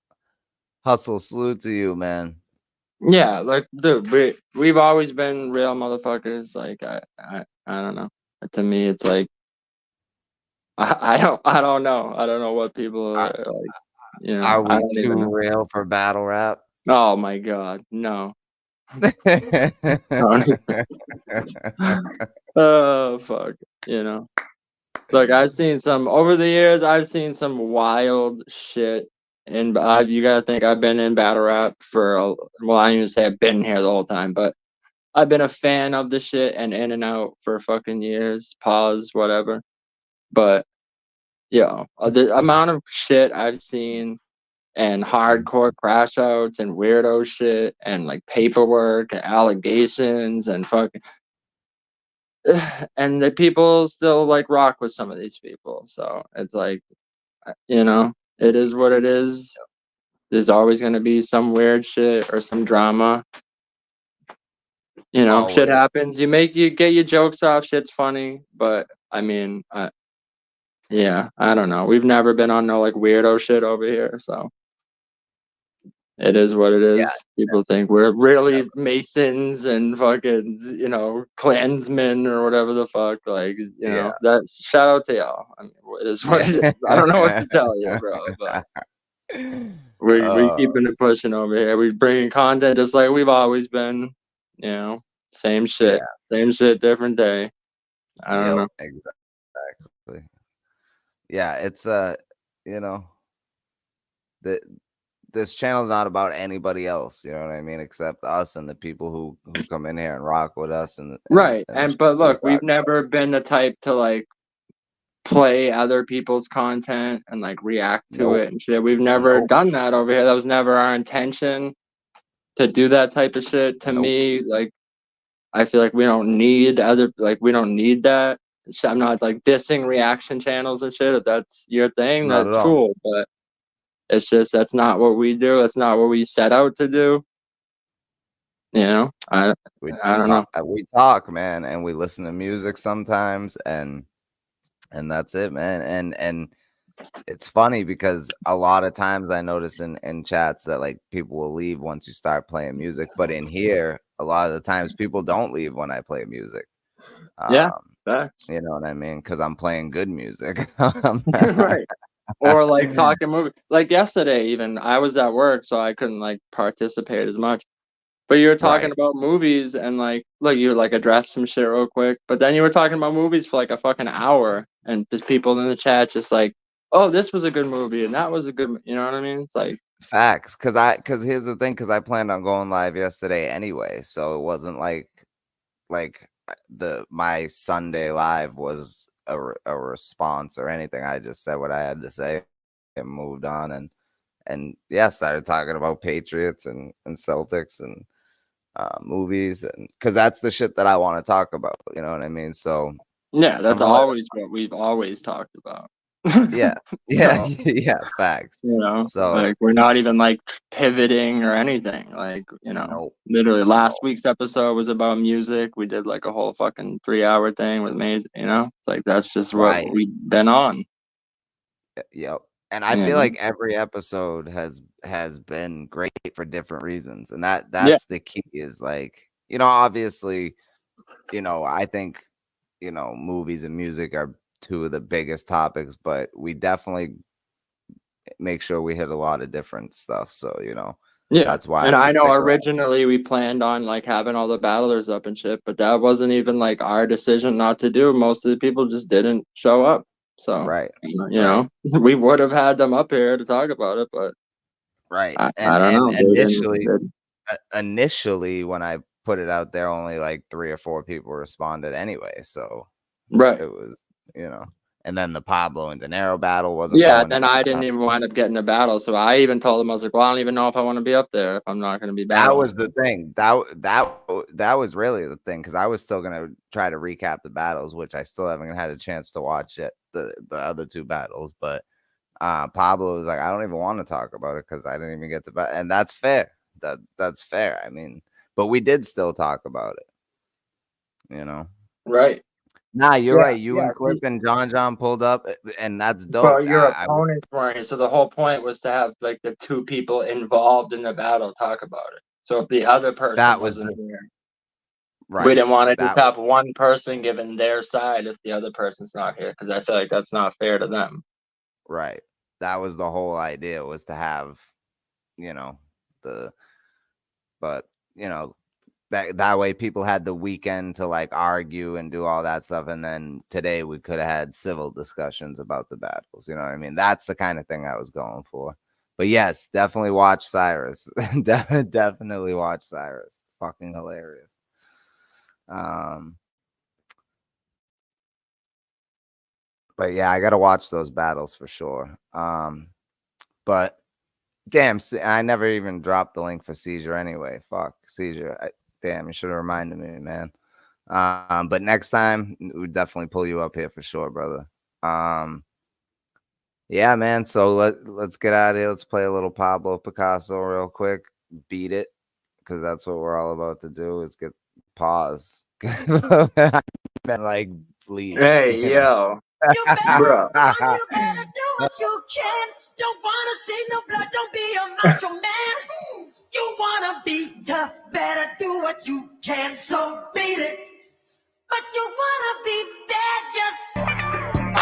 Hustle, salute to you, man. Yeah, like dude, we've always been real motherfuckers. Like I don't know. To me, it's like I don't know. I don't know what people are Are, like. You know, are I we don't too even know. real for battle rap? Oh my god, no. I don't even- Oh fuck. You know. Look, I've seen some over the years. I've seen some wild shit, and you gotta think I've been in battle rap for well, I don't even say I've been here the whole time, but I've been a fan of the shit and in and out for fucking years. Pause, whatever. But the amount of shit I've seen and hardcore crash outs and weirdo shit and like paperwork and allegations and fucking and the people still like rock with some of these people. So it's like, it is what it is. There's always going to be some weird shit or some drama. Shit Always. happens. You get your jokes off. Shit's funny, but I mean, I don't know. We've never been on no like weirdo shit over here, so it is what it Yeah. is. People think we're really Masons and fucking, Klansmen or whatever the fuck. Like, Yeah. that's shout out to y'all. I mean, it is what it is. I don't know what to tell you, bro, but we Uh, keeping it pushing over here. We bringing content just like we've always been. Same shit, yeah. different day. I don't Yep. know. Exactly. Yeah. It's you know, the this channel's not about anybody else. You know what I mean? Except us and the people who come in here and rock with us Right, and the shit but that we look, rock we've never been the type to like play other people's content and like react to Nope. it and shit. We've never Nope. done that over here. That was never our intention to do that type of shit. To Nope. me, like I feel like we don't need we don't need that. I'm not like dissing reaction channels and shit. If that's your thing, Not at that's all. cool. But it's just that's not what we do. That's not what we set out to do. I don't know. We talk, man, and we listen to music sometimes, and that's it, man. And it's funny because a lot of times I notice in chats that like people will leave once you start playing music, but in here, a lot of the times people don't leave when I play music. Yeah, Um, facts. you know what I mean? Because I'm playing good music. Right. Or like talking movie. Like yesterday, even I was at work, so I couldn't like participate as much. But you were talking Right. about movies and like, look, you like addressed some shit real quick. But then you were talking about movies for like a fucking hour, and there's people in the chat just like, oh, this was a good movie and that was a good, you know what I mean? It's like Facts. Because here's the thing, because I planned on going live yesterday anyway, so it wasn't like my Sunday live was a response or anything. I just said what I had to say and moved on, and yeah, started talking about Patriots and Celtics and movies, and because that's the shit that I want to talk about. You know what I mean? So yeah, I'm that's gonna let always what we've always talked about. yeah, yeah, So, yeah, facts. So like we're not even like pivoting or anything. Like, no, literally no, last week's episode was about music. We did like a whole fucking 3 hour thing with me, It's like that's just what right. we've been on. Yep. And I Yeah. feel like every episode has been great for different reasons. And Yeah. that's the key is like, obviously, I think, movies and music are two of the biggest topics, but we definitely make sure we hit a lot of different stuff. So, Yeah. that's why And I we know stick around. originally we planned on like having all the battlers up and shit, but that wasn't even like our decision not to do. Most of the people just didn't show up. So, Right. Right. we would have had them up here to talk about it, but Right. I don't And know. They didn't. initially when I put it out there, only like 3 or 4 people responded anyway. So Right. it was, and then the Pablo and De Niro battle wasn't Yeah, going. then I didn't even wind up getting a battle. So I even told him, I was like, well, I don't even know if I want to be up there if I'm not going to be That battling. was the thing. That was really the thing, because I was still gonna try to recap the battles, which I still haven't had a chance to watch yet, the other 2 battles. But Pablo was like, I don't even want to talk about it because I didn't even get to and that's fair. That's fair. I mean, but we did still talk about it. Right. Nah, you're Yeah, right. You yeah. and Clip See, and John pulled up, and that's dope. but your opponents weren't here. So the whole point was to have like the 2 people involved in the battle talk about it. So if the other person that was wasn't here, we right. didn't want to just That have one person giving their side if the other person's not here, because I feel like that's not fair to them. right. That was the whole idea, was to have, the but that way people had the weekend to like argue and do all that stuff, and then today we could have had civil discussions about the battles. You know what I mean? That's the kind of thing I was going for. But yes, definitely watch Cyrus. Definitely watch Cyrus. Fucking hilarious. But yeah, I gotta watch those battles for sure. But damn, I never even dropped the link for Seizure anyway. Fuck Seizure. Damn, you should have reminded me, man. But next time we definitely pull you up here for sure, brother. Yeah, man. So let's get out of here. Let's play a little Pablo Picasso real quick. Beat it, because that's what we're all about to do. Is get pause. And like leave. Hey, you know? yo. You better Bro. run, you better do what you can. Don't wanna see no blood, don't be a macho man. You wanna be tough, better do what you can, so beat it. But you wanna be bad, just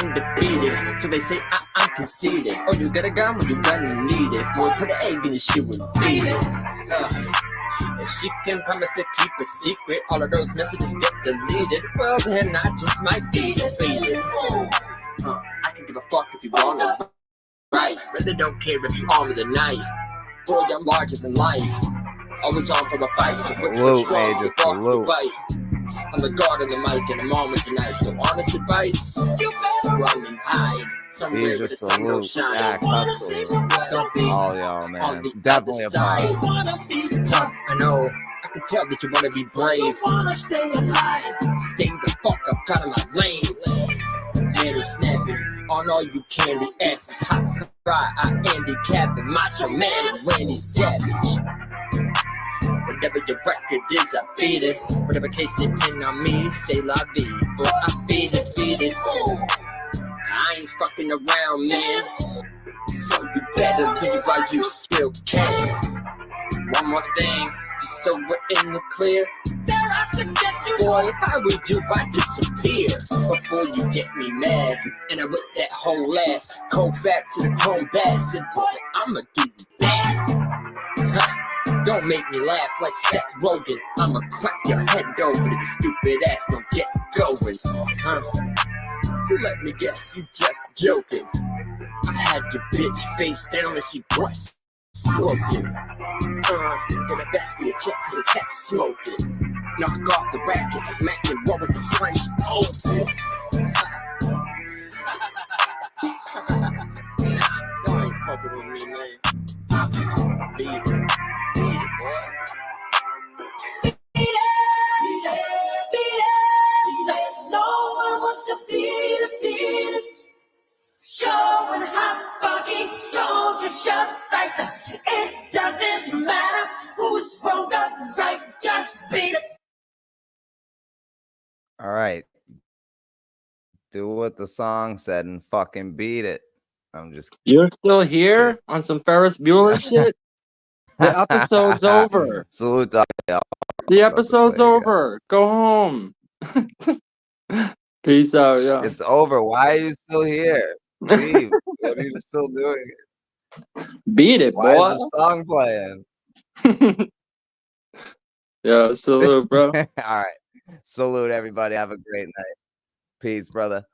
undefeated. So they say I'm conceited. Oh, you got a gun, well, you gonna need it. Boy, put an egg in the shoe and beat it. If she can promise to keep a secret, all of those messages get deleted. Well, then I just might beat it. I can give a fuck if you wanna, right? Really don't care if you arm with a knife. Boy, I'm larger than life. Always on for a fight, so look for strong, you walk the fight. I'm the guard on the mic and I'm on with tonight, so honest advice, you better run and hide. Somewhere where the sun don't shine. Don't be all y'all, man. on the Definitely other a side. pause. Wanna be tough, I know. I can tell that you wanna be brave. You wanna stay alive. Stay the fuck up out of my lane. Man is snappy on all you candy asses. Hot fry, I Andy Capping, macho man, Randy Savage. Whatever your record is, I beat it. Whatever case they pin on me, say la vie. Boy, I beat it. I ain't fucking around, man. So you better do it while you still can. One more thing, just so we're in the clear. Boy, if I were you, I'd disappear before you get me mad. And I whip that whole ass, cold fat to the chrome bastard. Boy, I'ma do you bad. Don't make me laugh like Seth Rogen. I'ma crack your head over if your stupid ass don't get going. You let me guess, you just joking. I had your bitch face down and she breast smoking. Gonna best for your check cause it's heck smoking. Knock off the racket like Mac and roll with the French Open. Y'all ain't fucking with me, man. Beat it. No one wants to beat it. Showing how fucking strong you shove like that. It doesn't matter who's wrong or right, just beat it. All right. Do what the song said and fucking beat it. I'm just You're still here on some Ferris Bueller shit? The episode's over. Salute to y'all. The episode's over. Go home. Peace out, yeah. It's over. Why are you still here? Leave. What are you still doing? Beat it, Why boy. is the song playing? Yeah, salute, bro. All right. Salute, everybody. Have a great night. Peace, brother.